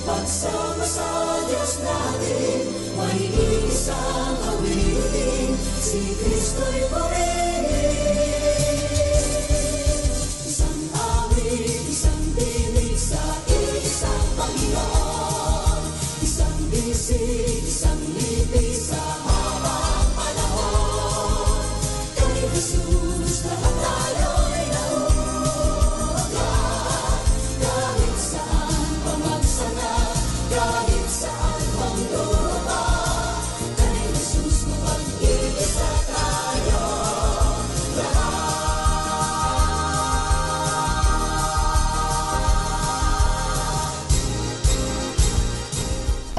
pagsama sa Diyos natin. May isang awitin, si Kristo'y purihin. Isang awit, isang tinig sa isang Panginoon, isang bisig, isang libis sa habang panahon. Kay Jesus lahat tayo'y nauugat, kahit saan pamagsana, kahit saan mang lupa. Kay Jesus mapag-iisa tayo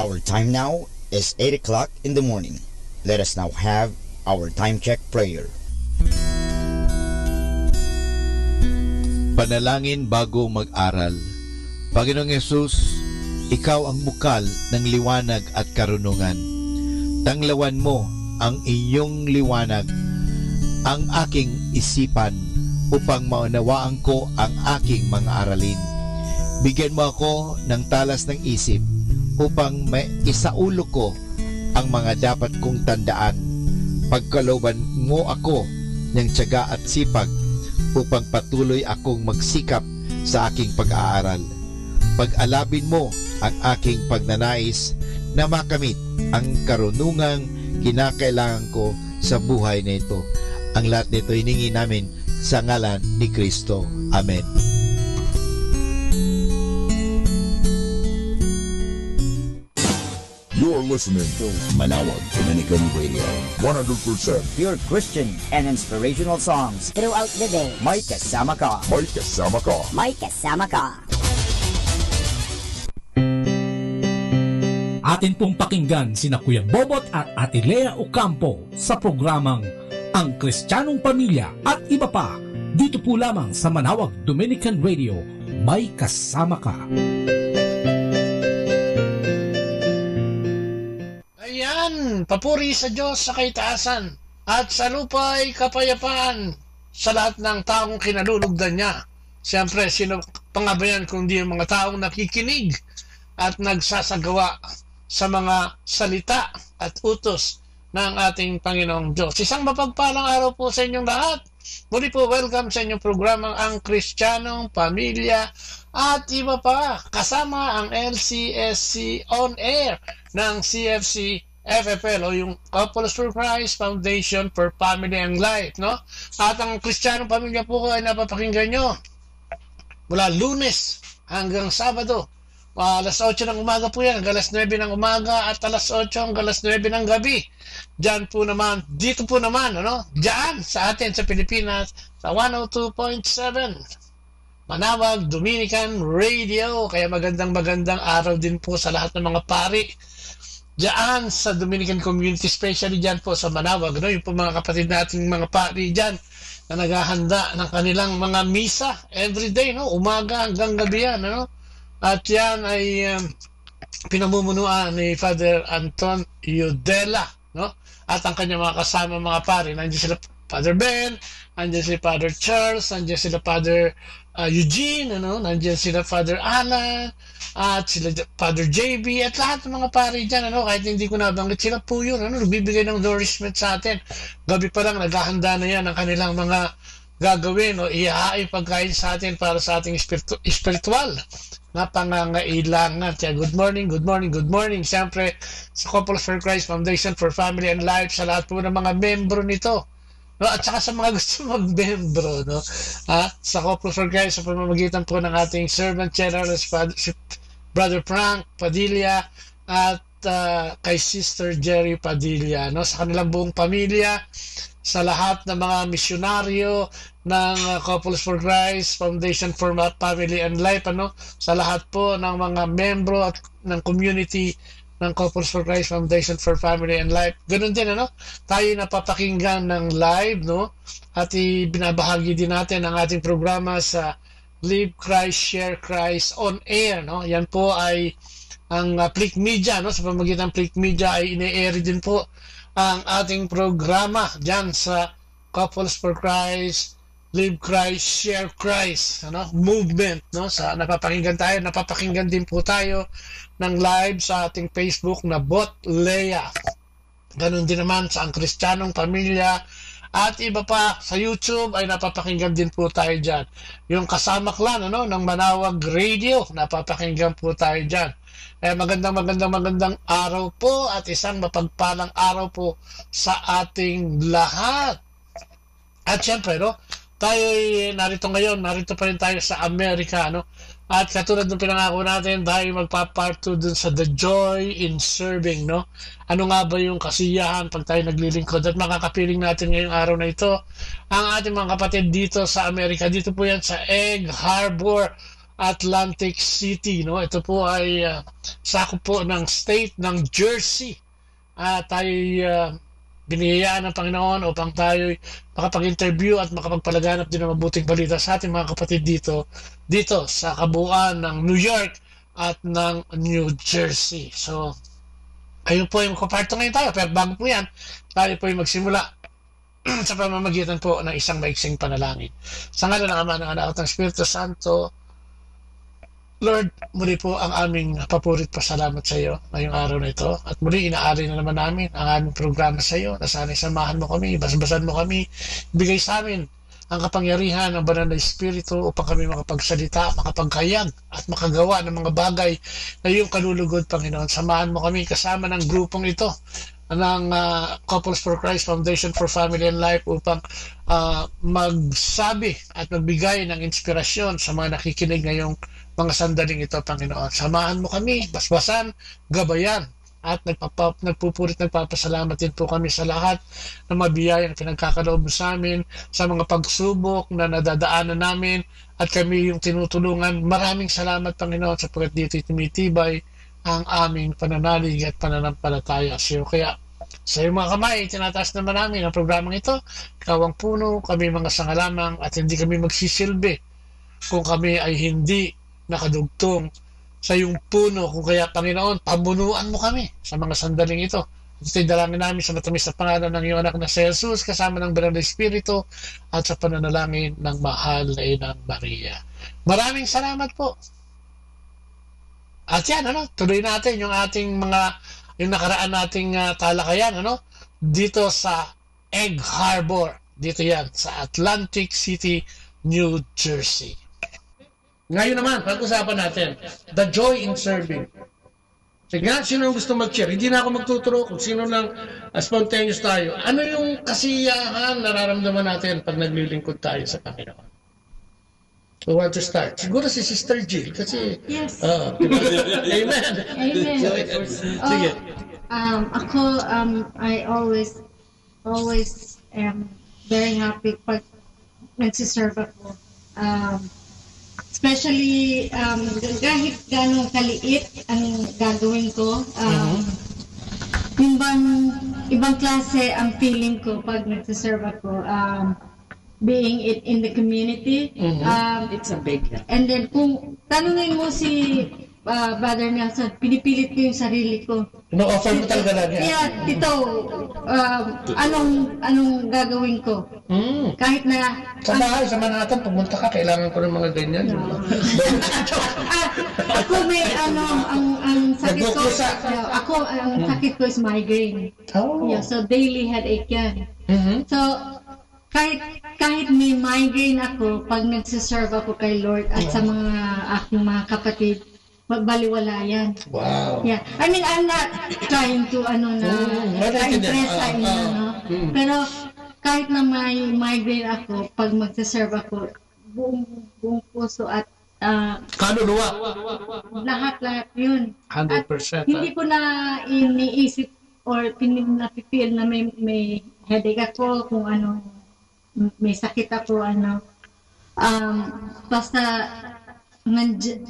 Our time now is 8 o'clock in the morning. Let us now have our time check prayer. Panalangin bago mag-aral. Panginoong Yesus, Ikaw ang bukal ng liwanag at karunungan. Tanglawan mo ang iyong liwanag, ang aking isipan, upang maunawaan ko ang aking mga aralin. Bigyan mo ako ng talas ng isip upang maisaulo ko ang mga dapat kong tandaan. Pagkalooban mo ako ng tiyaga at sipag upang patuloy akong magsikap sa aking pag-aaral. Pag-alabin mo ang aking pagnanais na makamit ang karunungang kinakailangan ko sa buhay na ito. Ang lahat nito hiningi namin sa ngalan ni Kristo. Amen. You're listening to Manawag Dominican Radio. 100% pure Christian and inspirational songs throughout the day. May kasama ka. May kasama ka. May kasama ka. Atin pong pakinggan sina Kuya Bobot at Ate Lea Ocampo sa programang Ang Kristiyanong Pamilya at iba pa. Dito po lamang sa Manawag Dominican Radio. May kasama ka. Ayan, papuri sa Diyos sa kaitaasan at sa lupa ay kapayapaan sa lahat ng taong kinalulugdan niya. Siyempre, sino pangabayan kundi yung mga taong nakikinig at nagsasagawa sa mga salita at utos ng ating Panginoong Diyos. Isang mapagpalang araw po sa inyong lahat. Muli po, welcome sa inyong programang Ang Kristiyanong Pamilya at iba pa, kasama ang LCSC On Air ng CFC FFL o yung Couples for Christ Foundation for Family and Life, no? At ang Kristiyanong Pamilya po ay napapakinggan nyo mula Lunes hanggang Sabado. Alas 8 ng umaga po yan, hanggang alas 9 ng umaga at alas 8 hanggang alas 9 ng gabi. Diyan po naman, dito po naman, ano? Diyan sa atin sa Pilipinas sa 102.7 Manawag Dominican Radio. Kaya magandang araw din po sa lahat ng mga pari diyan sa Dominican community, especially diyan po sa Manawag, no? Yung po mga kapatid nating mga pari diyan na naghahanda ng kanilang mga misa everyday, no? Umaga hanggang gabi yan, ano? At yan ay pinamumunuan ni Father Anton Yudela, no? At ang kanyang mga kasama mga pare, nandiyan sila Father Ben, nandiyan si Father Charles, nandiyan sila Father Eugene, ano? Nandiyan sila Father Anna, at sila Father JB, at lahat ng mga pare dyan, ano? Kahit hindi ko nabanggit, sila po yun, ano? Nagbibigay ng nourishment sa atin. Gabi pa lang, naghahanda na yan ang kanilang mga gagawin o ihahain pagkain sa atin para sa ating spiritual na pangangailangan. Kaya good morning. Siyempre, sa Couples for Christ Foundation for Family and Life, sa lahat po ng mga membro nito, no? At saka sa mga gusto mag-membro, no? Sa Couples for Christ, sa pamamagitan po ng ating Servant General, si Brother Frank Padilla, at kay Sister Jerry Padilla, no? Sa kanilang buong pamilya, sa lahat ng mga misyonaryo ng Couples for Christ Foundation for Family and Life, ano? Sa lahat po ng mga membro at ng community ng Couples for Christ Foundation for Family and Life. Ganun din, ano? Tayo napapakinggan ng live, no? At ibinabahagi din natin ang ating programa sa Live Christ, Share Christ On Air, no? Yan po ay ang Click Media, no? Sa pamamagitan ng Click Media ay ine-air din po ang ating programa dyan sa Couples for Christ, Live Christ, Share Christ, ano? Movement, no? Sa napapakinggan din po tayo ng live sa ating Facebook na Bot Leia. Ganun din naman sa Ang Kristiyanong Pamilya at iba pa sa YouTube ay napapakinggan din po tayo dyan. Yung Kasama Clan, ano? Ng Manawag Radio, napapakinggan po tayo dyan. Magandang araw po at isang mapagpalang araw po sa ating lahat. At syempre, no, tayo narito pa rin tayo sa Amerika, no? At katulad ng pinangako natin, tayo magpa-part 2 dun sa The Joy in Serving, no? Ano nga ba yung kasiyahan pag tayo naglilingkod? At makakapiling natin ngayong araw na ito ang ating mga kapatid dito sa Amerika. Dito po yan sa Egg Harbor, Atlantic City, no? Ito po ay sakop po ng state ng Jersey. Tayo biniyayaan ng Panginoon upang tayo makapag-interview at makapagpalaganap din ng mabuting balita sa ating mga kapatid dito sa kabuuan ng New York at ng New Jersey. So, ayun po yung magpaparto ngayon tayo. Pero bago po yan, tayo po yung magsimula sa pamamagitan po ng isang maiksing panalangin. Sa ngalan ng Ama, ng Anak at ng Espiritu Santo, Lord, muli po ang aming papurit pasalamat sa iyo ngayong araw na ito. At muli inaari na naman namin ang aming programa sa iyo na sana'y samahan mo kami, basbasan mo kami, bigay sa amin ang kapangyarihan ng banal na Espiritu upang kami makapagsalita, makapagkayag at makagawa ng mga bagay na iyong kalulugod, Panginoon. Samahan mo kami kasama ng grupong ito ng Couples for Christ Foundation for Family and Life upang magsabi at magbigay ng inspirasyon sa mga nakikinig ngayong mga sandaling ito, Panginoon. Samahan mo kami, basbasan, gabayan, at nagpapasalamat din po kami sa lahat ng mabiyayang pinagkakaloob sa amin, sa mga pagsubok na nadadaanan namin, at kami yung tinutulungan. Maraming salamat, Panginoon, sapagkat dito tumitibay ang aming pananalig at pananampalataya sa iyo. Kaya sa iyong mga kamay, tinataas naman namin ang programang ito. Ikaw ang puno, kami mga sanga lamang, at hindi kami magsisilbi kung kami ay hindi nakadugtong sa iyong puno. Kung kaya, Panginoon, pamunuan mo kami sa mga sandaling ito. Ito'y dalangin namin sa matamis na pangalan ng iyong anak na si Jesus, kasama ng Banal na Espiritu, at sa pananalangin ng mahal na Inang Maria. Maraming salamat po. At yan, tuloy natin yung ating yung nakaraan nating talakayan, dito sa Egg Harbor. Dito yan, sa Atlantic City, New Jersey. Ngayon naman, pag-usapan natin, the joy in serving. Sige nga, sino ang gusto mag-share? Hindi na ako magtuturo kung sino lang spontaneous tayo. Ano yung kasiyahan nararamdaman natin pag naglilingkod tayo sa Panginoon? Who want to start? Siguro si Sister Jill kasi... Yes. Amen. Amen. Sige. I always am very happy pag nagsiserve ako. Especially, kahit gano'ng kaliit ang gagawin ko, ibang klase ang feeling ko pag nagsiserve ako. Being it in the community. It's a big help. And then, kung tanungin mo si Brother Nelson, pinipilit ko yung sarili ko. No-offer mo talaga na niya? Yeah, Tito, anong gagawin ko? Kahit na... Sa bahay, sa Manhattan, pumunta ka, kailangan ko ng mga ganyan. Ako may ang sakit ko, ang sakit ko is migraine. Yeah, so daily headache yan. So, kahit may migraine ako, pag nagsiserve ako kay Lord at sa mga aking mga kapatid, magbaliwala yan. Wow. Yeah. I mean, I'm not trying to, impress sa inyo, no? Pero, kahit na may migraine ako, pag magsiserve ako, buong puso at kaluluwa. Lahat yun. 100%. At hindi ko na iniisip or napipil na may headache ako, kung may sakit ako, basta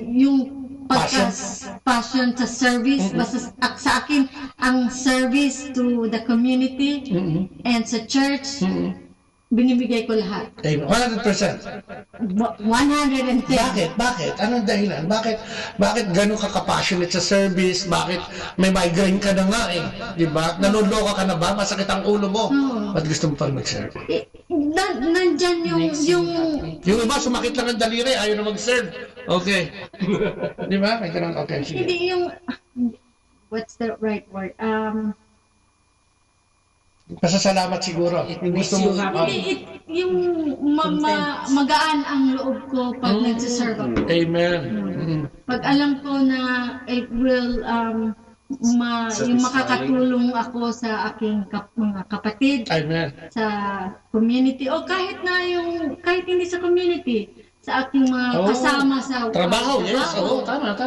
yung passion sa service, basta sa akin, ang service to the community and sa church, binibigay ko lahat. 100%. 110. Bakit? Anong dahilan? Bakit ganun ka ka-passionate sa service? Bakit may migraine ka na nga eh? Diba? Nanuloka ka na ba? Masakit ang ulo mo. Ba't gusto mo pang mag-serve? Nandyan yung iba, sumakit lang ang daliri, ayaw na mag-serve. Okay. Diba? May ganun. Okay. Sige. Hindi yung... What's the right word? Pasasalamat siguro. Yung magaan ang loob ko pag nagsiserve ako. Amen. Pag alam ko na it will yung makakatulong ako sa aking mga kapatid. Amen. Sa community o kahit hindi sa community, sa aking mga kasama sa trabaho. Yes. Tama.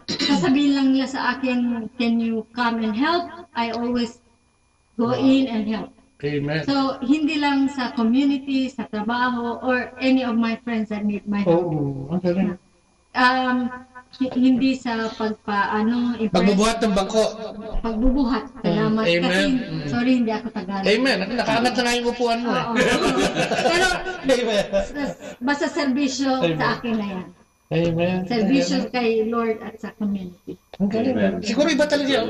Sasabihin lang nila sa akin, can you come and help? I always go in and help. Amen. So, hindi lang sa community, sa trabaho, or any of my friends that need my help. Okay. Hindi sa pagbubuhat ng bangko. Pagbubuhat. Salamat. Kasi, sorry, hindi ako Tagalog. Amen. Nakaangat na nga yung upuan mo. Pero, basta serbisyo sa akin na yan. Amen. Servisyo kay Lord at sa community. Ang galing. Siguro iba talaga yun.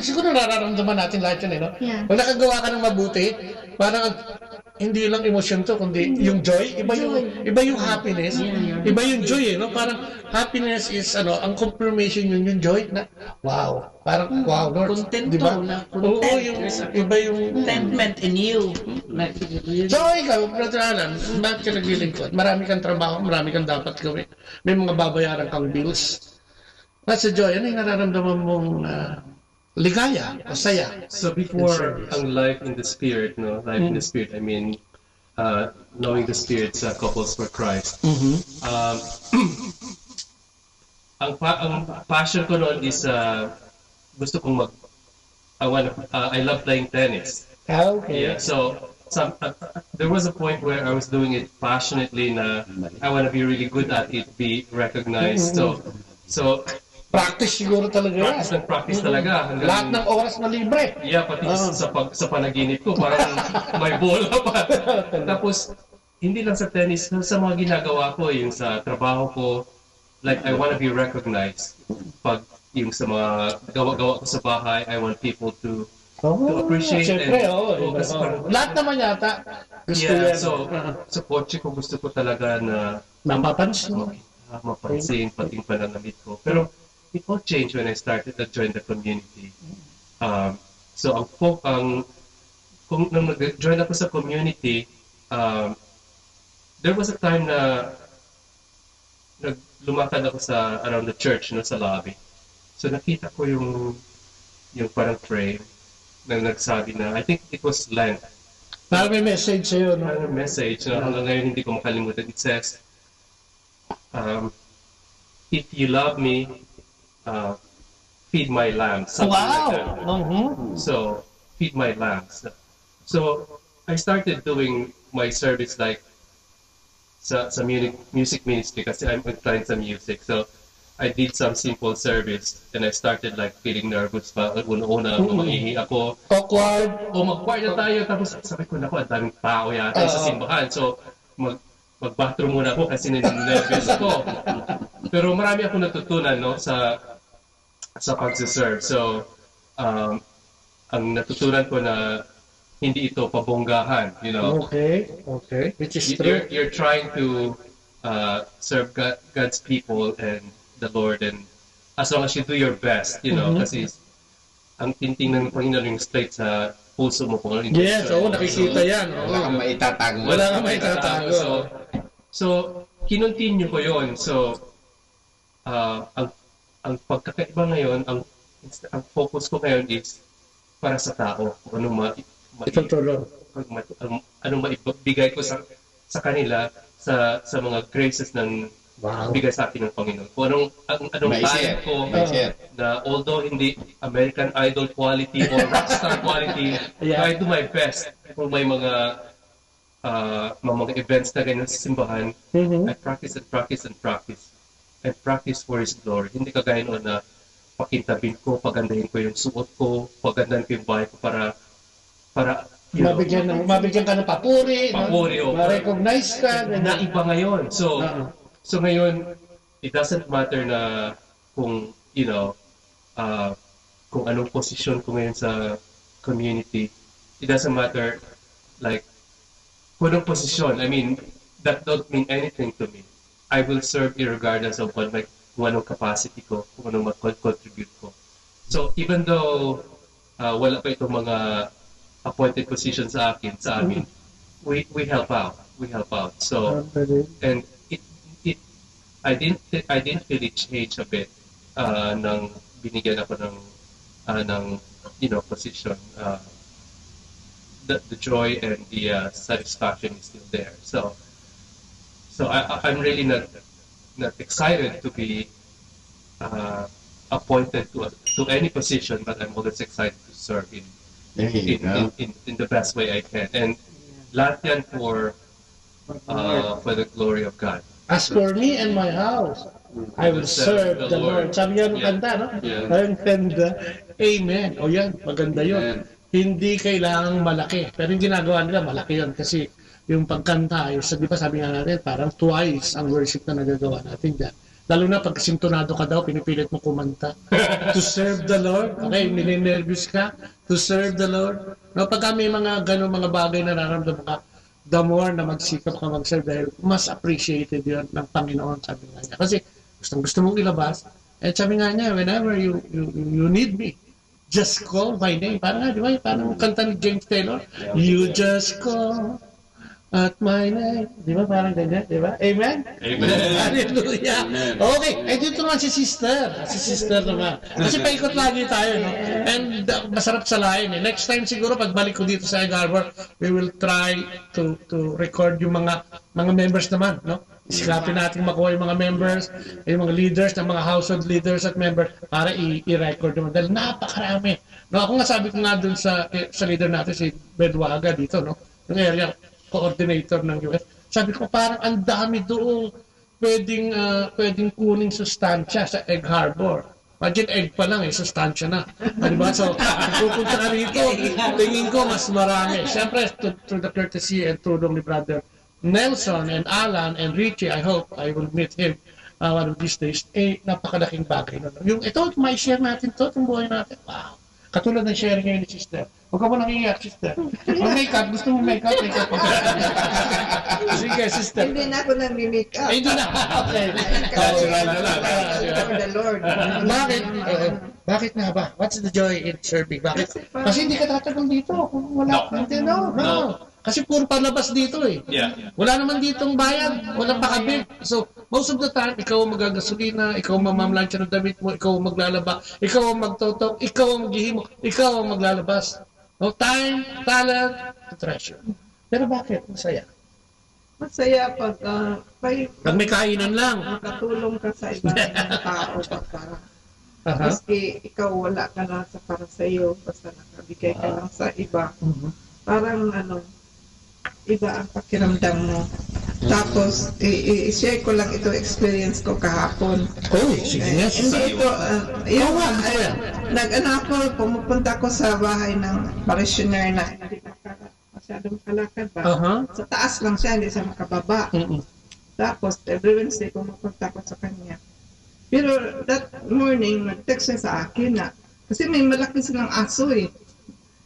Siguro nararamdaman natin lahat yun, no? Yeah. Pag nakagawa ka ng mabuti, parang hindi lang emosyon to, kundi yung joy. Iba yung happiness. Iba yung joy, no? Parang happiness is, ang confirmation yun, yung joy na, wow. Parang, wow, Lord. Contento, diba? Iba yung contentment in you. So, ikaw, Brother Alan, bakit ka naglilingkod? Marami kang trabaho, marami kang dapat gawin. May mga babayaran kang bills. What's the joy? Ano yung nararamdaman mong ligaya o saya? So before ang life in the Spirit, life in the Spirit, I mean, knowing the Spirit's couples for Christ. Ang passion ko noon is gusto kong I love playing tennis. Okay. Yeah, so there was a point where I was doing it passionately na I want to be really good at it, be recognized. So practice siguro talaga. Practice talaga. Lahat ng oras na libre. Yeah, pati sa panaginip ko, parang may bola pa. Tapos, hindi lang sa tennis, sa mga ginagawa ko, yung sa trabaho ko, like, I want to be recognized. Pag yung sa mga gawa-gawa ko sa bahay, I want people to appreciate. Siyempre, lahat naman yata. Gusto yan. So, sa kotse ko, gusto ko talaga na mapapansin. Mapansin, pati yung pananamit ko. Pero, it all changed when I started to join the community. So, kung nung nag-join ako sa community, there was a time na lumakad ako sa around the church, no, sa lobby. So nakita ko yung parang frame na nagsabi na, I think it was Lent. Parang may message sa'yo, no? Parang message, no? Hanggang ngayon hindi ko makalimutan. It says, if you love me, feed my lambs. Something like that. So, feed my lambs. So, I started doing my service like sa music ministry kasi I'm inclined sa music. So, I did some simple service and I started like feeling nervous pa. Una-una, maihi ako. Awkward. O mag-choir na tayo. Tapos sabi ko, naku, ang daming tao yata sa simbahan. So, mag-bathroom muna ako kasi nervous ako. Pero marami akong natutunan, no, sa pag-serve. So, ang natutunan ko na hindi ito pabonggahan, you know. Okay. Which is true. You're trying to serve God's people and the Lord, and as long as you do your best, you know, kasi ang tintingnan ng Panginoon yung straight sa puso mo kung ano yung yes, nakikita yan. Wala kang maitatago. Wala kang maitatago. So, kinontinue ko yon. So, ang pagkakaiba ngayon, ang focus ko ngayon is para sa tao. Kung anong maibigay ko sa kanila sa mga graces ng bigay sa akin ng Panginoon. Kung anong talent ko na although hindi American Idol quality or rockstar quality, I do my best. Kung may mga events na ganyan sa simbahan, I practice and practice and practice. And practice for His glory. Hindi kagaya noon na pakintabin ko, pagandahin ko yung suot ko, pagandahin ko yung bahay ko para mabigyan ka ng papuri, ma-recognize ka. Na iba ngayon. So ngayon, it doesn't matter na kung, you know, kung anong posisyon ko ngayon sa community. It doesn't matter, like, kung anong posisyon. I mean, that don't mean anything to me. I will serve regardless of kung anong capacity ko, kung anong mag-contribute ko. So, even though wala pa itong mga appointed positions sa amin, we help out. We help out. So, and I didn't really change a bit nang binigyan ako ng you know, position. The joy and the satisfaction is still there. So I'm really not excited to be appointed to any position, but I'm always excited to serve in the best way I can. And lahat yan for the glory of God. As for me and my house, I will serve the Lord. Sabi niya ng kanta, no? Ang kanta. Amen. O yan, maganda yun. Hindi kailangang malaki. Pero yung ginagawa nila, malaki yun. Kasi yung pagkanta, di ba sabi nga natin, parang twice ang worship na nagagawa natin dyan. Lalo na pag sintonado ka daw, pinipilit mo kumanta. To serve the Lord. Okay, nininervous ka. To serve the Lord. No, pagka may mga ganun mga bagay na nararamdaman ka, the more na magsikap ka mag-serve dahil mas appreciated yun ng Panginoon, sabi nga niya. Kasi gusto mong ilabas. And sabi nga niya, whenever you need me, just call my name. Parang nga, di ba? Parang kanta ni James Taylor. You just call at my name. Di ba? Parang ganyan, di ba? Amen? Amen. Hallelujah. Amen. Okay. Eh, dito naman si sister. Si sister naman. Kasi paikot lagi tayo, no? And masarap sa lain, eh. Next time siguro, pagbalik ko dito sa Egg Harbor, we will try to record yung mga members naman, no? Isikapin natin makuha yung mga members, yung mga leaders, ng mga household leaders at members para i-record naman. Dahil napakarami. No, ako nga sabi ko nga dun sa leader natin, si Bedwaga dito, no? Yung area coordinator ng US. Sabi ko parang ang dami doon pwedeng kuning sustansya sa Egg Harbor. Imagine egg pa lang sustansya na. Diba? So, pupunta ka rito, tingin ko mas marami. Siyempre, through the courtesy and tulong ni Brother Nelson and Alan and Richie, I hope I will meet him one of these days. Napakalaking bagay. Yung ito, may share natin to, itong buhay natin. Wow. Katulad ng sharing ngayon ni sister. Huwag ka mo nang iiyak, sister. Mag-makeup, gusto mo makeup? Sige, sister. Hindi na ako nag-makeup. Hindi na. Okay. Natural na lang. For the Lord. Bakit nga ba? What's the joy in serving? Bakit? Kasi hindi ka tatagal dito. Kung wala. No. Kasi puro palabas dito eh. Yeah. Wala naman ditong bayad, walang pakabit. So, most of the time, ikaw ang magagasolina, ikaw ang mamamlansya ng damit mo, ikaw ang maglalaba, ikaw ang magtotok, ikaw ang maghihimo, ikaw ang maglalabas. No time, talent, treasure. Pero bakit? Masaya. Masaya pag may kainan lang. Makatulong ka sa ibang tao pagka maski ikaw wala ka na sa para sa iyo, basta nakabigay ka lang sa iba. Parang iba ang pakiramdam mo. Tapos, i-share ko lang ito experience ko kahapon. Oh, sige. Hindi ito, ako, pumupunta ko sa bahay ng parishioner na hindi masyadong kalakad ba? Sa taas lang siya, hindi siya makababa. Tapos, every Wednesday, pumupunta ko sa kanya. Pero that morning, nag-text siya sa akin na, kasi may malaki silang aso eh.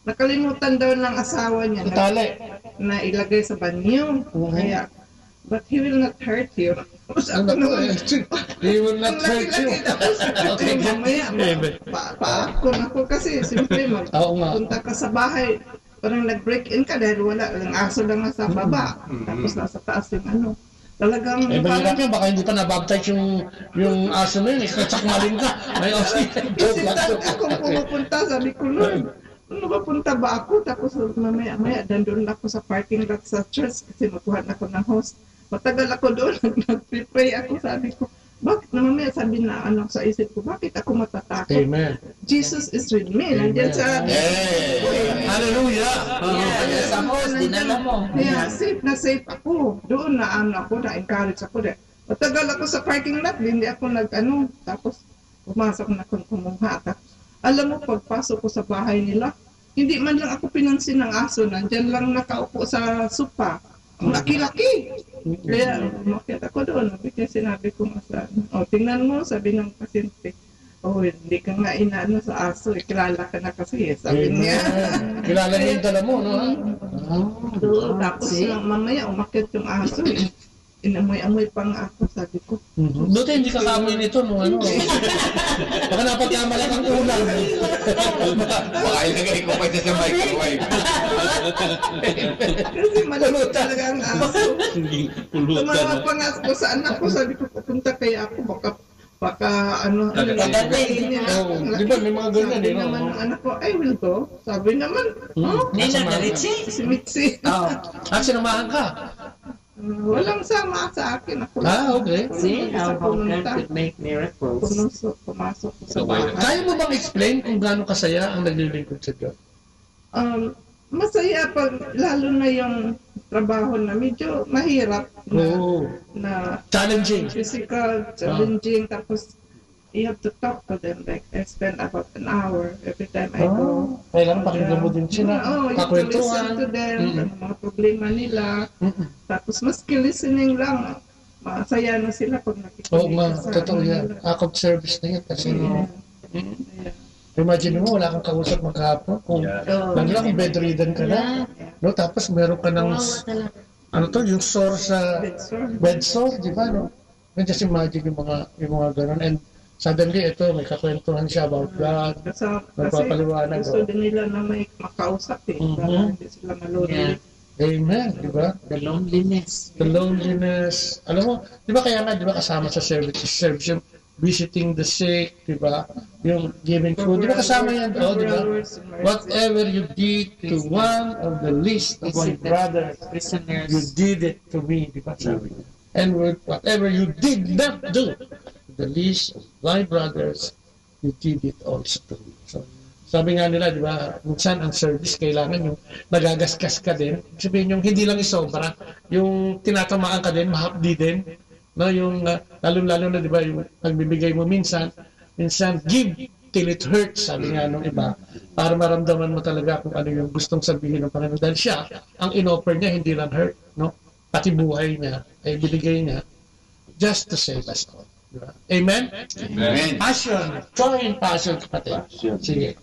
Nakalimutan daw ng asawa niya na ilagay sa banyo. Kaya, but he will not hurt you. He will not hurt you. Okay, mamaya, paakon ako kasi siyempre magpunta ka sa bahay. Parang nag-break-in ka dahil wala lang aso lang nasa baba. Tapos nasa taas yung talagang mahirap yan, baka hindi pa nabaptize yung aso na yun, sakmalin ka. Kasi akong pumupunta, sabi ko, Lord, napapunta ba ako? Tapos mamaya, dandun ako sa parking lot sa church kasi makuhan ako ng host. Matagal ako doon, nag-pray ako, sabi ko, bakit na mamaya sabi na sa isip ko, bakit ako matatakot? Amen. Jesus is with me. Nandiyan sa... Hallelujah! Sa host, dinala mo. Kaya safe na safe ako. Doon na-encourage ako. Matagal ako sa parking lot, hindi ako tapos pumasok na akong kumuha. Tapos, alam mo, pagpasok ko sa bahay nila, hindi man lang ako pinansin ng aso. Nandyan lang nakaupo sa sopa. Ang laki-laki. Kaya umakyat ako doon. Kaya sinabi ko tingnan mo, sabi ng pasyente, hindi ka nga inaano sa aso. Kilala ka na kasi. Sabi niya. Kilala niya yung dala mo, no? Tapos mamaya umakyat yung aso. Inamoy-amoy pa nga ako, sabi ko. Buti hindi ka kamoy nito, no? Baka napagkamala kang ulang. Baka ilagay ko pa sa microwave. Kasi malulot talaga ang aso. Tumawa pa nga ako sa anak ko, sabi ko, pupunta kaya ako, baka di ba may mga ganyan sabi naman ng anak ko, I will go. Sabi naman, Nila na Mitzi? Si Mitzi. Sinamahan ka? Walang sama sa akin. Ako okay. See how God could make miracles. Pumasok ko sa bahay. Kaya mo bang explain kung gaano kasaya ang naglilingkod sa Diyos? Masaya pag lalo na yung trabaho na medyo mahirap na challenging. Physical, challenging. Tapos you have to talk to them. Like I spend about an hour every time I go. Kailangan pakinggan mo din sila. You have to listen to them. Mga problema nila. Tapos maski listening lang, masaya na sila pag nakikinig sa totoo yan. Act of service na yan. Kasi imagine mo, wala kang kausap maghapon. Kung kung bedridden ka na. No? Tapos meron ka ng yung sore sa bed sore, di ba? No? Just imagine yung mga ganun. And suddenly, ito, may kakwentuhan siya about God. Nagpapaliwanag. Kasi gusto din nila na may makausap para hindi sila malulunod. Amen, di ba? The loneliness. The loneliness. Alam mo, di ba kaya nga, di ba kasama sa service yung visiting the sick, di ba? Yung giving food. Di ba kasama yan? Di ba? Whatever you did to one of the least of my brothers, you did it to me, di ba? Sabi niya. And whatever you did not do to the least of my brothers, you did it also to me. So, sabi nga nila, di ba, minsan ang service kailangan yung nagagaskas ka din. Sabihin yung hindi lang isobra, yung tinatamaan ka din, mahapdi din. No, yung lalo-lalo na, di ba, yung pagbibigay mo minsan give till it hurts, sabi nga nung iba, para maramdaman mo talaga kung ano yung gustong sabihin ng Panginoon. Dahil siya, ang in-offer niya, hindi lang hurt, no? Pati buhay niya, ay binigay niya just to save us all. Diba? Amen? Amen. Passion. Joy and passion, kapatid. Sige.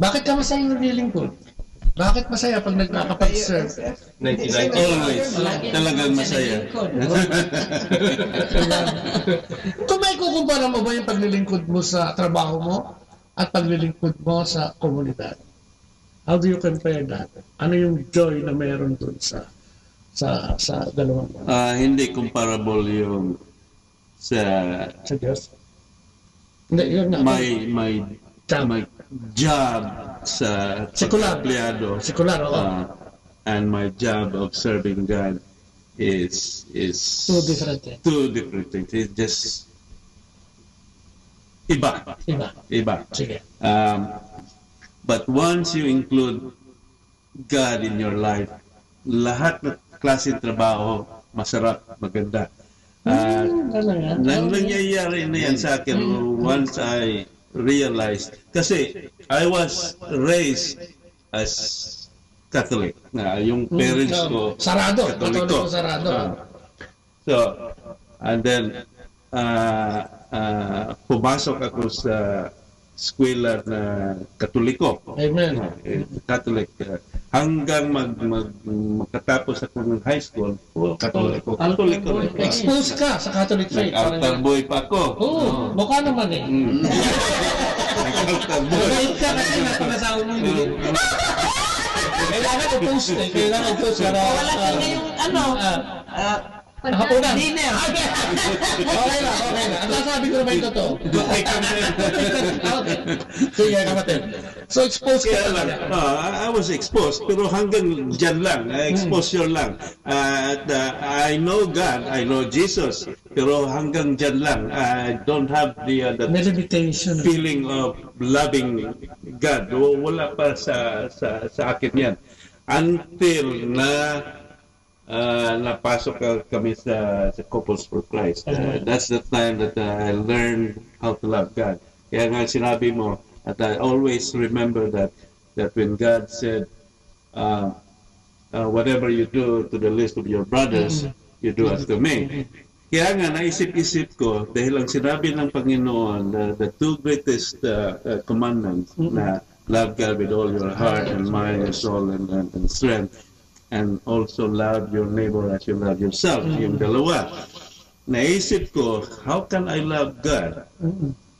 Bakit ka masaya naglilingkod? Bakit masaya pag nagkakapag-serve? 99. Always. Talagang masaya. Kung may kukumpara mo ba yung paglilingkod mo sa trabaho mo at paglilingkod mo sa komunidad? How do you compare that? Ano yung joy na meron dun sa dalawang? Hindi comparable yung sa Diyos. Hindi, yun nga. My job sa Sekular. empleyado. Sekular, oo. And my job of serving God is Two different things. Two different things. It's just iba. Sige. But once you include God in your life, lahat ng klaseng trabaho masarap, maganda. Nangyayari na yan sa akin once I realized. Kasi I was raised as Catholic. Yung parents ko, sarado. Katoliko. So, and then, pumasok ako sa eskwela na Katoliko. Amen. Catholic. Hanggang magkatapos ako ng high school, Katoliko. Exposed ka sa Catholic faith. Altar boy pa ako. Mukha naman eh. Altar boy. Mabait ka kasi napangasawa mo hindi. Kailangan i-post eh. Kailangan i-post. Wala ka na yung Hapunan. Dinner. Okay na. Ang sasabi ko naman ito to. Sige, kapatid. So, exposed ka talaga. I was exposed, pero hanggang dyan lang. Exposure lang. I know God, I know Jesus, pero hanggang dyan lang. I don't have the limitation feeling of loving God. Wala pa sa akin yan. Until na napasok kami sa Couples for Christ. That's the time that I learned how to love God. Kaya nga sinabi mo, at I always remember that when God said, whatever you do to the least of your brothers, you do unto me. Kaya nga naisip-isip ko, dahil ang sinabi ng Panginoon, the two greatest commandments na love God with all your heart and mind and soul and strength, and also love your neighbor as you love yourself. Yung dalawa. Naisip ko, how can I love God?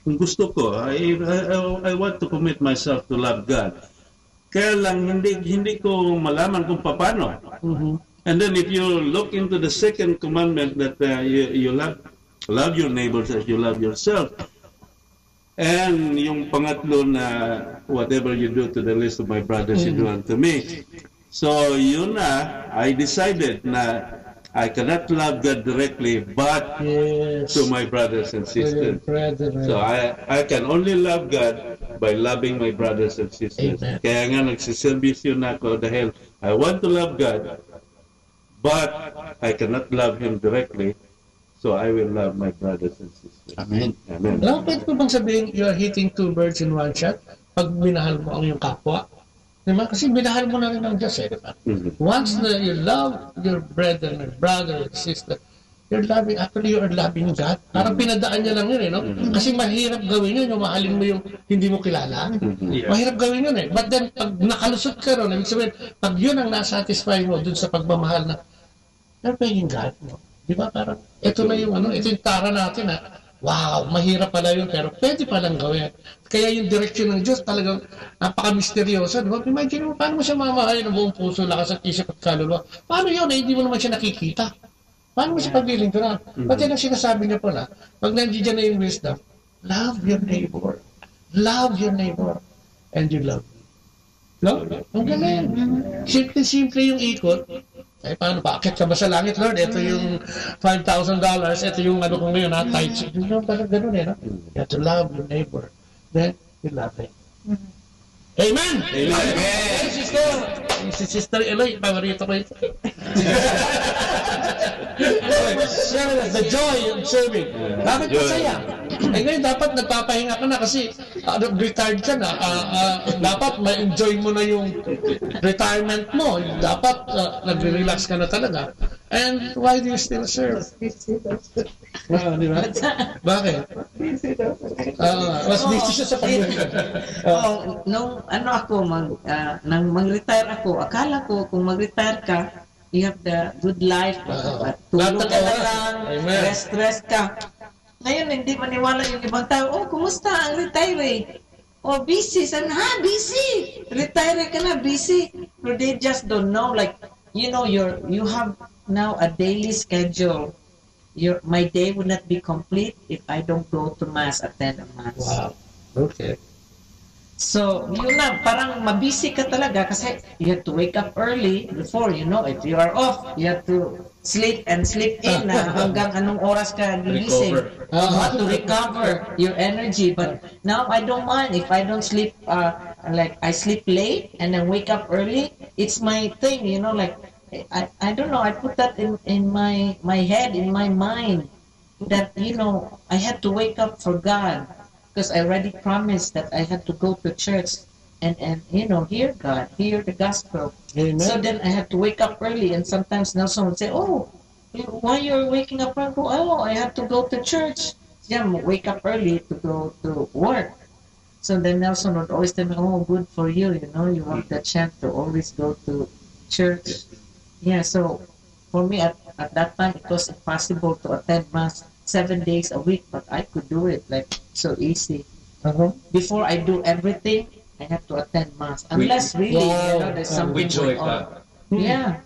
Kung gusto ko, I want to commit myself to love God. Kaya lang, hindi ko malaman kung paano. And then if you look into the second commandment that you love your neighbors as you love yourself, and yung pangatlo na whatever you do to the least of my brothers, you do unto me. So, yun na, I decided na I cannot love God directly, but to my brothers and sisters. So, I can only love God by loving my brothers and sisters. Amen. Kaya nga nagsiservisyo na ako dahil I want to love God, but I cannot love Him directly, so I will love my brothers and sisters. Amen. Amen. Alam, pwede ko bang sabihin, you are hitting two birds in one shot pag minahal mo ang iyong kapwa? Diba? Kasi minahal mo na rin ang Diyos eh, diba? Once na you love your brother and sister, you're loving God. Parang pinadaan niya lang yun eh, no? Kasi mahirap gawin yun, yung mahalin mo yung hindi mo kilala. Mahirap gawin yun eh. But then, pag nakalusot ka ron, ibig sabihin, pag yun ang nasatisfy mo dun sa pagmamahal na, you're paying God mo. Diba? Parang, ito na yung ito yung tara natin ha. Wow, mahirap pala yun, pero pwede palang gawin. Kaya yung direksyon ng Diyos talagang napaka-misteryoso. Diba? Imagine mo, paano mo siya mamahalin ng buong puso, lakas at isip at kaluluwa? Paano yun? Hindi mo naman siya nakikita. Paano mo siya paglilingkuran? Pati ang sinasabi niya pala, pag nandiyan na yung wisdom, love your neighbor. Love your neighbor. And you love me. No? Ang galing. Simple-simple yung ikot. Eh, paano ba? Akit ka ba sa langit, Lord? Ito yung $5,000. Ito yung ko ngayon, tithes. Yung parang ganun eh, no? You have to love your neighbor. Then, you love him. Amen! Amen! Si Sister Eloy, paborito ko ito. The joy of serving. Bakit masaya? Eh ngayon, dapat nagpapahinga ka na kasi retired ka na. Dapat ma-enjoy mo na yung retirement mo. Dapat nagre-relax ka na talaga. And why do you still serve? Di ba? Bakit? Mas busy siya sa pag-work. Nung nang mag-retire ako, akala ko kung mag-retire ka, you have the good life, tulog ka na lang, rest ka. Ngayon, hindi maniwala yung ibang tao, kumusta ang retire? Oh, busy. Sabi na, busy. Retire ka na, busy. But they just don't know. Like, you know, you have now a daily schedule. My day would not be complete if I don't go to Mass, attend a Mass. Wow. Okay. So, yun na, parang mabisi ka talaga kasi you have to wake up early before, you know, if you are off, you have to sleep and sleep in na hanggang anong oras ka gigising. You have to recover your energy. But now I don't mind if I don't sleep, like I sleep late and then wake up early. It's my thing, you know, like, I don't know, I put that in my head, in my mind, that, you know, I had to wake up for God. Because I already promised that I had to go to church and you know, hear God, hear the gospel. Amen. So then I had to wake up early, and sometimes Nelson would say, "Oh, why you're waking up early?" "Oh, I have to go to church." Yeah, wake up early to go to work. So then Nelson would always tell me, "Oh, good for you, you know, you have the chance to always go to church." Yeah, so for me at that time it was impossible to attend Mass 7 days a week, but I could do it like so easy. Before I do everything, I have to attend Mass. Unless really, you know, there's something going on. Yeah.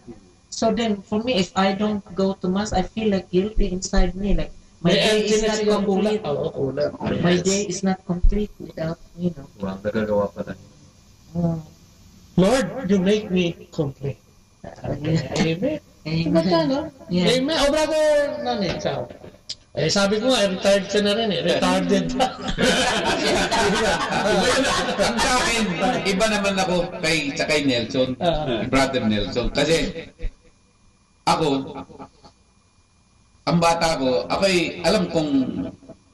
So then, for me, if I don't go to Mass, I feel like guilty inside me. Like, my day is not complete. My day is not complete without, you know. Wow, nagagawa pa na. Lord, you make me complete. Amen. Amen. Yeah. Amen. Oh, brother, Nani, ikaw. Eh, sabi ko nga, retired ka na rin eh. Retarded pa. Sa akin, iba naman ako sa kay Nelson, brother Nelson. Kasi, ako, ang bata ko, ako'y alam kong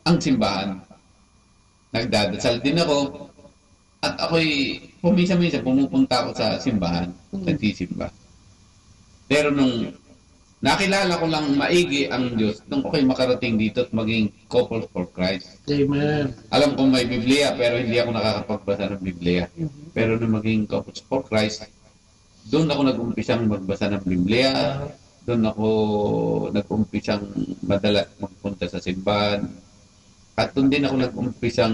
ang simbahan. Nagdadasal din ako. At ako'y, pumisa-misa, pumupunta ako sa simbahan. Nagsisimba. Pero nung nakilala ko lang maigi ang Diyos nung ako'y makarating dito at maging couple for Christ. Amen. Alam kong may Biblia pero hindi ako nakakapagbasa ng Biblia. Pero nung maging couple for Christ, doon ako nag-umpisang magbasa ng Biblia. Doon ako nag-umpisang madalas magpunta sa simbahan. At doon din ako nag-umpisang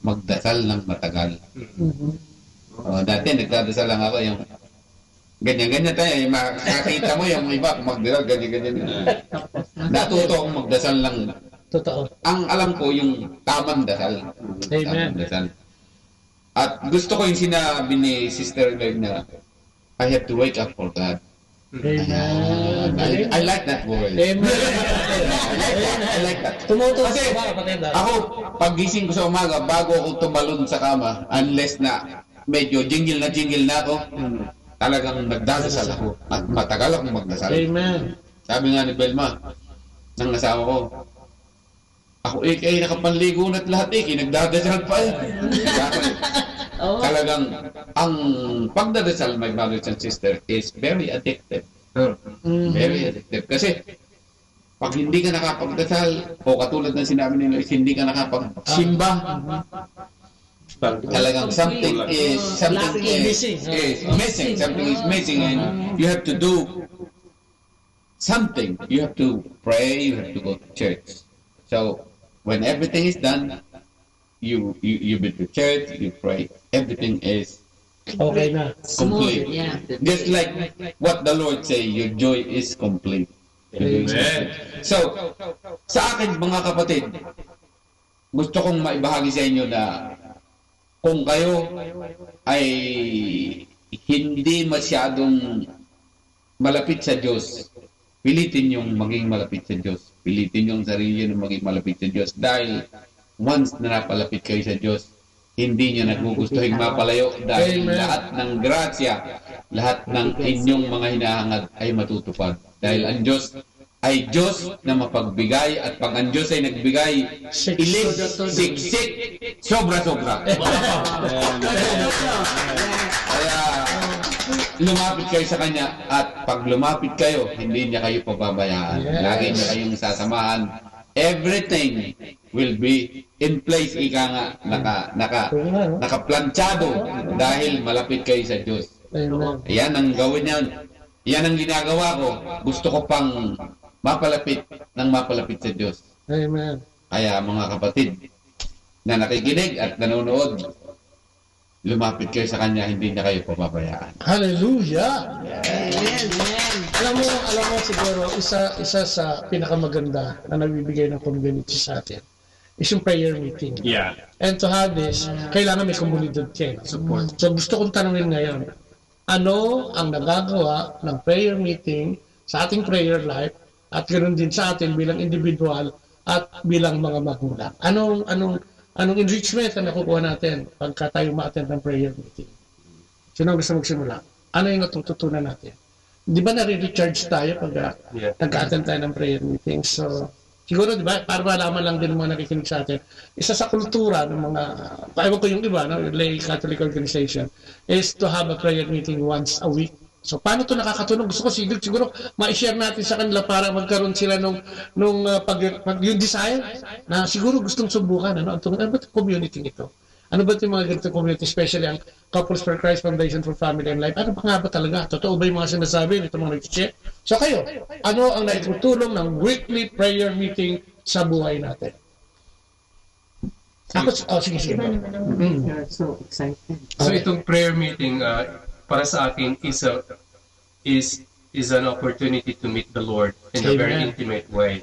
magdasal ng matagal. Dati nagdadasal lang ako yung ganyan-ganyan tayo, makakita mo yung iba magdasal, ganyan-ganyan. Natuto akong magdasal lang. Totoo. Ang alam ko yung tamang dasal. Amen. Tamang dasal. At gusto ko yung sinabi ni Sister Greg na I have to wake up for God. Amen. I like that word. Amen. I like that. Kasi ako, pag-gising ko sa umaga, bago ako tumalon sa kama, unless na medyo jingle na ako, talagang nagdadasal ako at matagal akong magdasal. Amen. Sabi nga ni Belma, ng asawa ko, ako kaya nakapanligo na't lahat nagdadasal pa Talagang, ang pagdadasal, my brothers and sisters, is very addictive. Very addictive. Kasi, pag hindi ka nakapagdasal, o katulad ng sinabi nila, hindi ka nakapagsimba, talagang something is missing. Something is missing, and you have to do something. You have to pray. You have to go to church. So when everything is done, you go to church. You pray. Everything is okay na. Complete. Yeah. Just like what the Lord say, your joy is complete. Amen. So sa akin mga kapatid, gusto kong maibahagi sa inyo na kung kayo ay hindi masyadong malapit sa Diyos, pilitin yung maging malapit sa Diyos. Pilitin yung sarili nyo maging malapit sa Diyos. Dahil once na napalapit kayo sa Diyos, hindi nyo nagugustuhin mapalayo dahil lahat ng grasya, lahat ng inyong mga hinahangad ay matutupad. Dahil ang Diyos ay Diyos na mapagbigay, at pag ang Diyos ay nagbigay, ilig, siksik, sobra-sobra. Kaya lumapit kayo sa Kanya, at pag lumapit kayo, hindi niya kayo pababayaan. Lagi niya kayong sasamahan. Everything will be in place, ika nga, nakaplanchado dahil malapit kayo sa Diyos. Yan ang gawin niya. Yan ang ginagawa ko. Gusto ko pang mapalapit sa Diyos. Amen. Kaya mga kapatid, na nakikinig at nanonood, lumapit kayo sa Kanya, hindi niya kayo pababayaan. Hallelujah! Alam mo siguro, isa sa pinakamaganda na nagbibigay ng community sa atin is yung prayer meeting. Yeah. And to have this, kailangan may komunidad kayo. Support. So gusto kong tanungin ngayon, ano ang nagagawa ng prayer meeting sa ating prayer life at ganoon din sa atin bilang individual at bilang mga magulang? Anong enrichment na nakukuha natin pagka tayo ma-attend ng prayer meeting? Sino ang gusto magsimula? Ano yung natututunan natin? Di ba nare-recharge tayo pag nag-attend tayo ng prayer meeting? So, siguro, di ba, para malaman lang din ng mga nakikinig sa atin, isa sa kultura ng mga, ewan ko yung iba, no, yung lay Catholic organization, is to have a prayer meeting once a week. So, paano ito nakakatulong? Gusto ko siguro ma-share natin sa kanila para magkaroon sila yung desire na siguro gustong subukan. Ano ba itong community nito? Ano ba itong mga ganitong community, especially ang Couples for Christ Foundation for Family and Life? Ano ba nga ba talaga? Totoo ba yung mga sinasabi nito mga nag-share? So kayo, ano ang naitutulong ng weekly prayer meeting sa buhay natin? Sige. So excited. So itong prayer meeting para sa akin is an opportunity to meet the Lord in a very intimate way.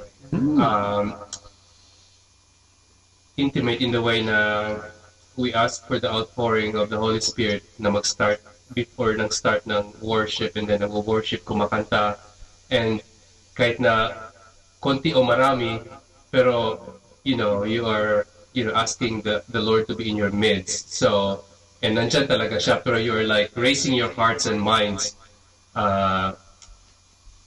Intimate in the way na we ask for the outpouring of the Holy Spirit na mag-start before nag-start ng worship, and then nag-worship, kumakanta, and kahit na konti o marami, pero you are asking the Lord to be in your midst. So, and nandyan talaga siya, pero you are like raising your hearts and minds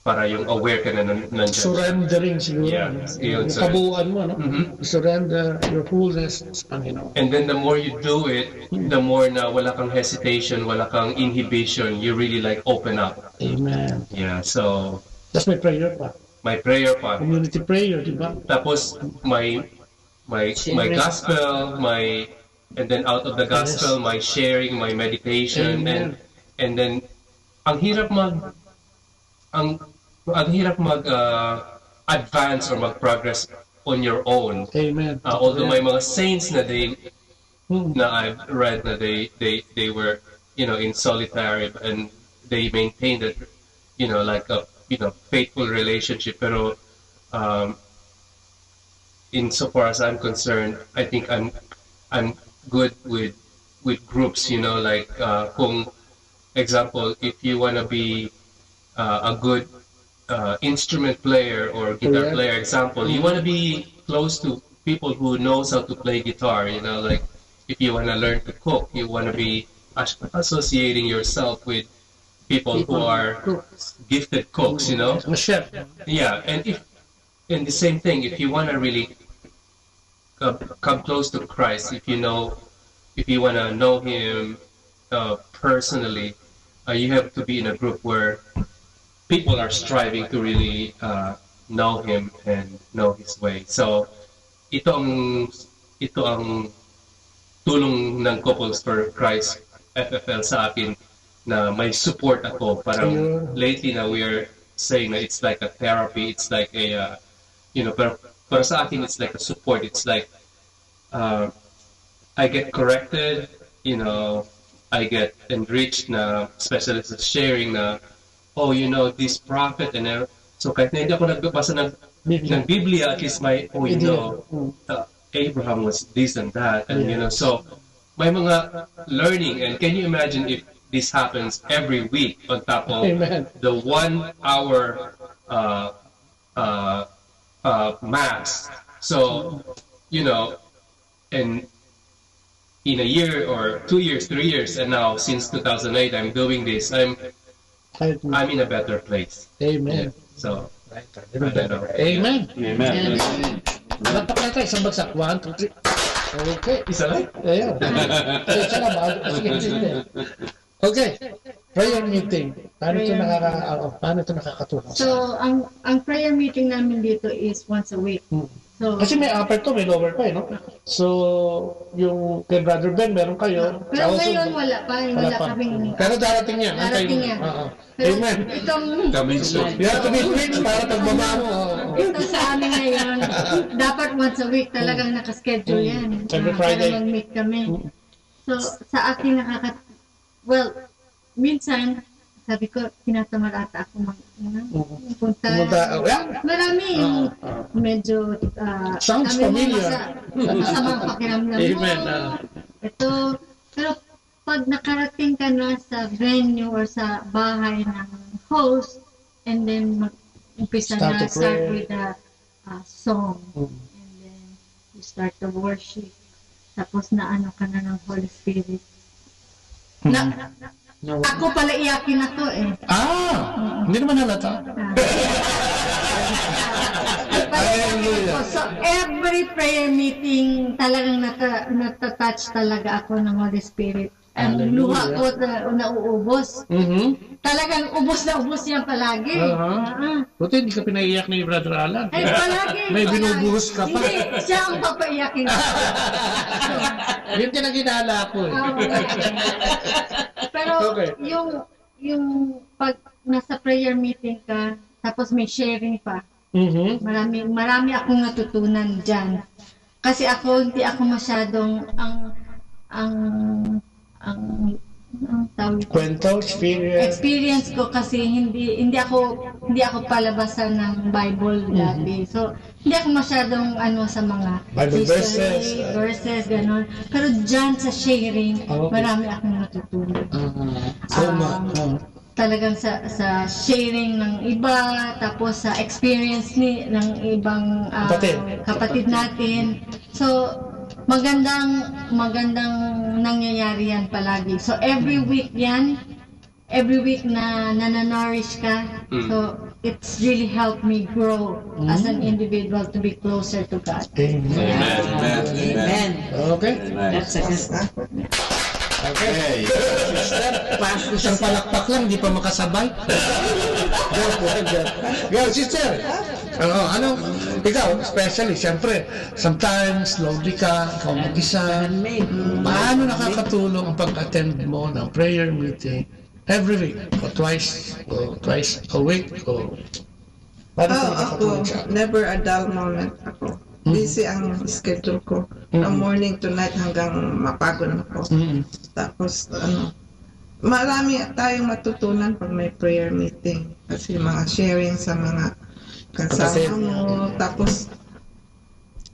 para yung aware ka na nandyan. Surrendering siguro. Yeah, yung kabuuan mo, no? Surrender your fullness sa Panginoon. And then the more you do it, the more na wala kang hesitation, wala kang inhibition, you really like open up. Amen. Yeah, so... That's my prayer pa. My prayer pa. Community prayer, di ba? Tapos, my gospel, and then out of the gospel, my sharing, my meditation, and then, ang hirap advance or mag-progress on your own. Amen. Although may mga saints na I've read na they were in solitary and they maintained it like a faithful relationship, pero insofar as I'm concerned, I think I'm good with groups, like kung example, if you want to be a good instrument player or guitar player, example, you want to be close to people who knows how to play guitar, like if you want to learn to cook, you want to be associating yourself with people who are gifted cooks, A chef. Yeah, and the same thing, if you want to really come close to Christ, if you want to know Him personally, you have to be in a group where people are striving to really know Him and know His way. So, ito ang tulong ng Couples for Christ FFL sa akin, na may support ako. Parang lately na we are saying that it's like a therapy, it's like a, pero sa akin it's like a support. It's like, I get corrected, I get enriched na, especially sa sharing na, this prophet, and so kahit na hindi ako nagbabasa ng Biblia, at least Abraham was this and that, and so may mga learning. And can you imagine if this happens every week on top of the 1 hour mass? So, and in a year or 2 years, 3 years, and now since 2008, I'm doing this. I'm in a better place. Amen. So, Amen. Amen. Napakaya tayo, isang bagsak. 1, 2, 3. Okay. Isa lang? Ayun. Isa na ba? Sige. Okay. Prayer meeting. Paano ito nakakatulong? So, ang prayer meeting namin dito is once a week. So, Kasi may upper to, may lower pa, no? So, yung kay Brother Ben, meron kayo. pero Also, ngayon wala pa. Wala kaming... Pero darating yan. Darating yan. Pero Amen. itong... Coming soon. You have to be quick para pagbaba mo. Ito sa amin ngayon, dapat once a week talagang nakaschedule yan. Every Friday. Para mag-meet kami. So, sa akin well, minsan, sabi ko, tinatamad ata ako punta. Marami yung medyo sounds sabi mo, familiar. masamang pakiramdam mo. Amen. Ito, pero pag nakarating ka na sa venue or sa bahay ng host, and then mag-umpisa Start to start pray. with a song. And then you start the worship. Tapos na ano ka na ng Holy Spirit. Ako pala iyakin ako eh. Hindi naman halata. So every prayer meeting talagang natatouch talaga ako ng Holy Spirit. Ang luha ko nauubos. Talagang ubos na ubos yan palagi. Buti hindi ka pinaiyak ni Brother Alan. Ay, palagi. May binubuhos ka pa. Hindi, siya ang papaiyakin ko. Yun din ang ginala ko eh. Pero yung pag nasa prayer meeting ka, tapos may sharing pa, marami akong natutunan dyan. Kasi hindi ako masyadong kwento, experience ko kasi hindi ako palabasan ng Bible dati. So hindi ako masyadong sa mga Bible verses ganon. Pero diyan sa sharing, marami akong natutunan. Talagang sa sharing ng iba, tapos sa experience ng ibang kapatid natin. So magandang nangyayari yan palagi. So every week na nananourish ka. So it's really helped me grow as an individual to be closer to God. Amen. Okay. That's a good stuff. Okay. Isang palakpak lang, di pa makasabay. Go, sister. Ikaw, especially, siyempre, sometimes, lonely ka, ikaw mag-isa. Paano nakakatulong ang pag-attend mo ng prayer meeting every week? O twice a week? Ako, never a dull moment ako. Busy ang schedule ko. From morning to night hanggang mapagod ako. Tapos, marami tayong matutunan pag may prayer meeting. Kasi mga sharing sa mga kasama mo. Tapos,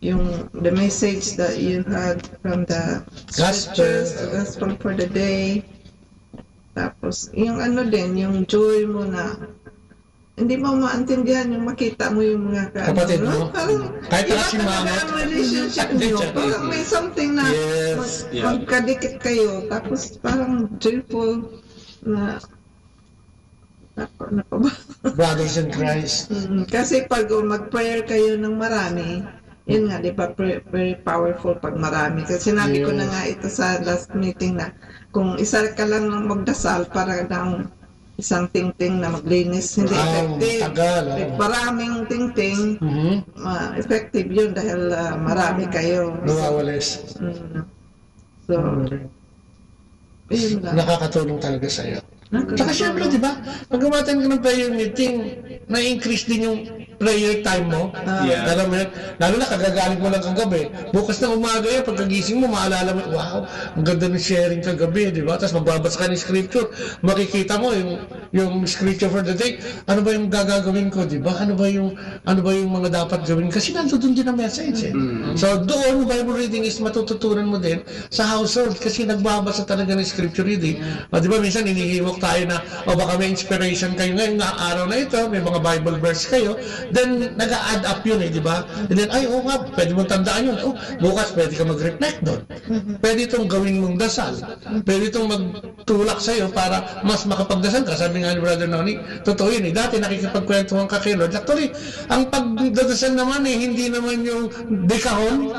the message that you had from the scriptures, the gospel for the day. Tapos, yung yung joy mo na hindi mo maintindihan yung makita mo yung mga kapatid mo. Kahit si mama. Relationship nyo. Parang may something na magkadikit kayo. Tapos parang joyful na Brothers in Christ. Kasi pag mag-prayer kayo ng marami, yun nga, di ba, very powerful pag marami. Kasi sinabi ko na nga ito sa last meeting na kung isa ka lang magdasal para ng isang tingting na maglinis, hindi effective. Maraming tingting, effective yun dahil marami kayo. Nawawalis. So, yun lang. Nakakatulong talaga sa'yo. Saka syempre, di ba, pag umatan ka ng prayer meeting, na-increase din yung prayer time mo. Alam mo yun, lalo na kagagaling mo lang kagabi. Bukas na umaga yun, pagkagising mo, maalala mo, wow, ang ganda ng sharing kagabi, di ba? Tapos magbabasa ka ng scripture, makikita mo yung scripture for the day. Ano ba yung gagawin ko, di ba? Ano ba yung mga dapat gawin? Kasi nandoon din ang message eh. So doon, Bible reading is matututunan mo din sa household kasi nagbabasa talaga ng scripture reading. Di ba, minsan inihiwak tayo na, baka may inspiration kayo ngayon na araw na ito, may mga Bible verse kayo, then nag-a-add up yun di ba? And then, nga, pwede mong tandaan yun. Bukas pwede ka mag-reflect doon. Pwede itong gawin mong dasal. Pwede itong magtulak sa'yo para mas makapagdasal ka. Sabi nga ni Brother Noni, totoo yun Dati nakikipagkwentuhan ka kay Lord. Actually, ang pagdadasal naman hindi naman yung dekahon.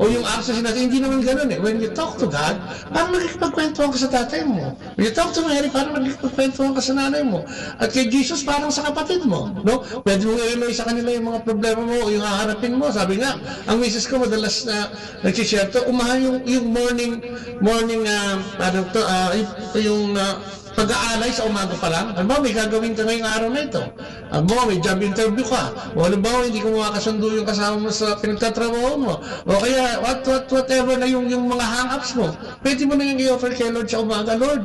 O yung access natin, hindi naman ganun eh. When you talk to God, parang nakikipagkwentuhan ka sa tatay mo. When you talk to Mary, parang nakikipagkwentuhan ka sa nanay mo. At kay Jesus, parang sa kapatid mo. No? Pwede mo i-relay sa kanila yung mga problema mo o yung haharapin mo. Sabi nga, ang misis ko madalas na nag-share to, yung morning pag-aalay sa umaga pa lang. Halimbawa, may gagawin ka ngayong araw na ito. Halimbawa, may job interview ka. O halimbawa, hindi ko makakasundo yung kasama mo sa pinagtatrabaho mo. O kaya, whatever na yung mga hang-ups mo. Pwede mo na yung i-offer kay Lord sa umaga. Lord,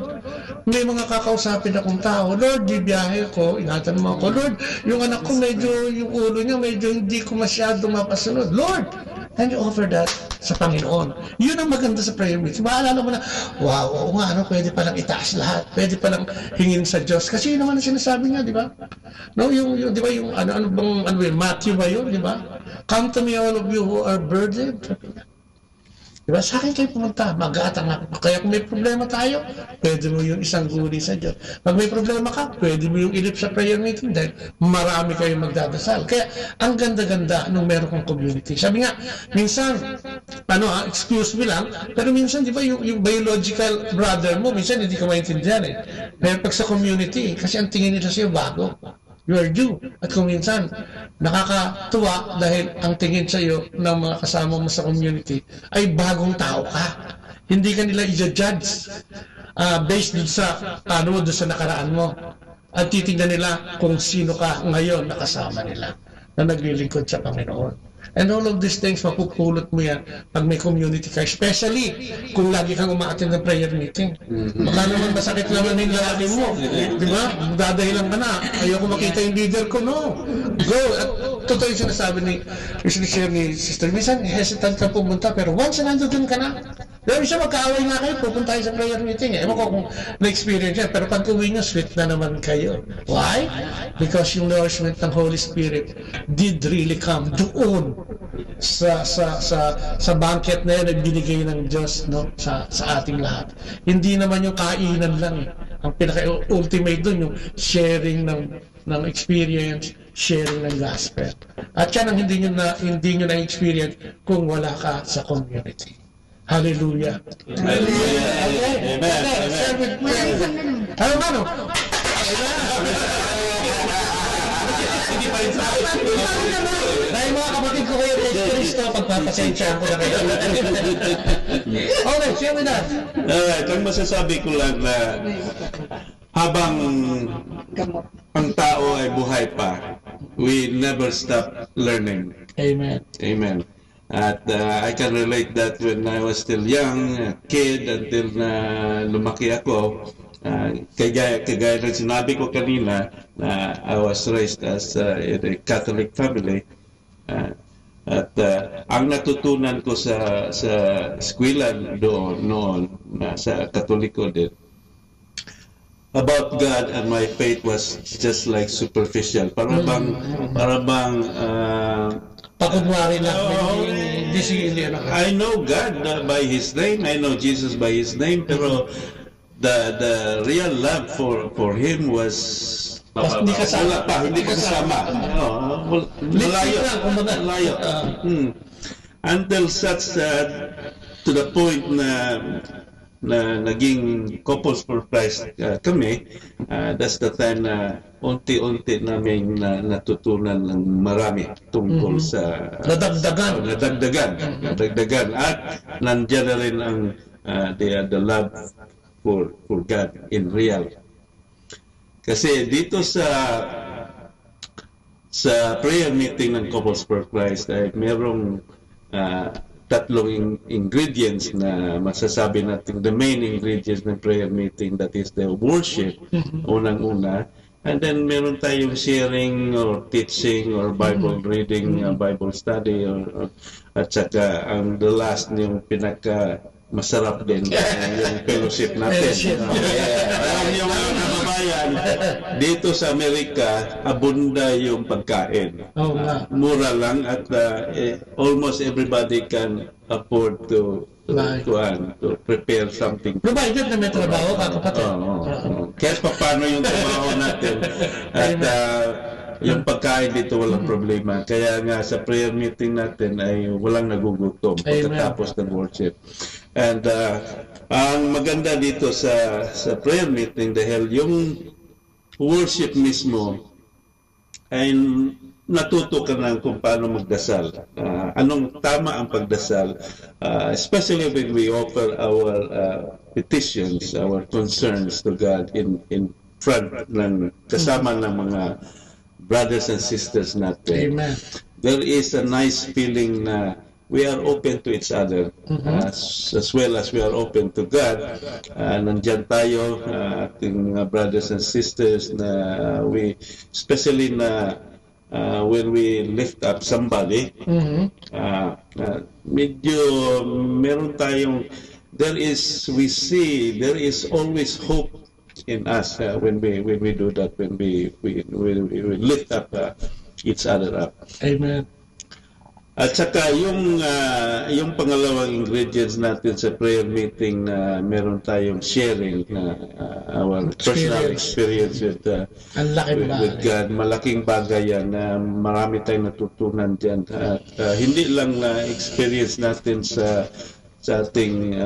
may mga kakausapin akong tao. Lord, bibiyahe ko. Ingatan mo ako. Lord, yung anak ko medyo, yung ulo niya, medyo hindi ko masyado mapasunod. Lord, and you offer that sa Panginoon. Yun ang maganda sa prayer meeting. Maalala mo na, wow, oo nga, pwede palang itaas lahat. Pwede palang hingin sa Diyos. Kasi yun naman ang sinasabi niya, di ba? No, yung di ba, yung Matthew ba yun, di ba? Come to me all of you who are burdened. Diba? Sa akin kayo pumunta, mag-aatang ako. Kaya kung may problema tayo, pwede mo yung isang guri sa Diyos. Pag may problema ka, pwede mo yung ilip sa prayer meeting dahil marami kayong magdadasal. Kaya ang ganda-ganda nung meron kong community. Sabi nga, minsan, excuse me lang, pero minsan, di ba, yung biological brother mo, minsan hindi ka maintindihan eh. Pero pag sa community, kasi ang tingin nila sa'yo bago. You are due. At kung minsan, nakakatuwa dahil ang tingin sa iyo ng mga kasama mo sa community ay bagong tao ka. Hindi ka nila i-judge based dun sa nakaraan mo. At titignan nila kung sino ka ngayon na kasama nila na naglilingkod sa Panginoon. And all of these things, mapupulot mo yan pag may community ka. Especially kung lagi kang umaattend ng prayer meeting. Baka naman masakit naman yung lalaki mo. Di ba? Dadahilan ka na. Ayoko makita yung leader ko. No. Go. At totoo yung sinasabi ni Sister. Minsan, hesitant ka pumunta. Pero once na nandun ka na, dahil siya magkaaway na kayo, pupunta kayo sa prayer meeting. Ewan ko kung na-experience yan. Pero pag uwi nyo, sweet na naman kayo. Why? Because yung nourishment ng Holy Spirit did really come doon sa banquet na yan na binigay ng Diyos, no, sa ating lahat. Hindi naman yung kainan lang. Ang pinaka-ultimate doon, yung sharing ng experience, sharing ng gospel. At yan ang hindi nyo na-experience kung wala ka sa community. Hallelujah. Hallelujah. Okay. Amen. Okay. Share with prayer. Ano? Hindi pa rin sa akin. Dahil mga kapatid ko kayo kay Kristo, pagpapasensya ko na kayo. Okay, share with us. Alright, ang masasabi ko lang na habang ang tao ay buhay pa, we never stop learning. Amen. Amen. At I can relate that when I was still young, a kid, until na lumaki ako. Kagaya ng sinabi ko kanina na I was raised as in a Catholic family. At ang natutunan ko sa eskwela noon sa Katoliko din about God and my faith was just like superficial. Para bang pakunwari lang. I know God by His name, I know Jesus by His name, pero the real love for Him was hindi kasama. Malayo. Until such to the point na naging couples for Christ kami, that's the time na unti-unti namin natutunan ng marami tungkol sa nadagdagan at nandiyan na rin ang the love for God in real. Kasi dito sa prayer meeting ng Couples for Christ ay merong tatlong ingredients na masasabi natin, the main ingredients ng prayer meeting, that is the worship, unang-una, and then meron tayong sharing or teaching or Bible reading, Bible study, or at saka ang the last yung pinaka masarap din yung fellowship natin. Alam niyo mga kababayan, dito sa Amerika, abunda yung pagkain. Mura lang at almost everybody can afford to prepare something. Provided na may trabaho ka, kapatid. Kaya paano yung trabaho natin. At yung pagkain dito walang problema. Kaya nga sa prayer meeting natin ay walang nagugutom pagkatapos ng worship. And ang maganda dito sa prayer meeting dahil yung worship mismo ay natuto ka na kung paano magdasal. Anong tama ang pagdasal, especially when we offer our petitions, our concerns to God in front ng kasama ng mga brothers and sisters natin. Amen. There is a nice feeling na we are open to each other, as well as we are open to God. Nandyan tayo, ating mga brothers and sisters na we, especially na when we lift up somebody, medyo meron tayong, we see there is always hope in us when we do that, when we lift up each other up. Amen. At saka yung pangalawang ingredients natin sa prayer meeting na meron tayong sharing na our personal experience with God. Malaking bagay yan na marami tayong natutunan dyan. At hindi lang na experience natin sa ating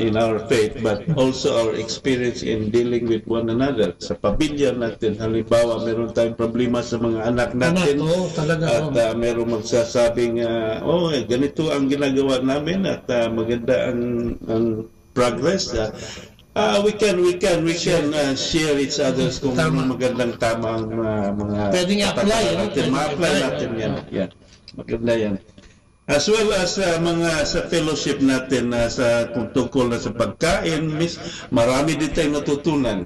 in our faith, but also our experience in dealing with one another. Sa pamilya natin, halimbawa, meron tayong problema sa mga anak natin, at meron magsasabing, ganito ang ginagawa namin at maganda ang progress. We can share each other's kung magandang tama ang mga pwedeng i-apply natin. Ma-apply natin yan. Maganda yan. As well as mga sa fellowship natin sa tungkol na sa pagkain, marami din tayong natutunan.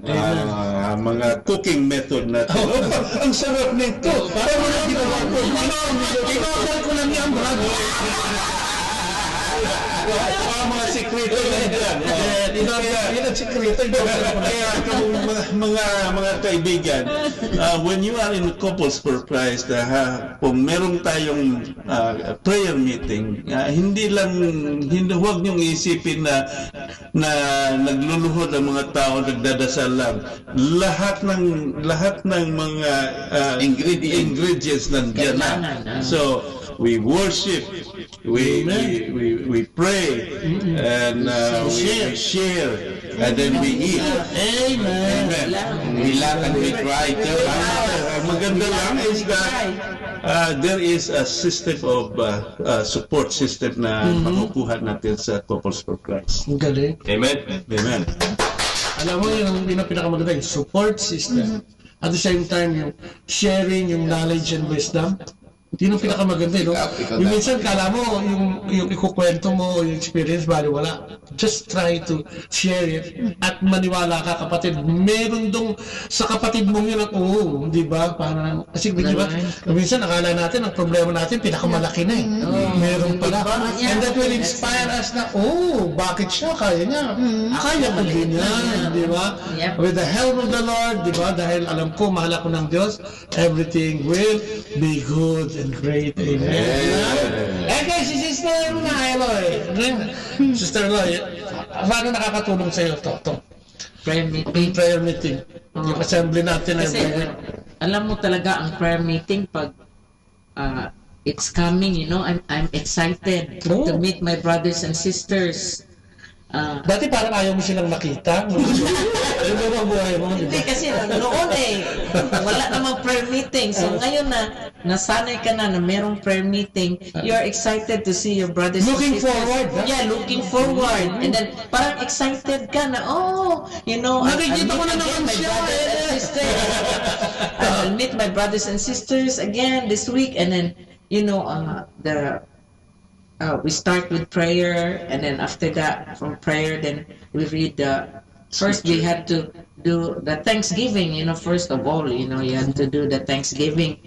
Mga cooking method natin. Ang sarap nito! Ginawa ko lang yan, bravo! Mga sekreto lang yan. Yan ang sekreto. Kaya mga kaibigan, when you are in couples for Christ, kung meron tayong prayer meeting, huwag niyong isipin na nagluluhod ang mga tao, nagdadasal lang. Lahat ng mga ingredients nandiyan na. So, we worship, we pray, and we share, and then we eat. Amen. We laugh and we cry. Maganda lang is that there is a system of support system na makukuha natin sa Couples for Christ. Galing. Amen. Amen. Alam mo yung pinakamaganda, yung support system. At the same time, yung sharing, yung knowledge and wisdom. Yun ang pinakamaganda, no? Yung minsan, kala mo, yung ikukwento mo, yung experience, bali wala. Just try to share it. At maniwala ka, kapatid. Meron dong sa kapatid mong yun, di ba? Parang, kasi, di ba? Minsan, nakala natin, ang problema natin, pinakamalaki na eh. Meron pala. And that will inspire us na, bakit siya? Kaya niya. Kaya ko ganyan, di ba? With the help of the Lord, di ba? Dahil alam ko, mahal ako ng Diyos, everything will be good and great. Amen. Okay, si Sister Eloy. Sister Eloy, paano nakakatulong sa iyo to? Prayer meeting. Prayer meeting. Yung assembly natin. Kasi, alam mo talaga ang prayer meeting pag it's coming, I'm excited to meet my brothers and sisters. Dati parang ayaw mo silang makita. Ano ba ang buhay mo? Hindi kasi noon wala namang prayer meeting. So ngayon nasanay ka na merong prayer meeting, you're excited to see your brothers and sisters. Looking forward. Yeah, looking forward. And then parang excited ka na, nakikita ko na naman siya. I'll meet my brothers and sisters again this week. And then, we start with prayer, and then after that, from prayer, then we read first we had to do the Thanksgiving, first of all, you had to do the Thanksgiving,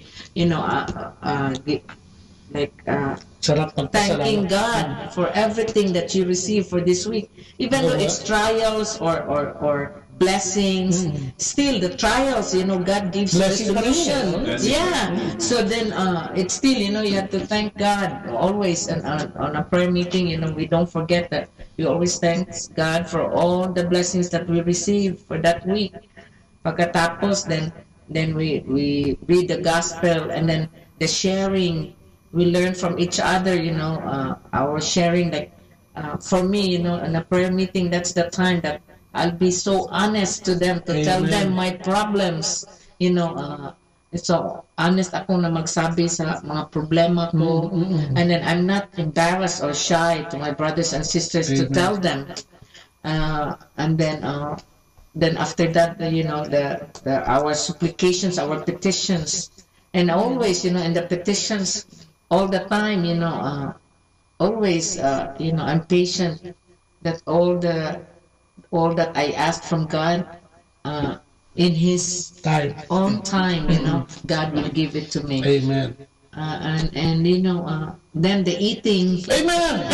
thanking God for everything that you receive for this week, even though it's trials or blessings, still the trials, God gives resolution. Yeah. So then it's still, you have to thank God always. And on a prayer meeting, we don't forget that we always thank God for all the blessings that we receive for that week. Pagkatapos, then then we read the gospel, and then the sharing, we learn from each other, our sharing, like for me, in a prayer meeting, that's the time that I'll be so honest to them, to tell them my problems, so honest ako na magsabi sa mga problema ko, and then I'm not embarrassed or shy to my brothers and sisters to tell them, and then after that, our supplications, our petitions, and always, in the petitions, all the time, always, I'm patient that all that I ask from God, in His own time, God will give it to me. Amen. And then the eating. Amen.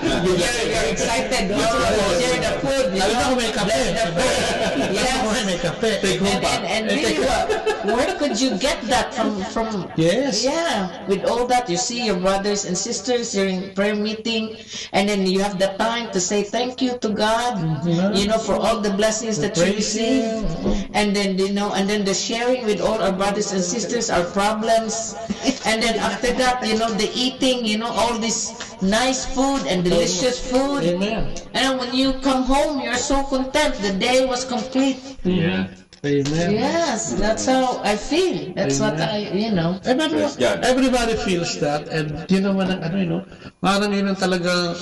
You're excited to share the food. Alam ko may kape. May kape. And really, where could you get that from? Yes. Yeah, with all that, you see your brothers and sisters during prayer meeting, and then you have the time to say thank you to God, for all the blessings that you receive, and then and then the sharing with all our brothers and sisters, our problems, and then after that, the eating, all this nice food and delicious food. Amen. And when you come home, you're so content. The day was complete. Yeah. Amen. Yes, that's how I feel. That's what Everybody feels that, and parang yun ang talagang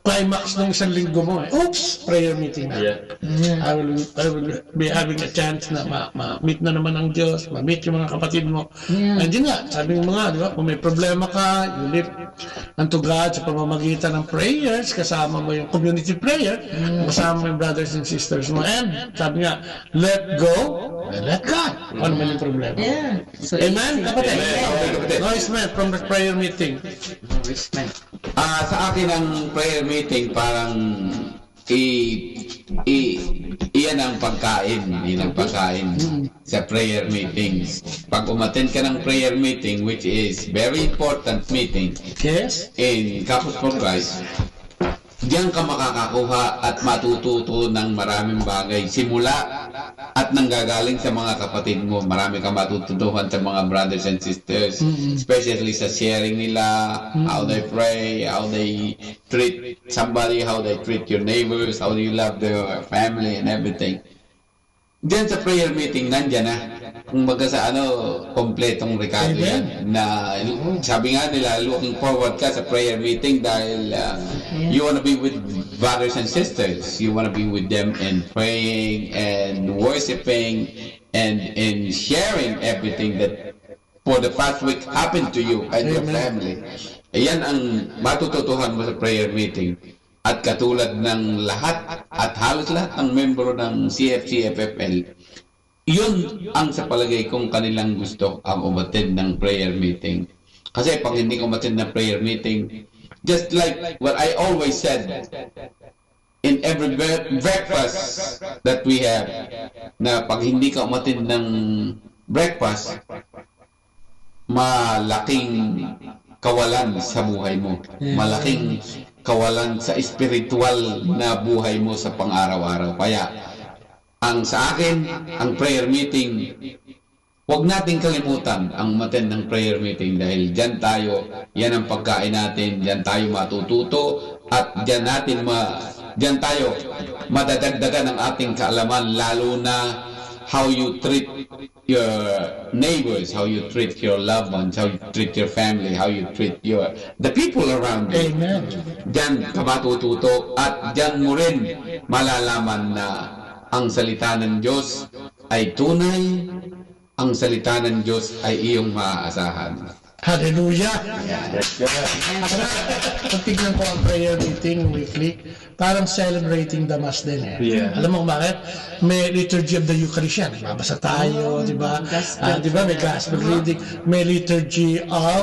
climax ng isang linggo mo. Oops, prayer meeting. I will be having a chance na ma-meet na naman ang Diyos, ma-meet yung mga kapatid mo. And yun nga, sabi mo nga, di ba, kung may problema ka, you lift unto God sa pamamagitan ng prayers, kasama mo yung community prayer, kasama mo yung brothers and sisters mo. And sabi nga, let go and let God. Ano man yung problema. Yeah. So Amen? Kapatid? Noise man from the prayer meeting. Noise man. Sa akin ang prayer meeting parang iyan ang pagkain, sa prayer meetings. Pag umattend ka ng prayer meeting, which is very important meeting in Campus for Christ, diyan ka makakakuha at matututo ng maraming bagay. Simula at nanggagaling sa mga kapatid mo, marami kang matututuhan sa mga brothers and sisters, especially sa sharing nila, how they pray, how they treat somebody, how they treat your neighbors, how you love their family and everything. Diyan sa prayer meeting, nandyan na. Kung baga sa kompletong rekado yan. Na sabi nga nila, looking forward ka sa prayer meeting dahil you wanna be with brothers and sisters. You wanna be with them and praying and worshiping and sharing everything that for the past week happened to you and your family. Ayan ang matututuhan mo sa prayer meeting. At katulad ng lahat at halos lahat ng membro ng CFC-FFL, yun ang sa palagay kong kanilang gusto ang umattend ng prayer meeting. Kasi pag hindi ka umattend ng prayer meeting, just like what I always said, in every breakfast that we have, na pag hindi ka umattend ng breakfast, malaking kawalan sa buhay mo. Malaking kawalan sa spiritual na buhay mo sa pang-araw-araw. Kaya, sa akin, ang prayer meeting, huwag nating kalimutan ang umattend ng prayer meeting dahil yan ang pagkain natin, dyan tayo matututo, at dyan tayo madadagdagan ang ating kaalaman, lalo na how you treat your neighbors, how you treat your loved ones, how you treat your family, how you treat the people around you. Amen. Diyan ka matututo at diyan mo rin malalaman na ang salita ng Diyos ay tunay, ang salita ng Diyos ay iyong maaasahan. Hallelujah! Kung tignan ko ang prayer meeting weekly, parang celebrating the Mass din Alam mo bakit? May liturgy of the Eucharist yan. Babasa tayo, di ba? Di ba? May gospel reading. May liturgy of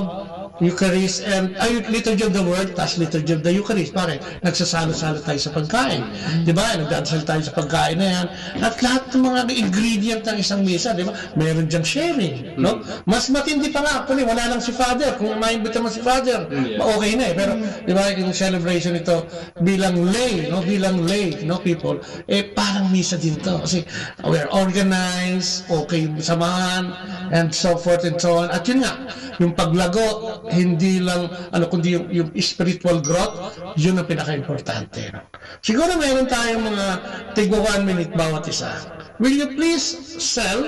Eucharist and Liturgy of the Word, tas Liturgy of the Eucharist. Pare, nagsasalo-salo tayo sa pagkain. Di ba? Nagdadasal tayo sa pagkain na yan. At lahat ng mga ingredient ng isang misa, di ba? Meron diyang sharing. No? Mas matindi pa nga. Wala lang si Father. Kung maimbita mo si Father, okay na eh. Pero, di ba, yung celebration ito, bilang lay, people, parang misa din to. Kasi we're organized, okay yung samahan, and so forth and so on. At yun nga, yung paglago, hindi lang, kundi yung spiritual growth, yun ang pinaka-importante. Siguro meron tayong mga tigwa 1 minute bawat isa. Will you please sell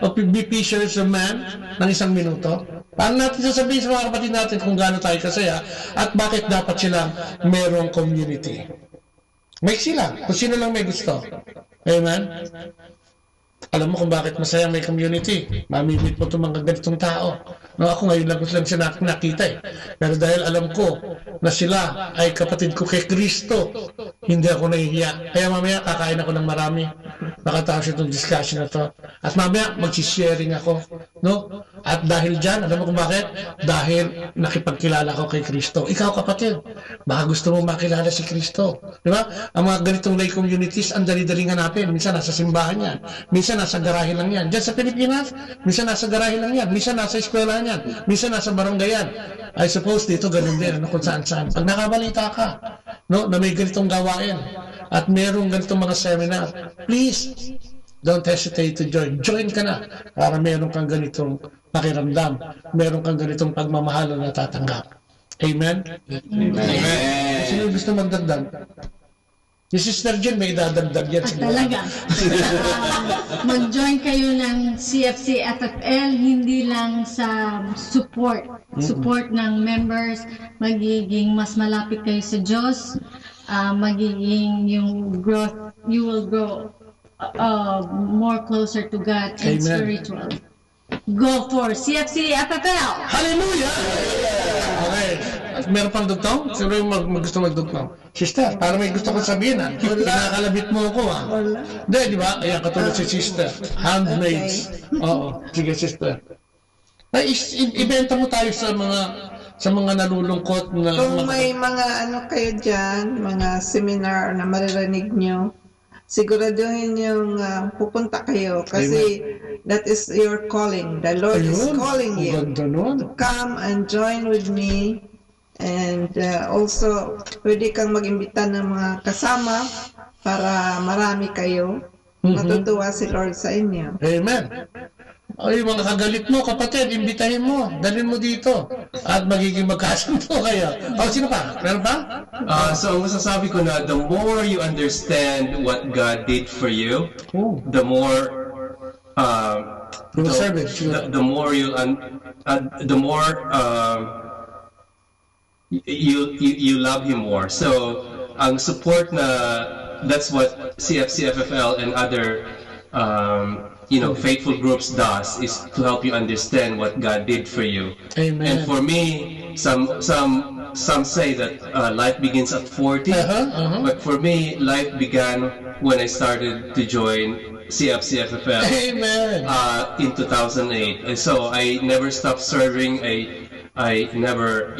o be pictures of man ng 1 minuto? Paano natin sasabihin sa mga kapatid natin kung gaano tayo kasaya at bakit dapat silang merong community? Maiksi lang, kung sino lang may gusto. Amen? Alam mo kung bakit masaya may community. Mamimit mo itong mga ganitong tao. No, ako ngayon lang siya nakita eh. Pero dahil alam ko na sila ay kapatid ko kay Kristo, hindi ako nahihiya. Kaya mamaya kakain ako ng marami. Nakatapos itong discussion na to. At mamaya magsisharing ako. No? At dahil dyan, alam mo kung bakit? Dahil nakipagkilala ko kay Kristo. Ikaw kapatid, baka gusto mo makilala si Kristo. Di ba? Ang mga ganitong lay communities, ang dali-daling hanapin. Minsan nasa simbahan yan. Minsan nasa garahe lang yan. Diyan sa Pilipinas, minsan nasa garahe lang yan. Minsan nasa eskwelahan yan. Minsan nasa barangay yan. I suppose dito ganun din. Kung saan-saan. Pag nakabalita ka, no, na may ganitong gawain at merong ganitong mga seminar, please, don't hesitate to join. Join ka na para meron kang ganitong pakiramdam. Meron kang ganitong pagmamahal na natatanggap. Amen? Amen. Sino gusto magdagdag? Si Sister Jen may idadagdag yan. Talaga. Mag-join kayo ng CFC FFL, hindi lang sa support ng members, magiging mas malapit kayo sa Diyos, magiging yung growth, you will grow more closer to God and Amen. spiritual. Go for CFC FFL! Hallelujah! Okay. Meron pang dugtong? Sino yung gusto magdugtong? Sister, para may gusto ko sabihin ha. Pinakalabit mo ako ha. Wala. Hindi, di ba? Ayan, katulad si sister. Handmaids. Oo. Sige, sister. Ibenta mo tayo sa mga nalulungkot na... Kung may mga kayo dyan, mga seminar na maririnig nyo, siguraduhin yung pupunta kayo kasi that is your calling. The Lord is calling you to come and join with me. And also, pwede kang mag-imbita ng mga kasama para marami kayo. Matutuwa si Lord sa inyo. Amen. Ay, mga kagalit mo, kapatid, imbitahin mo, dalhin mo dito. At magiging magkasundo kayo. Sino pa? Meron pa? So, ang masasabi ko na, the more you understand what God did for you, the more the more you love Him more. So, ang support na, that's what CFCFFL and other faithful groups does, is to help you understand what God did for you. Amen. And for me, some say that life begins at 40, but for me, life began when I started to join CFCFFL. Amen. In 2008. And so I never stopped serving. I never,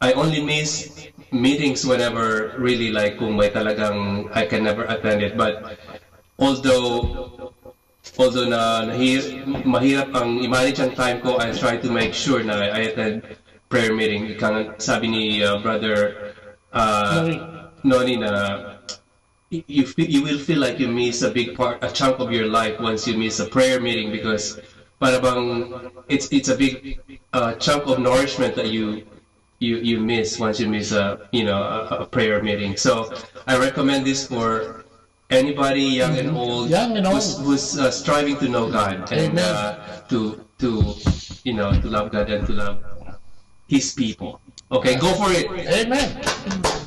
I only miss meetings whenever really like kung may talagang I can never attend it. But although mahirap ang i-manage ang time ko, I try to make sure na I attend prayer meeting. Sabi ni Brother Noni na you will feel like you miss a chunk of your life once you miss a prayer meeting, because para bang it's a big chunk of nourishment that you miss once you miss a prayer meeting. So I recommend this for anybody, young and old, who's striving to know God and to love God and to love His people. Okay, go for it. Amen.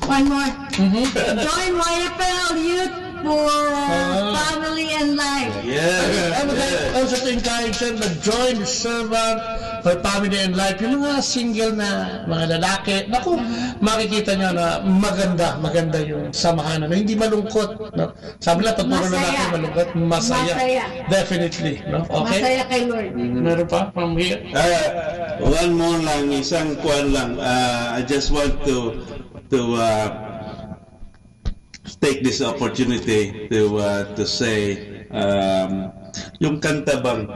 One more. Join YFL Youth for family and life. I would like also to encourage them to join the servant for family and life. Yung mga single na mga lalaki, naku, makikita nyo na maganda yung samahan. No? Hindi malungkot. No? Sabi lang, pag puro lalaki malungkot, masaya. Definitely. No? Okay? Masaya kay Lord. Meron pa from here? One more lang, isang kwan lang. I just want to take this opportunity to say yung kanta bang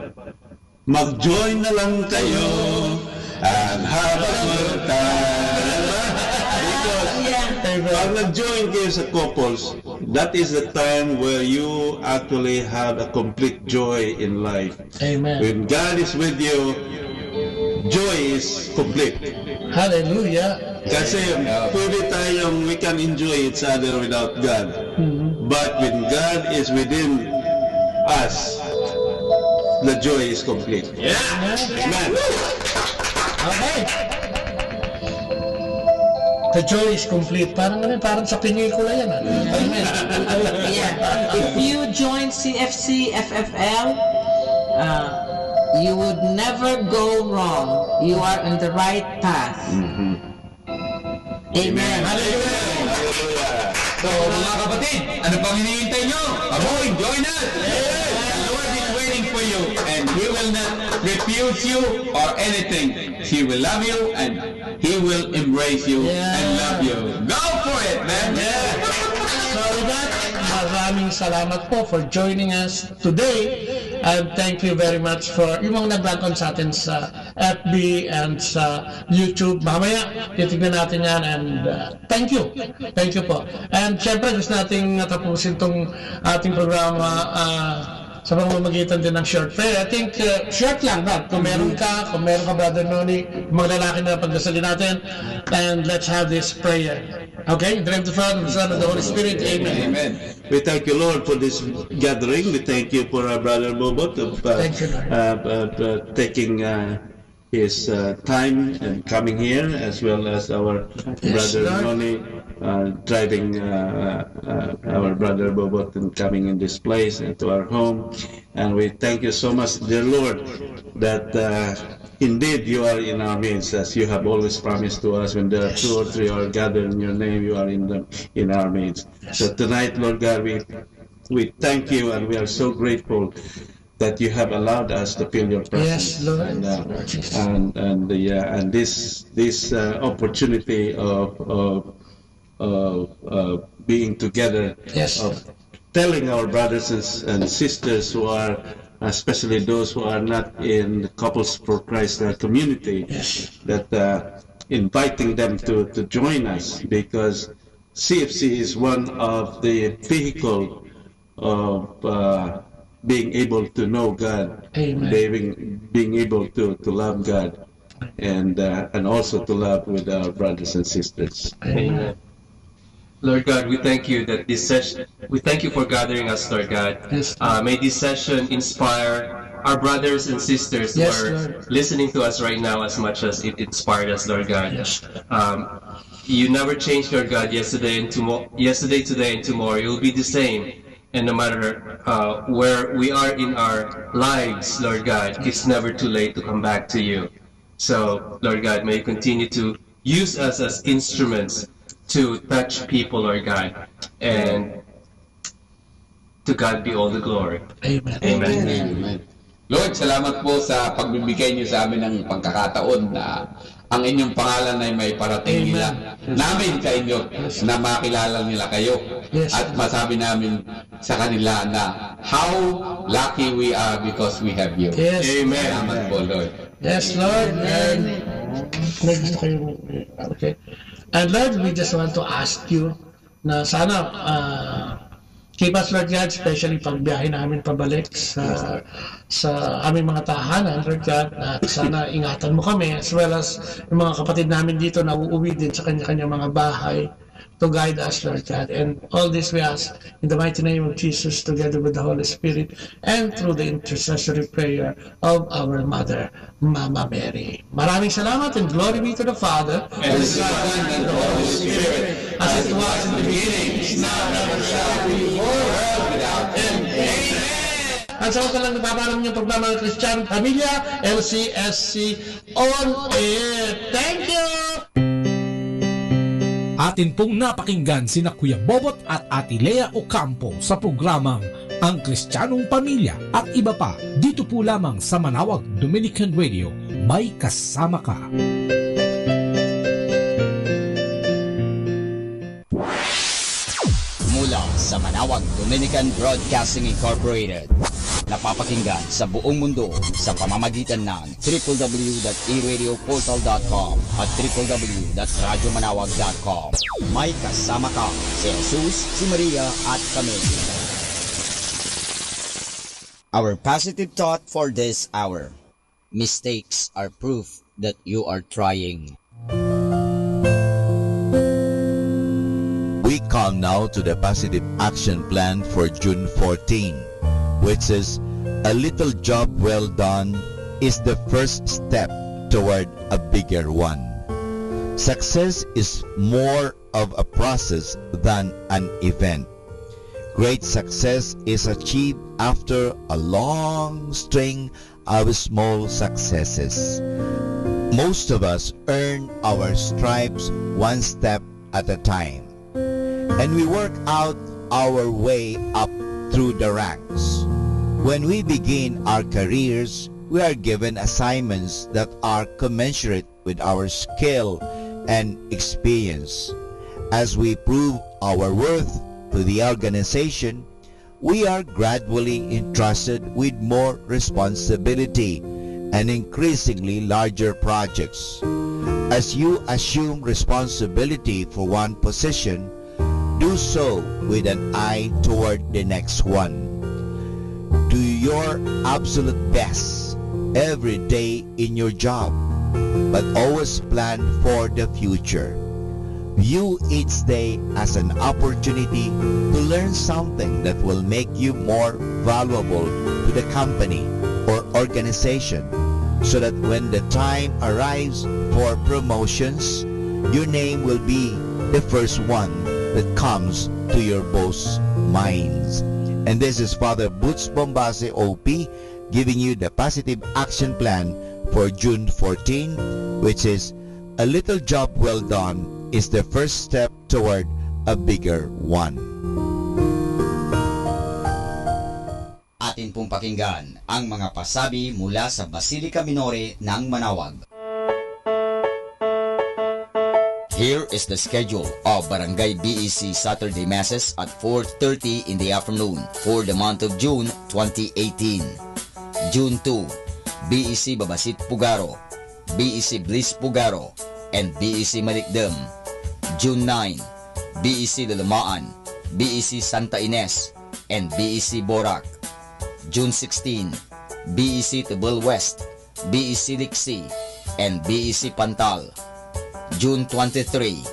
mag-join na lang kayo and have a good time. Because pag nag-join kayo sa couples, that is the time where you actually have a complete joy in life. Amen. When God is with you, joy is complete. Hallelujah. Kasi pwede tayong we can enjoy each other without God. But when God is within us, the joy is complete. Yeah. Amen. Okay. The joy is complete. Parang sa pelikula yan. Amen. Yeah. If you join CFC FFL, you would never go wrong. You are on the right path. Amen. Hallelujah. So, mga kapatid, ano pang hinihintay nyo? Come on, join us. The Lord is waiting for you, and He will not refuse you or anything. He will love you, and He will embrace you and love you. Go for it, man. So with that, maraming salamat po for joining us today. And thank you very much for yung mga nag-log sa atin sa FB and sa YouTube. Mamaya, titignan natin yan and thank you. Thank you po. And syempre, gusto nating natapusin tong ating programa sa pamamagitan din ng short prayer. I think short lang ba? Kung meron ka, Brother Noni, mga lalaki na pagdasalin natin, and let's have this prayer. Okay? In the name of the Father, the Son, and the Holy Spirit. Amen. Amen. We thank you, Lord, for this gathering. We thank you for our brother Bobot taking his time and coming here, as well as our brother Noni driving our brother Bobot and coming in this place and to our home. And we thank you so much, dear Lord, that indeed you are in our midst, as you have always promised to us. When there are 2 or 3 are gathered in your name, you are in our midst. So tonight, Lord God, we thank you, and we are so grateful that you have allowed us to feel your presence. Yes, Lord. And this opportunity of being together, of telling our brothers and sisters who are, especially those who are not in the Couples for Christ community, that inviting them to join us, because CFC is one of the vehicle of being able to know God, being able to love God, and also to love with our brothers and sisters. Amen. Lord God, we thank you that this session, we thank you for gathering us, Lord God. May this session inspire our brothers and sisters who are listening to us right now as much as it inspired us, Lord God. You never changed, Lord God, yesterday, today, and tomorrow. You'll be the same. And no matter where we are in our lives, Lord God, it's never too late to come back to you. So, Lord God, may you continue to use us as instruments to touch people, Lord God. And to God be all the glory. Amen. Amen. Amen. Lord, salamat po sa pagbibigay niyo sa amin ng pagkakataon na ang inyong pangalan ay may parating nila namin sa inyo, na makilala nila kayo, at masabi namin sa kanila na how lucky we are because we have you. Amen. Salamat po, Lord. Yes, Lord. Okay. And Lord, we just want to ask you na sana keep us, Lord God, especially pag biyahe namin pabalik sa aming mga tahanan, Lord God, at sana ingatan mo kami, as well as yung mga kapatid namin dito na uuwi din sa kanya-kanya mga bahay. to guide us, Lord God. And all this we ask in the mighty name of Jesus, together with the Holy Spirit, and through the intercessory prayer of our Mother, Mama Mary. Maraming salamat, and glory be to the Father, and the Son, and the Holy Spirit, as it was in the beginning, is now, and ever shall be, world without end. Amen. At sa mga lang napaparang niyong programa ng Christian Pamilya, LCSC On Air. Thank you! Atin pong napakinggan sina Kuya Bobot at Ate Lea Ocampo sa programang Ang Kristiyanong Pamilya at iba pa dito po lamang sa Manawag Dominican Radio. May kasama ka. Mula sa Manawag Dominican Broadcasting Incorporated, napapakinggan sa buong mundo sa pamamagitan ng www.eradioportal.com at www.radyomanawag.com. May kasama ka si Jesus, si Maria at kami. Our positive thought for this hour: mistakes are proof that you are trying. We come now to the positive action plan for June 14, which is a little job well done is the first step toward a bigger one. Success is more of a process than an event. Great success is achieved after a long string of small successes. Most of us earn our stripes one step at a time, and we work out our way up through the ranks. When we begin our careers, we are given assignments that are commensurate with our skill and experience. As we prove our worth to the organization, we are gradually entrusted with more responsibility and increasingly larger projects. As you assume responsibility for one position, do so with an eye toward the next one. Do your absolute best every day in your job, but always plan for the future. View each day as an opportunity to learn something that will make you more valuable to the company or organization, so that when the time arrives for promotions, your name will be the first one that comes to your boss' minds. And this is Father Boots Bombase OP giving you the positive action plan for June 14, which is a little job well done is the first step toward a bigger one. Atin pong pakinggan ang mga pasabi mula sa Basilica Minore ng Manawag. Here is the schedule of Barangay BEC Saturday Masses at 4:30 in the afternoon for the month of June 2018. June 2, BEC Babasit Pugaro, BEC Bliss Pugaro, and BEC Malikdem. June 9, BEC Lulumaan, BEC Santa Ines, and BEC Borac. June 16, BEC Tibul West, BEC Liksi, and BEC Pantal. June 23,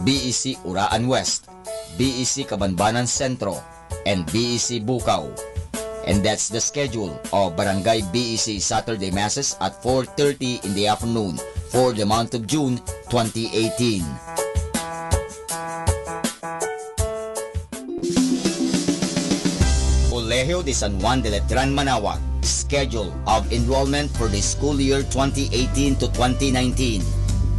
BEC Uraan West, BEC Kabanbanan Sentro, and BEC Bukaw. And that's the schedule of Barangay BEC Saturday Masses at 4:30 in the afternoon for the month of June 2018. Colegio de San Juan de Letran Manawag, schedule of enrollment for the school year 2018 to 2019.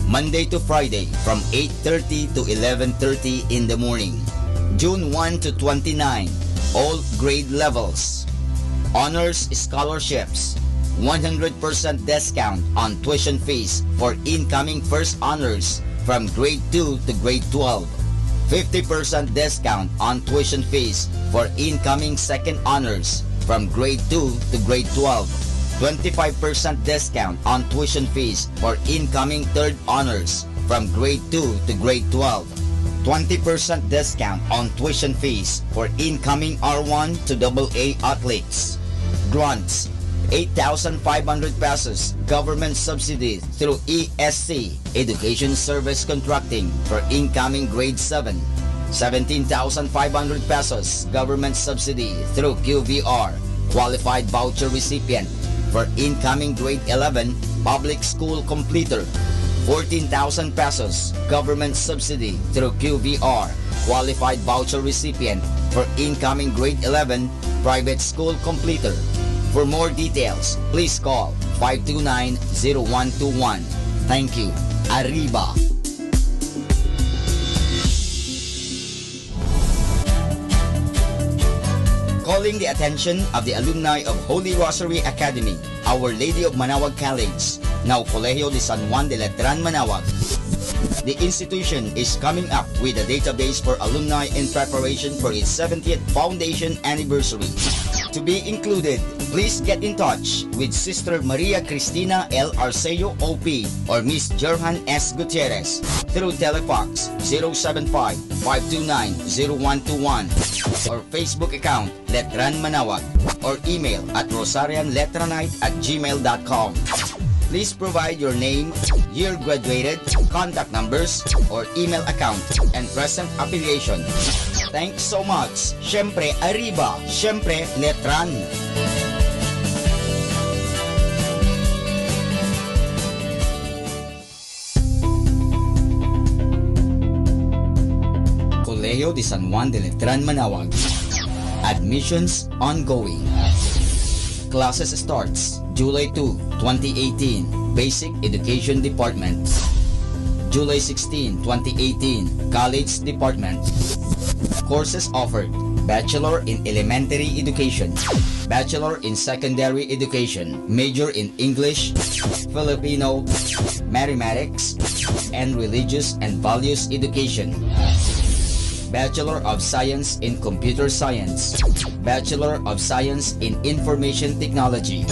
Monday to Friday from 8:30 to 11:30 in the morning. June 1 to 29, all grade levels. Honors scholarships, 100% discount on tuition fees for incoming first honors from grade 2 to grade 12. 50% discount on tuition fees for incoming second honors from grade 2 to grade 12. 25% discount on tuition fees for incoming third honors from grade 2 to grade 12. 20% discount on tuition fees for incoming R1 to AA athletes. Grants, 8,500 pesos government subsidy through ESC, Education Service Contracting, for incoming grade 7. 17,500 pesos government subsidy through QVR, qualified voucher recipient, for incoming grade 11 public school completer. 14,000 pesos government subsidy through QVR, qualified voucher recipient, for incoming grade 11 private school completer. For more details, please call 529-0121. Thank you. Arriba! Calling the attention of the alumni of Holy Rosary Academy, Our Lady of Manaoag College, now Colegio de San Juan de Letran, Manaoag. The institution is coming up with a database for alumni in preparation for its 70th foundation anniversary. To be included, please get in touch with Sister Maria Cristina L. Arceo OP or Miss Jerhan S. Gutierrez through Telefax 075-529-0121 or Facebook account Letran Manaoag or email at rosarianletranite@gmail.com. Please provide your name, year graduated, contact numbers, or email account, and present affiliation. Thanks so much. Syempre, Arriba. Syempre, Letran. Colegio de San Juan de Letran, Manaoag. Admissions ongoing. Classes starts July 2, 2018, Basic Education Department. July 16, 2018, College Department. Courses offered: Bachelor in Elementary Education, Bachelor in Secondary Education, Major in English, Filipino, Mathematics, and Religious and Values Education. Bachelor of Science in Computer Science, Bachelor of Science in Information Technology,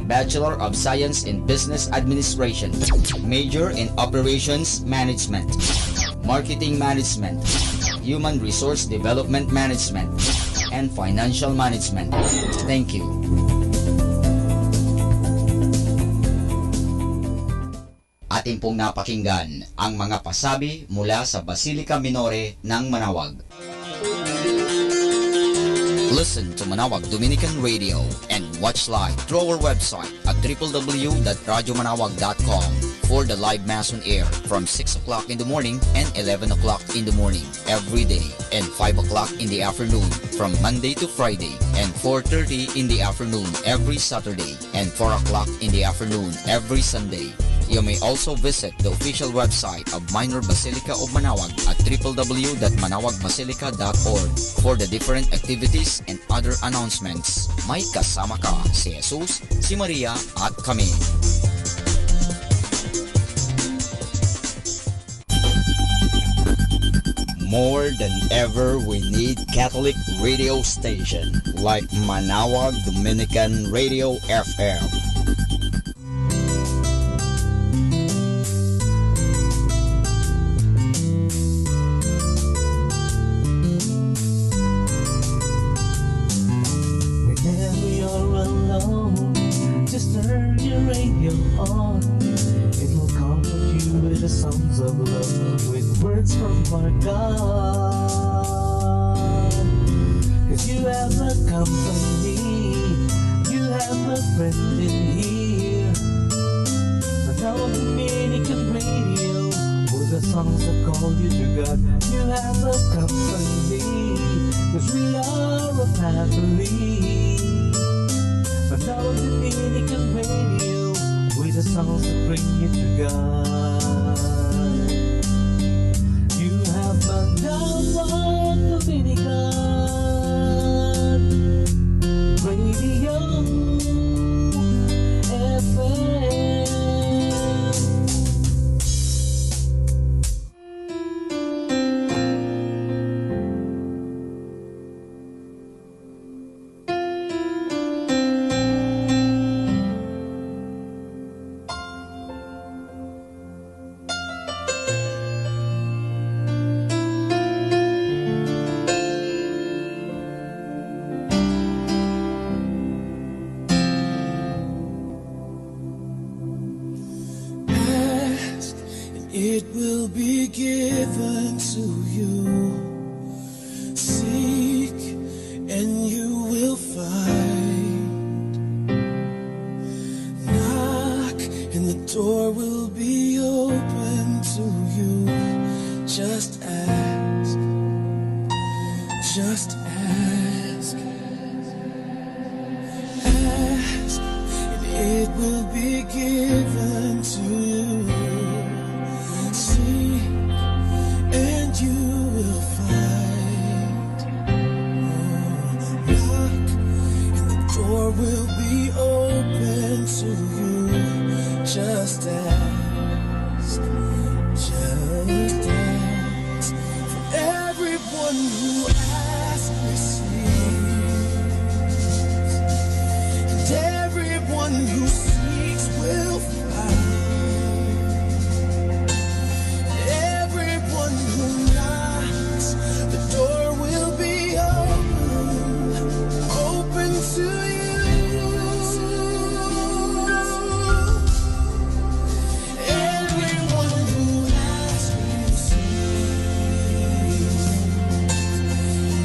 Bachelor of Science in Business Administration, Major in Operations Management, Marketing Management, Human Resource Development Management, and Financial Management. Thank you. Ating pong napakinggan ang mga pasabi mula sa Basilica Minore ng Manaoag. Listen to Manaoag Dominican Radio and watch live through our website at www.radyomanawag.com for the live Mass on air from 6 o'clock in the morning and 11 o'clock in the morning every day, and 5 o'clock in the afternoon from Monday to Friday, and 4:30 in the afternoon every Saturday, and 4 o'clock in the afternoon every Sunday. You may also visit the official website of Minor Basilica of Manaoag at www.manawagbasilica.org for the different activities and other announcements. May kasama ka si Jesus, si Maria at kami. More than ever, we need Catholic radio station like Manaoag Dominican Radio FM. be given to you. Seek and you will find. Knock and the door will be open to you. Just ask. Just ask. Ask and it will be given to you. Seek and you will find. Knock and the door will be open to you. Just ask. Just ask. For everyone who asks receives, and everyone who seeks will find. Everyone who knocks, the door will be open to you. Everyone who asks receives,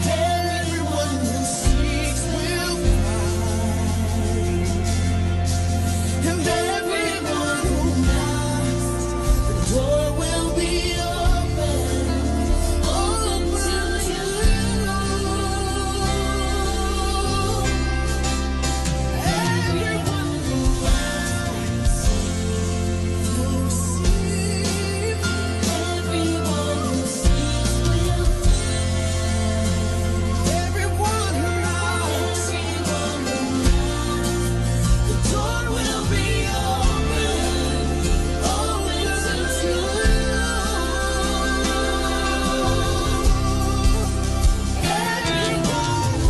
everyone who seeks will find, and everyone who knocks, the door will be open to you. Everyone who asks will receive. Everyone who seeks will find. Everyone who knocks, the door will be open to you. Everyone who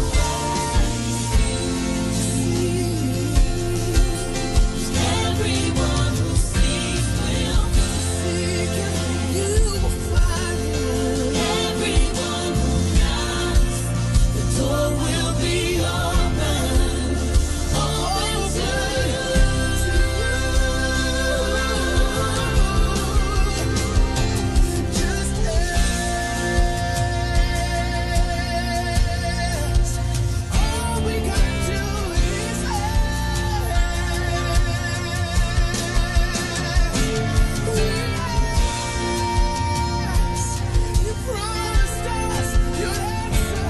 everyone who seeks will seek, and you will find. Everyone who knocks, the door will be open to you. Just ask. All we gotta do is ask. You promised us you'd answer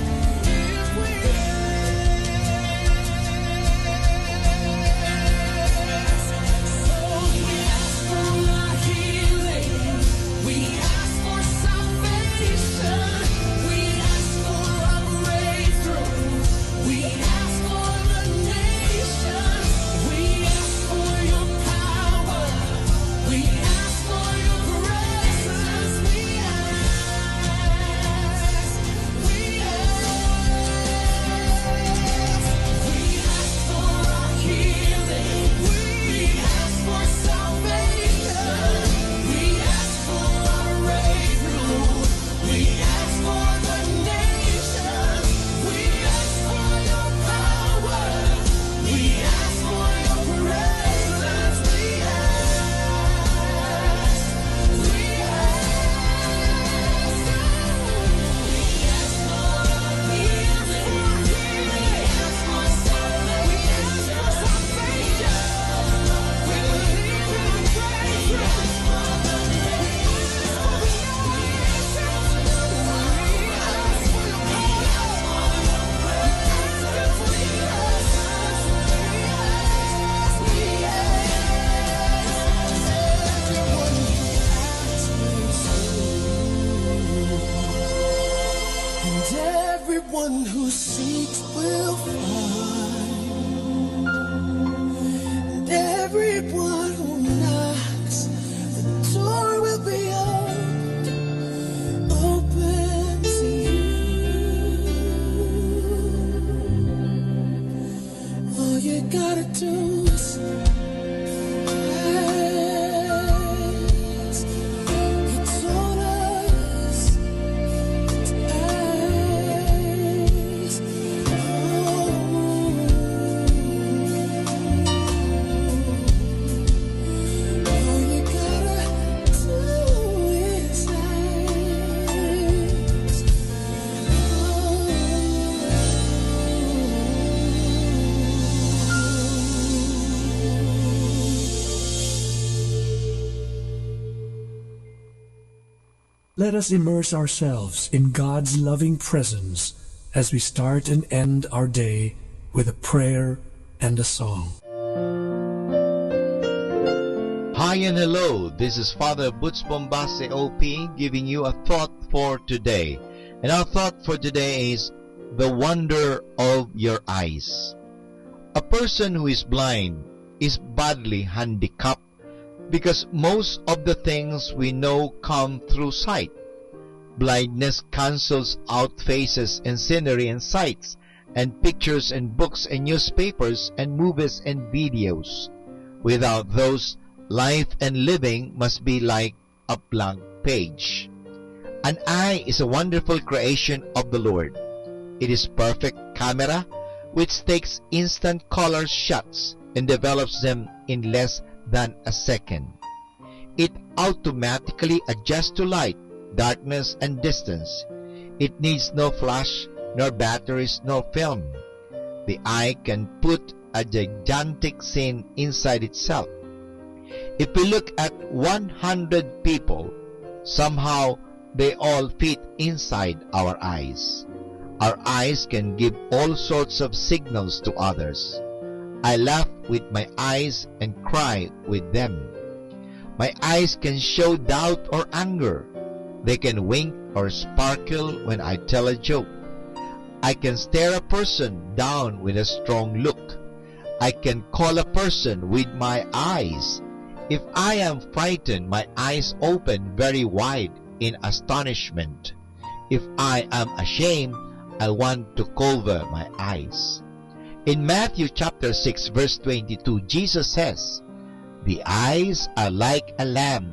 if we ask. So we ask for our healing. We ask for salvation. We ask for a breakthrough. We ask for the nation. We ask for your power. We ask for your presence. We ask. We ask for our healing. We ask for salvation. We ask for a breakthrough. We ask for the nation. We ask for your power. We ask for your presence. We ask. We ask. We ask for healing. We ask for salvation. We believe in a breakthrough. And everyone who seeks will find. And everyone who knocks, the door will be open to you. All you gotta do is ask. He told us to ask. Oh. let us immerse ourselves in God's loving presence as we start and end our day with a prayer and a song. Hi and hello, this is Father Butch Bombase OP giving you a thought for today. And our thought for today is the wonder of your eyes. A person who is blind is badly handicapped because most of the things we know come through sight. Blindness cancels out faces and scenery and sights and pictures and books and newspapers and movies and videos. Without those, life and living must be like a blank page. An eye is a wonderful creation of the Lord. It is perfect camera which takes instant color shots and develops them in less than a second. It automatically adjusts to light, darkness, and distance. It needs no flash, nor batteries, nor film. The eye can put a gigantic scene inside itself. If we look at 100 people, somehow they all fit inside our eyes. Our eyes can give all sorts of signals to others. I laugh with my eyes and cry with them. My eyes can show doubt or anger. They can wink or sparkle when I tell a joke. I can stare a person down with a strong look. I can call a person with my eyes. If I am frightened, my eyes open very wide in astonishment. If I am ashamed, I want to cover my eyes. In Matthew chapter 6 verse 22, Jesus says, "The eyes are like a lamp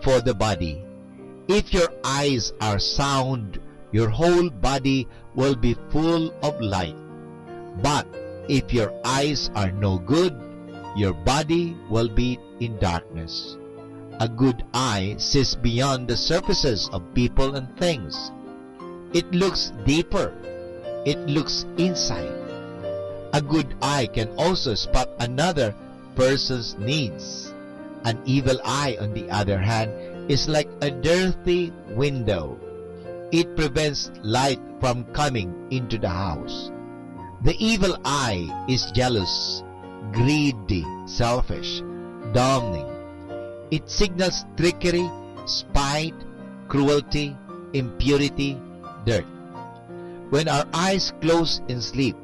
for the body. If your eyes are sound, your whole body will be full of light. But if your eyes are no good, your body will be in darkness." A good eye sees beyond the surfaces of people and things. It looks deeper. It looks inside. A good eye can also spot another person's needs. An evil eye, on the other hand, is like a dirty window. It prevents light from coming into the house. The evil eye is jealous, greedy, selfish, dominating. It signals trickery, spite, cruelty, impurity, dirt. When our eyes close in sleep,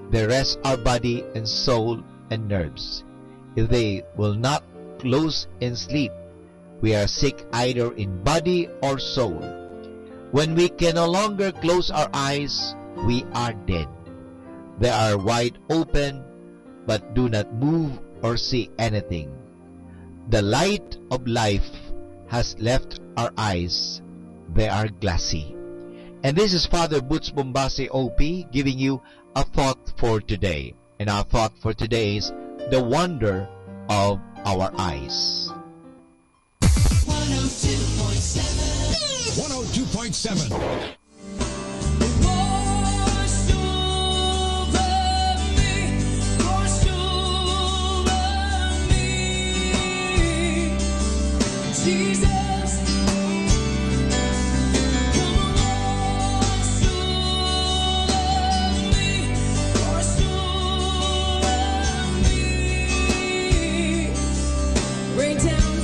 they rest our body and soul and nerves. If they will not close in sleep, we are sick either in body or soul. When we can no longer close our eyes, we are dead. They are wide open, but do not move or see anything. The light of life has left our eyes. They are glassy. And this is Father Butch Bombase OP giving you a thought for today. And our thought for today is the wonder of our eyes. 102.7 102.7 Jesus, come on, wash over me, wash over me, rain down,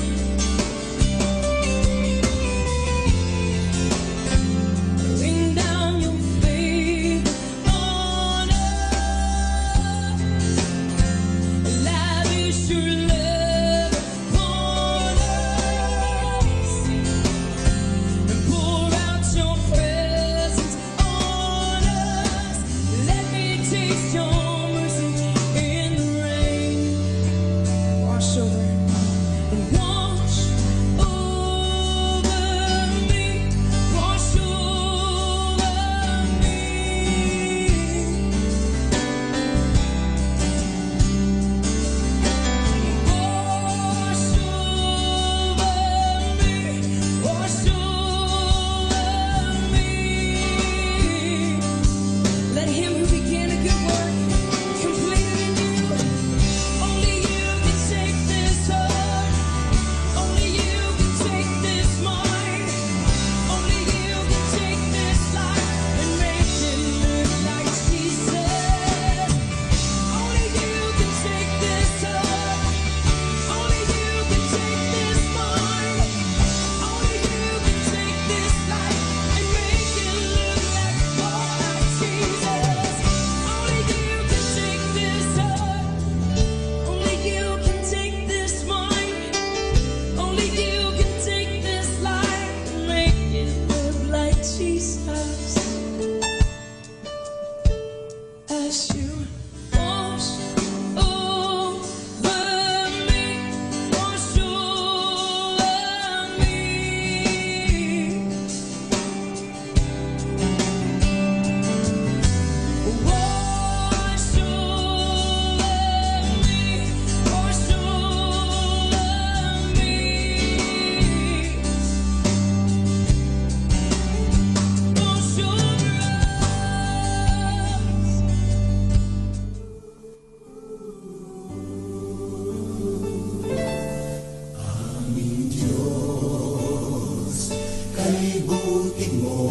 kaibutin mo.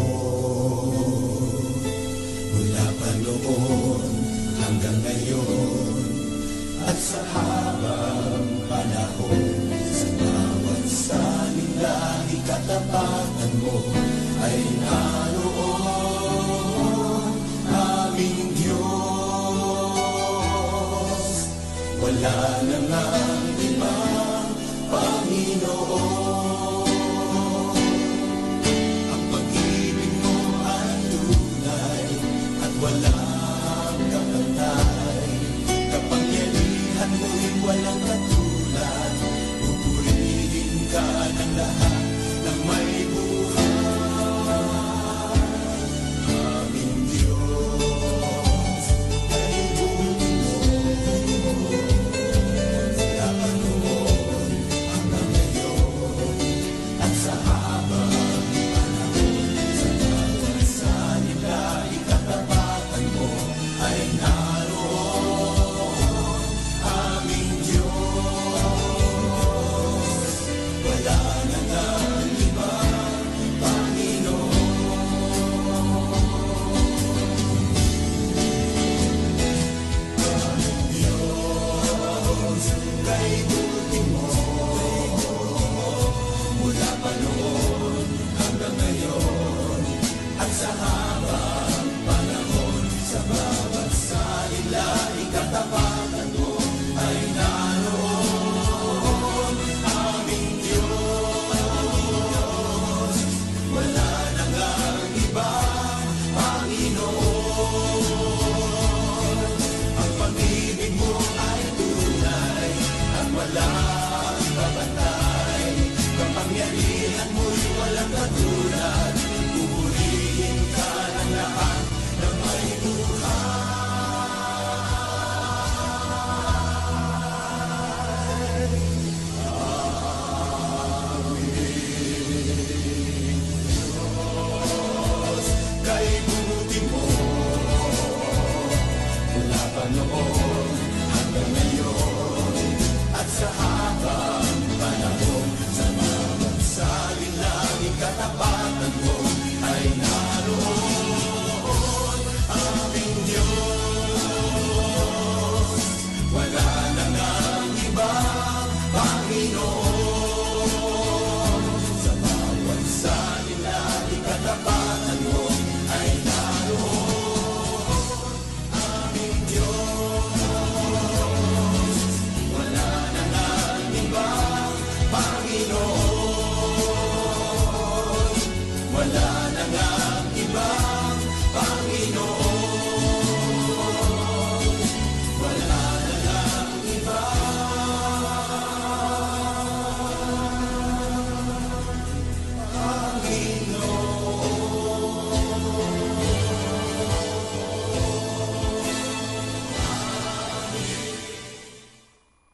Mula pa noon hanggang ngayon, at sa habang panahon, sa bawat salita, ikatapatan mo ay naroon, aming Diyos. Wala na ngang ibang Panginoon. Ang pag-ibig mo ay tunay at walang kapantay. Kapangyarihan mo'y walang katulad. Pupurihin ka ng lahat ng may buhay. Aming Diyos, kaibutin mo. Mula pa noon hanggang ngayon, at sa habang panahon, sa bawat salita, ikatapatan mo ay naroon, aming Diyos. Wala na ngang ibang Panginoon. Aming Diyos, kaibutin mo. Mula pa noon hanggang ngayon, at sa habang panahon, sa bawat salita, ikatapatan mo ay naroon, aming Diyos. Wala na ngang ibang Panginoon. Ang pag-ibig mo ay tunay at walang kabantay. Kapangyarihan mo'y walang katulad. Pupurihin ka ng lahat ng may buhay. Diyos, kaibutin mo. Mula pa noon hanggang ngayon, at sa habang panahon, sa bawat salita, ikatapatan mo ay naroon, aming Diyos. Wala na ngang ibang Panginoon. Sa bawat salita, ikatapatan mo ay naroon, aming Diyos. Wala na ngang ibang Panginoon. Wala na ngang ibang Panginoon. Wala na ngang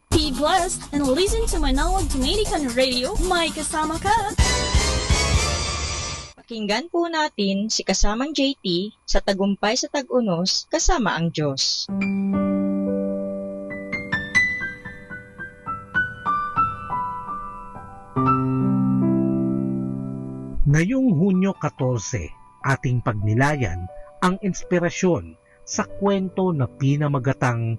Be blessed and listen to Manawag Dominican Radio. May kasama ka. Pakinggan po natin si kasamang JT sa Tagumpay sa Tag-Unos kasama ang Diyos. Ngayong Hunyo 14, ating pagnilayan ang inspirasyon sa kwento na pinamagatang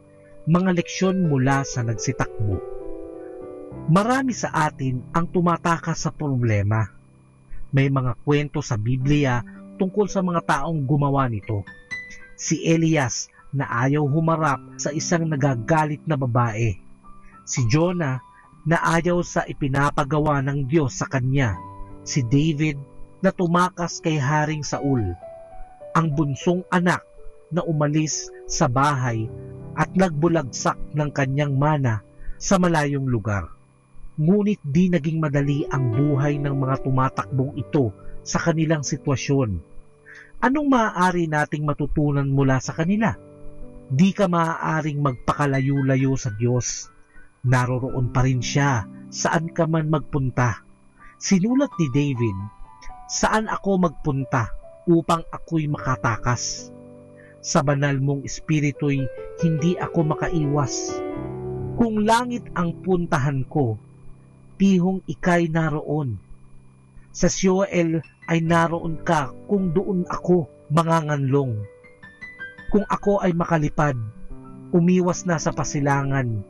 mga leksyon mula sa nagsitakbo. Marami sa atin ang tumatakas sa problema. May mga kwento sa Biblia tungkol sa mga taong gumawa nito. Si Elias na ayaw humarap sa isang nagagalit na babae. Si Jonah na ayaw sa ipinapagawa ng Diyos sa kanya. Si David na tumakas kay Haring Saul. Ang bunsong anak na umalis sa bahay at nagbulagsak ng kanyang mana sa malayong lugar. Ngunit di naging madali ang buhay ng mga tumatakbong ito sa kanilang sitwasyon. Anong maaari nating matutunan mula sa kanila? Di ka maaaring magpakalayo-layo sa Diyos. Naroroon pa rin siya saan ka man magpunta. Sinulat ni David, "Saan ako magpunta upang ako'y makatakas? Sa banal mong espiritu'y hindi ako makaiwas. Kung langit ang puntahan ko, tihong ika'y naroon. Sa Sheol ay naroon ka kung doon ako manganganlong. Kung ako ay makalipad, umiwas na sa pasilangan,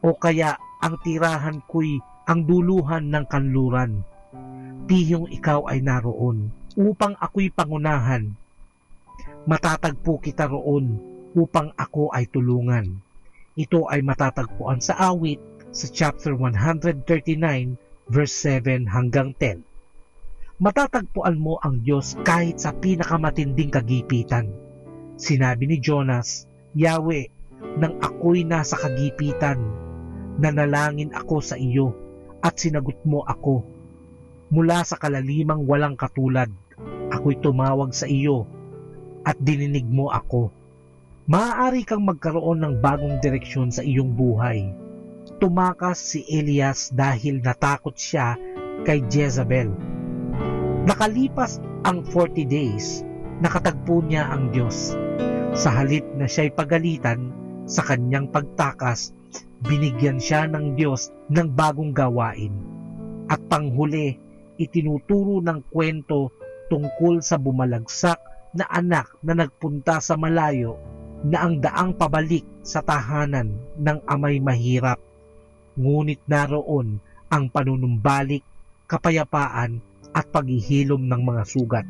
o kaya ang tirahan ko'y ang duluhan ng kanluran. Tihong ikaw ay naroon, upang ako'y pangunahan. Matatagpo kita roon, upang ako ay tulungan. Ito ay matatagpuan sa awit sa chapter 139, verse 7 hanggang 10. Matatagpuan mo ang Diyos kahit sa pinakamatinding kagipitan. Sinabi ni Jonas, Yahweh, nang ako'y nasa kagipitan, nanalangin ako sa iyo at sinagot mo ako. Mula sa kalalimang walang katulad, ako'y tumawag sa iyo at dininig mo ako. Maaari kang magkaroon ng bagong direksyon sa iyong buhay. Tumakas si Elias dahil natakot siya kay Jezebel. Nakalipas ang 40 days, nakatagpo niya ang Diyos. Sa halip na siya'y pagalitan sa kanyang pagtakas, binigyan siya ng Diyos ng bagong gawain. At panghuli, itinuturo ng kwento tungkol sa bumalagsak na anak na nagpunta sa malayo na ang daang pabalik sa tahanan ng amay mahirap. Ngunit naroon ang panunumbalik, kapayapaan at paghihilom ng mga sugat.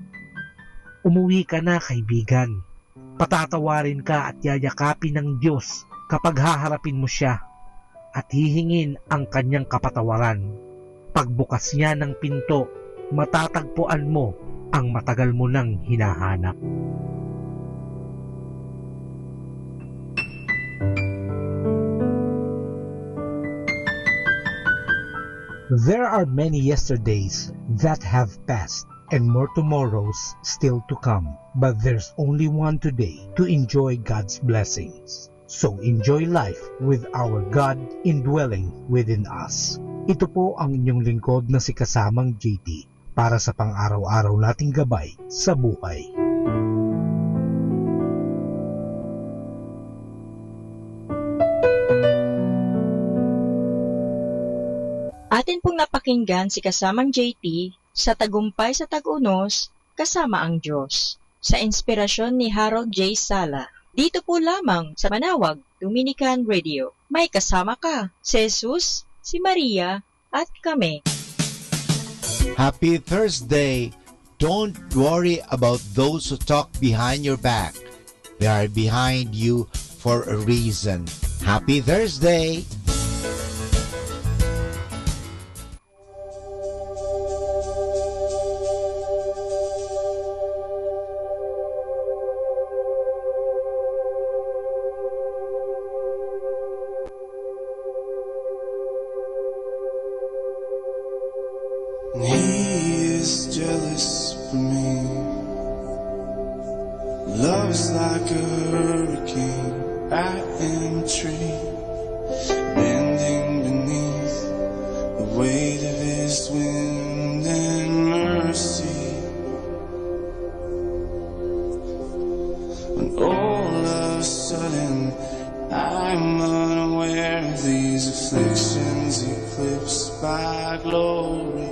Umuwi ka na, kaibigan. Patatawarin ka at yayakapin ng Diyos kapag haharapin mo siya at hihingin ang kanyang kapatawaran. Pagbukas niya ng pinto, matatagpuan mo ang matagal mo nang hinahanap. There are many yesterdays that have passed and more tomorrows still to come. But there's only one today to enjoy God's blessings. So enjoy life with our God indwelling within us. Ito po ang inyong lingkod na si Kasamang JT para sa pang-araw-araw nating gabay sa buhay. Atin pong napakinggan si Kasamang JT sa Tagumpay sa Tag-Unos, Kasama ang Diyos, sa inspirasyon ni Harold J. Sala. Dito po lamang sa Manawag Dominican Radio. May kasama ka, si Jesus, si Maria, at kami. Happy Thursday! Don't worry about those who talk behind your back. They are behind you for a reason. Happy Thursday! He is jealous for me. Love's like a hurricane right in a tree, bending beneath the weight of his wind and mercy. When all of a sudden I'm unaware of these afflictions eclipsed by glory,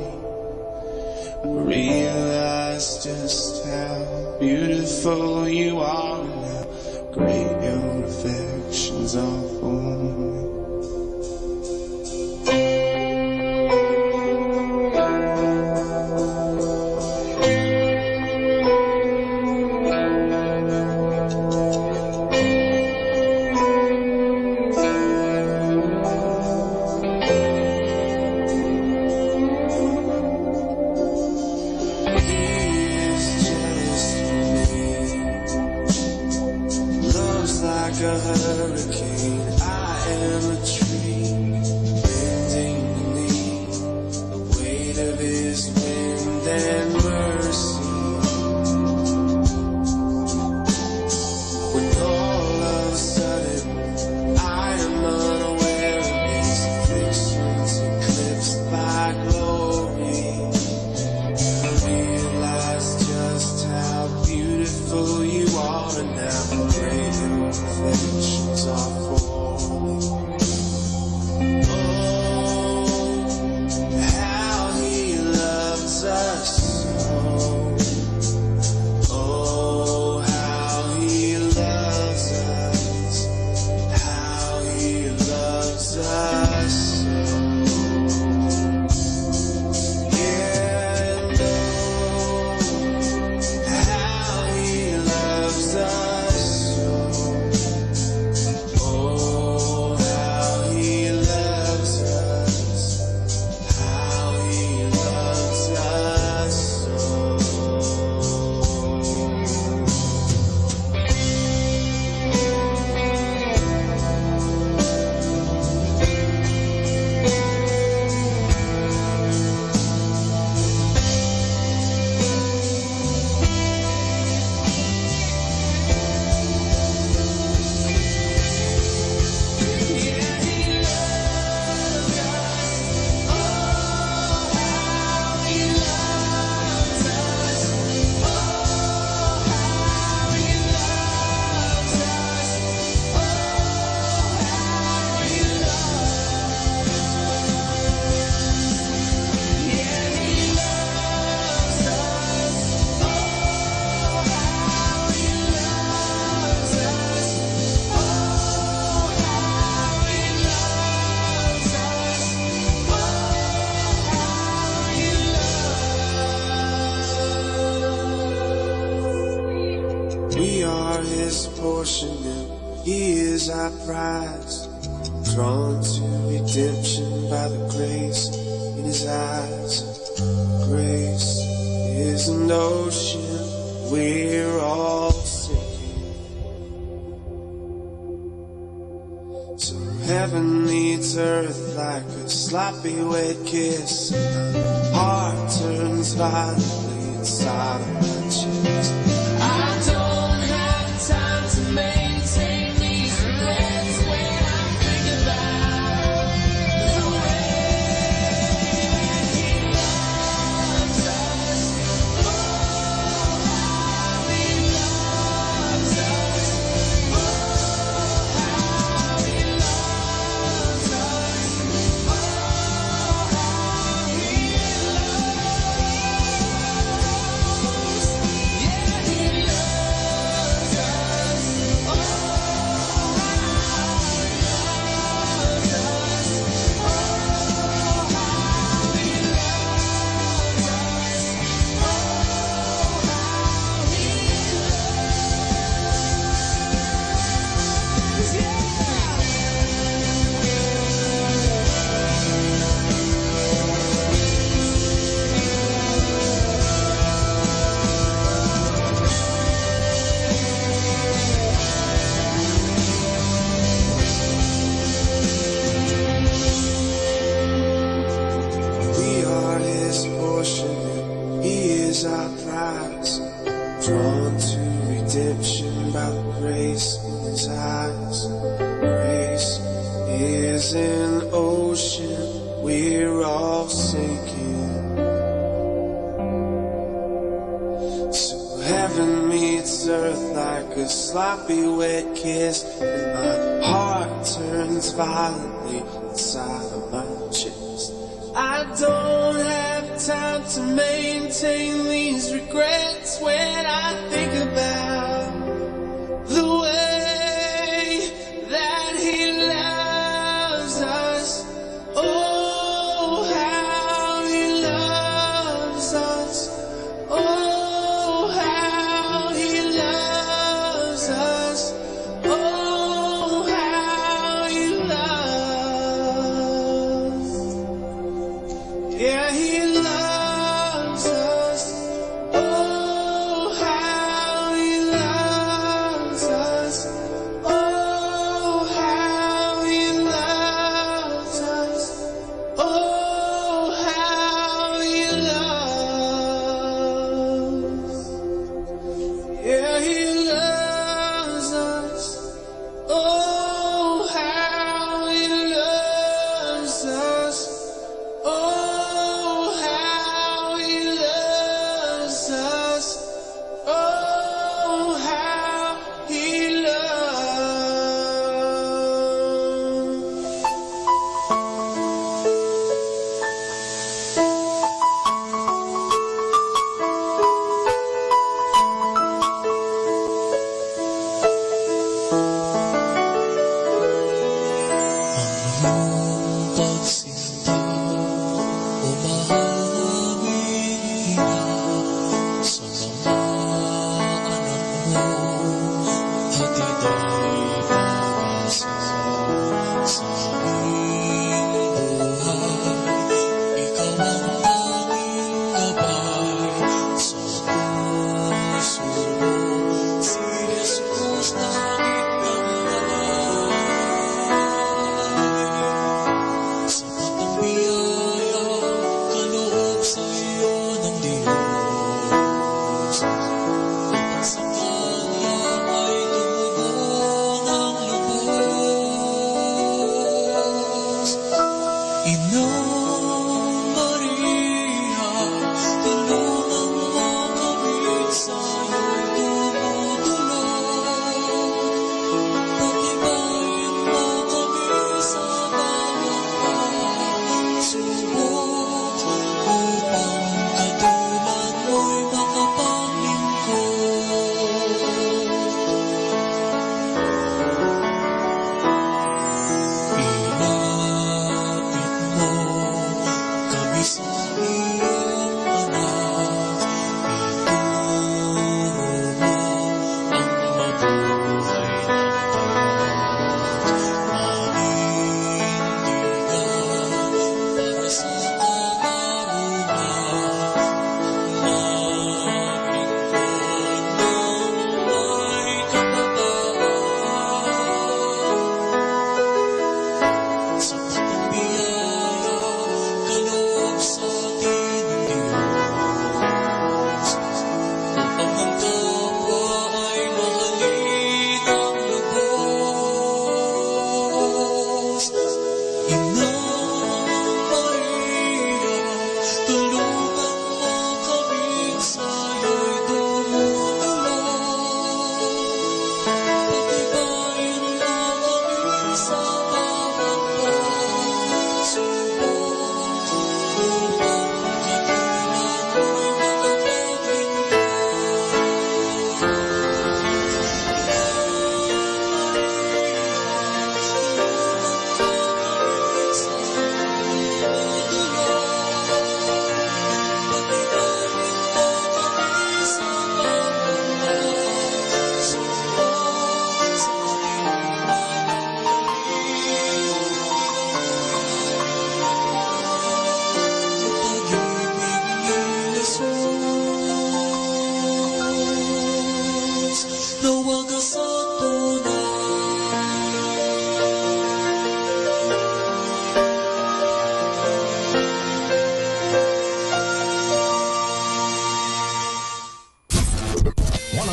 I realize just how beautiful you are and how great your affections are for me. We are his portion and he is our prize. Drawn to redemption by the grace in his eyes. Grace is an ocean we're all sinking. So heaven meets earth like a sloppy wet kiss. My heart turns violently inside of my chest. I don't have time to maintain these regrets when I think about the way he loves us. Oh, how he loves us. Oh, how he loves us. Oh, how he loves. Yeah, he loves us. Oh, how he loves us. Oh, how he loves us. Oh, how he loves. Yeah. We are his portion and he is our prize. Drawn to redemption by the grace in his eyes. Grace is an ocean we're all sinking. So heaven meets earth like a sloppy wet kiss. And my heart turns violently inside of my chest. I don't have time to maintain these regrets when I think about the way that he loves us. Oh, how he loves us. Oh, how he loves us. Oh, how he loves. Yeah, he loves us.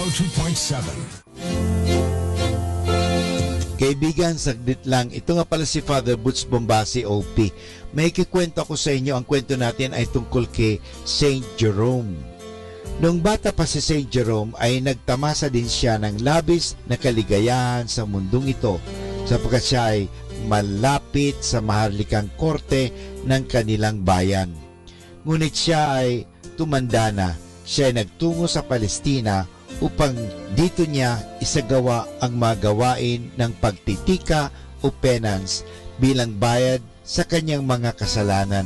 102.7. Kaibigan, saglit lang. Ito nga pala si Father Butch Bombasi, OP. May kikwento ako sa inyo. Ang kwento natin ay tungkol kay Saint Jerome. Nung bata pa si Saint Jerome ay nagtamasa din siya ng labis na kaligayahan sa mundong ito sapagkat siya ay malapit sa maharlikang korte ng kanilang bayan. Ngunit siya ay tumanda na. Siya ay nagtungo sa Palestina upang dito niya isagawa ang magawain ng pagtitika o penance bilang bayad sa kanyang mga kasalanan.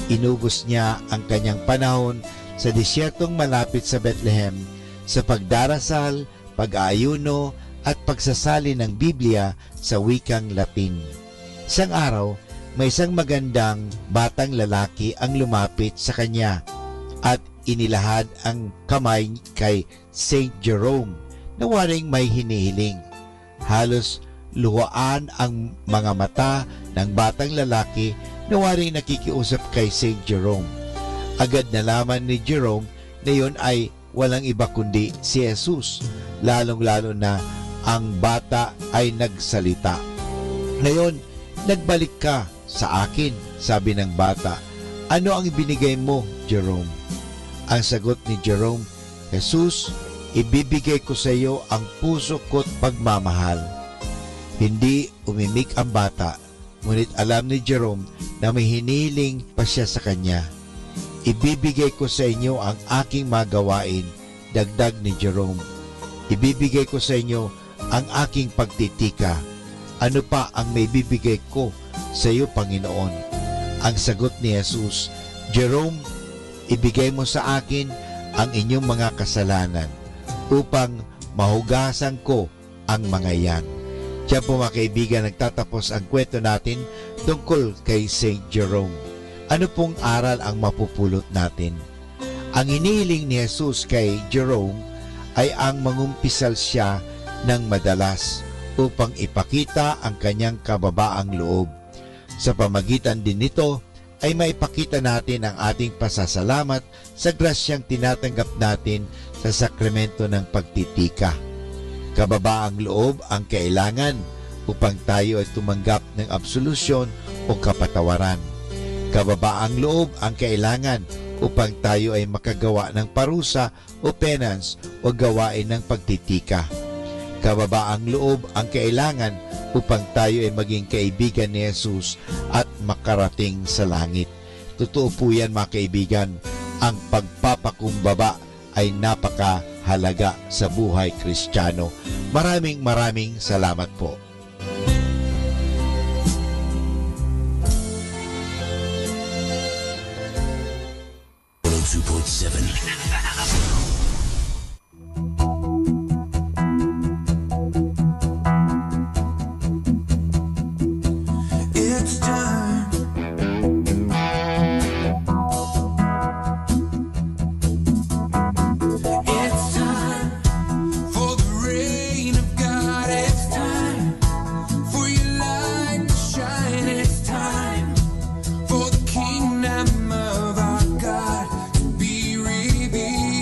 Inubos niya ang kanyang panahon sa disyertong malapit sa Bethlehem sa pagdarasal, pag-aayuno at pagsasali ng Biblia sa wikang Latin. Isang araw, may isang magandang batang lalaki ang lumapit sa kanya at inilahad ang kamay kay Saint Jerome na waring may hinihiling. Halos luhaan ang mga mata ng batang lalaki na waring nakikiusap kay Saint Jerome. Agad nalaman ni Jerome na yun ay walang iba kundi si Jesus, lalong-lalo na ang bata ay nagsalita. Ngayon, nagbalik ka sa akin, sabi ng bata. Ano ang ibinigay mo, Jerome? Ang sagot ni Jerome, Jesus, ibibigay ko sa iyo ang puso ko't pagmamahal. Hindi umimik ang bata, ngunit alam ni Jerome na may hiniling pa siya sa kanya. Ibibigay ko sa inyo ang aking magawain, dagdag ni Jerome. Ibibigay ko sa inyo ang aking pagtitika. Ano pa ang may bibigay ko sa iyo, Panginoon? Ang sagot ni Jesus, Jerome, ibigay mo sa akin ang inyong mga kasalanan upang mahugasan ko ang mga yan. Diyan po mga kaibigan, nagtatapos ang kwento natin tungkol kay Saint Jerome. Ano pong aral ang mapupulot natin? Ang hinihiling ni Jesus kay Jerome ay ang mangumpisal siya ng madalas upang ipakita ang kanyang kababaang loob. Sa pamagitan din nito ay maipakita natin ang ating pasasalamat sa grasyang tinatanggap natin sa sakramento ng pagtitika. Kababaang loob ang kailangan upang tayo ay tumanggap ng absolusyon o kapatawaran. Kababaang loob ang kailangan upang tayo ay makagawa ng parusa o penance o gawain ng pagtitika. Kababaang loob ang kailangan upang tayo ay maging kaibigan ni Jesus at makarating sa langit. Totoo po yan mga kaibigan, ang pagpapakumbaba ay napakahalaga sa buhay Kristiyano. Maraming salamat po. It's time. It's time for the rain of God. It's time for your light to shine. It's time for the kingdom of our God to be revealed.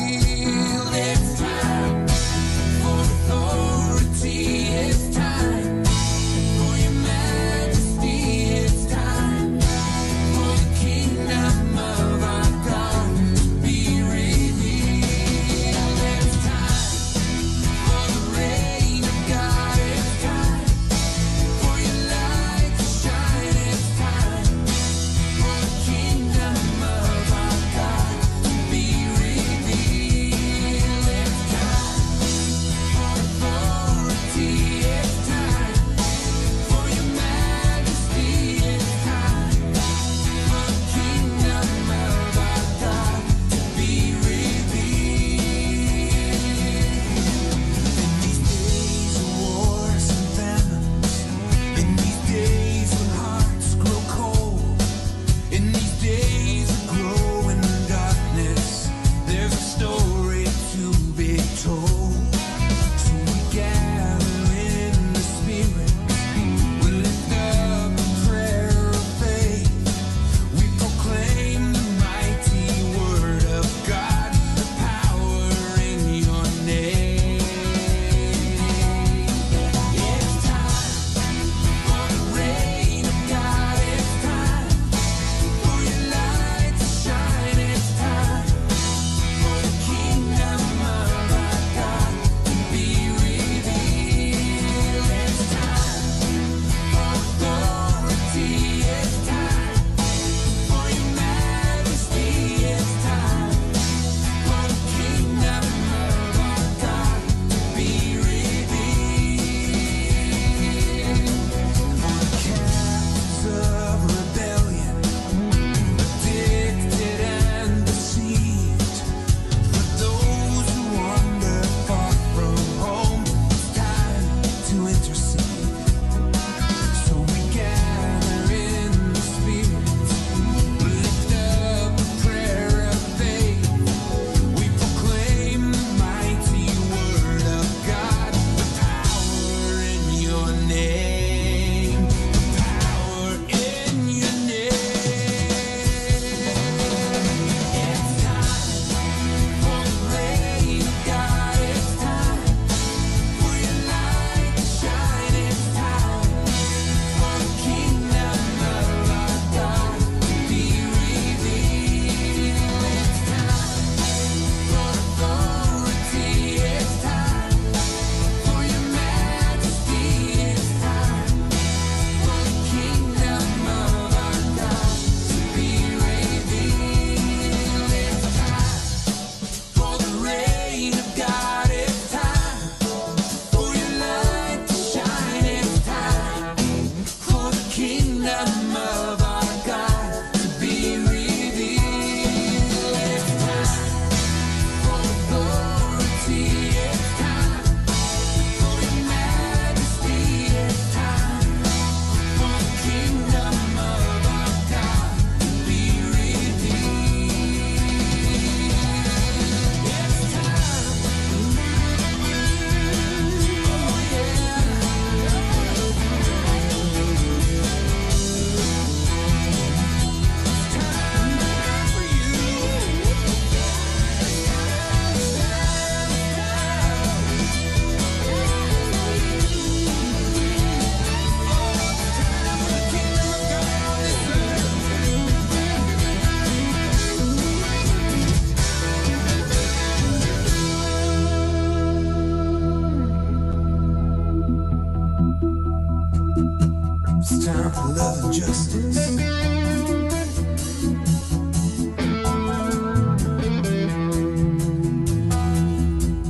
justice.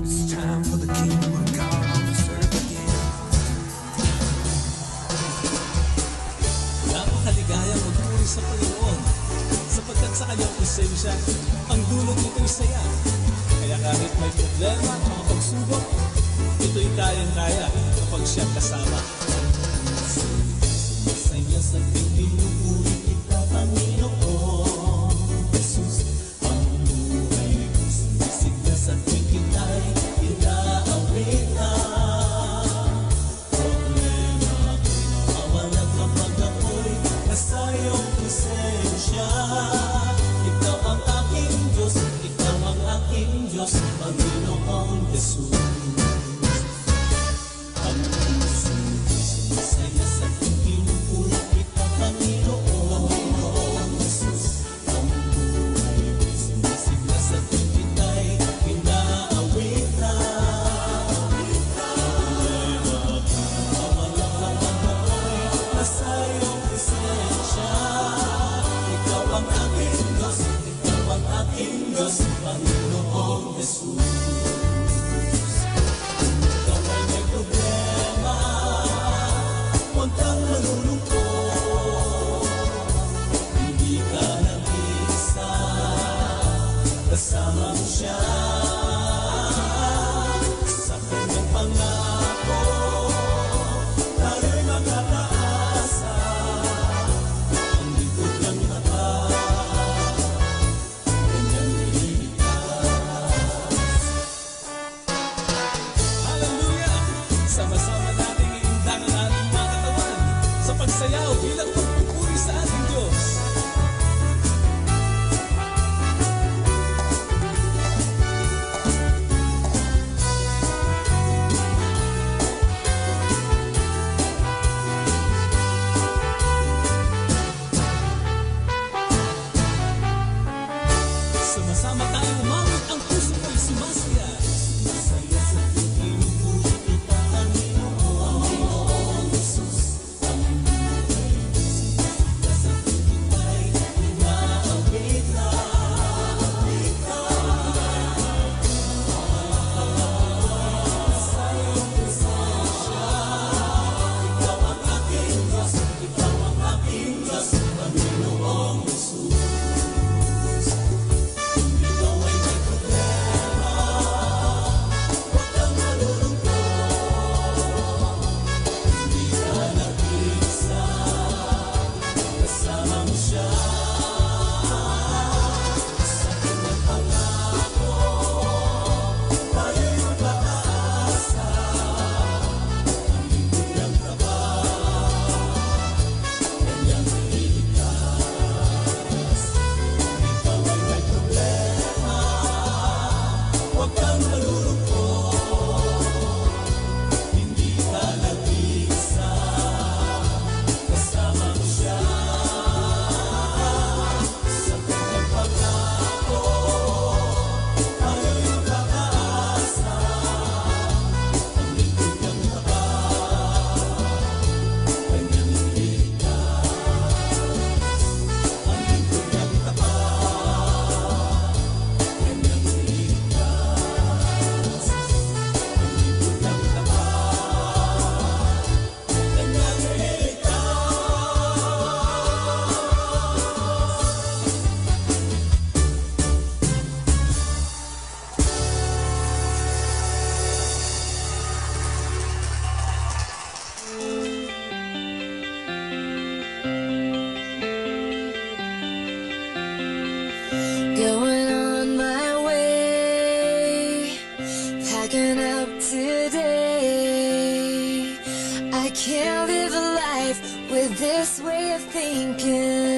It's time for the kingdom of God on this earth again. Napakaligayang magpuri sa Panginoon sapagkat sa kanyang presensya ang dulot nito'y saya. Kaya kahit may problema at mga pagsubok, ito'y kayang-kaya kapag siya kasama. Masaya sa pinupuri kita, Panginoon Jesus. Ang buhay ko sumisiglas at ikita'y inaawit na. Problema ko'y nawawala kapag ako'y nasa iyong presensya. Ikaw ang aking Diyos, ikaw ang aking Diyos, Panginoong Jesus. Ang puso ko'y sumisaya sa pinupuri kita, Panginoon Jesus. Ang buhay ko'y sumisiglas at ikita'y inaawit na. Problema ko'y nawawala kapag ako'y nasa iyong presensya. Ikaw ang aking Diyos, ikaw ang aking Diyos, Panginoong Jesus. Ikaw ay may problema, huwag kang malulungkot. Hindi ka nag-iisa, kasama mo siya. Sa kanyang pangako, tayo'y makakaasa. Ang likod ng tapat, kanyang ililigtas. Hallelujah! Sama-sama nating iindang ang ating mga katawan sa pagsayaw bilang pagpupuri sa ating Diyos. Sama-sama tayo umawit, ang puso ko'y sumasaya. Sumasaya sa pinupuri kita, Panginoon Jesus. Ang buhay ko'y sumisiglas at ikita'y inaawit na. Sa iyong presensya, ikaw ang aking Diyos, ikaw ang aking Diyos, Panginoong Jesus. Ikaw ay may problema, huwag kang malulungkot. Hindi ka nag-iisa, kasama mo siya. Sa kanyang pangako, tayo'y mag-aasa. Ang likod ng tapat, kanyang ililigtas. Ikaw ay may problema, huwag kang malulungkot. Hindi ka nag-iisa, kasama mo siya. Sa kanyang pangako, tayo'y mag-aasa. Ang likod ng tapat, kanyang ililigtas. Ang likod ng tapat, kanyang ililigtas. Ang likod ng tapat, kanyang Going on my way, packing up today. I can't live a life with this way of thinking.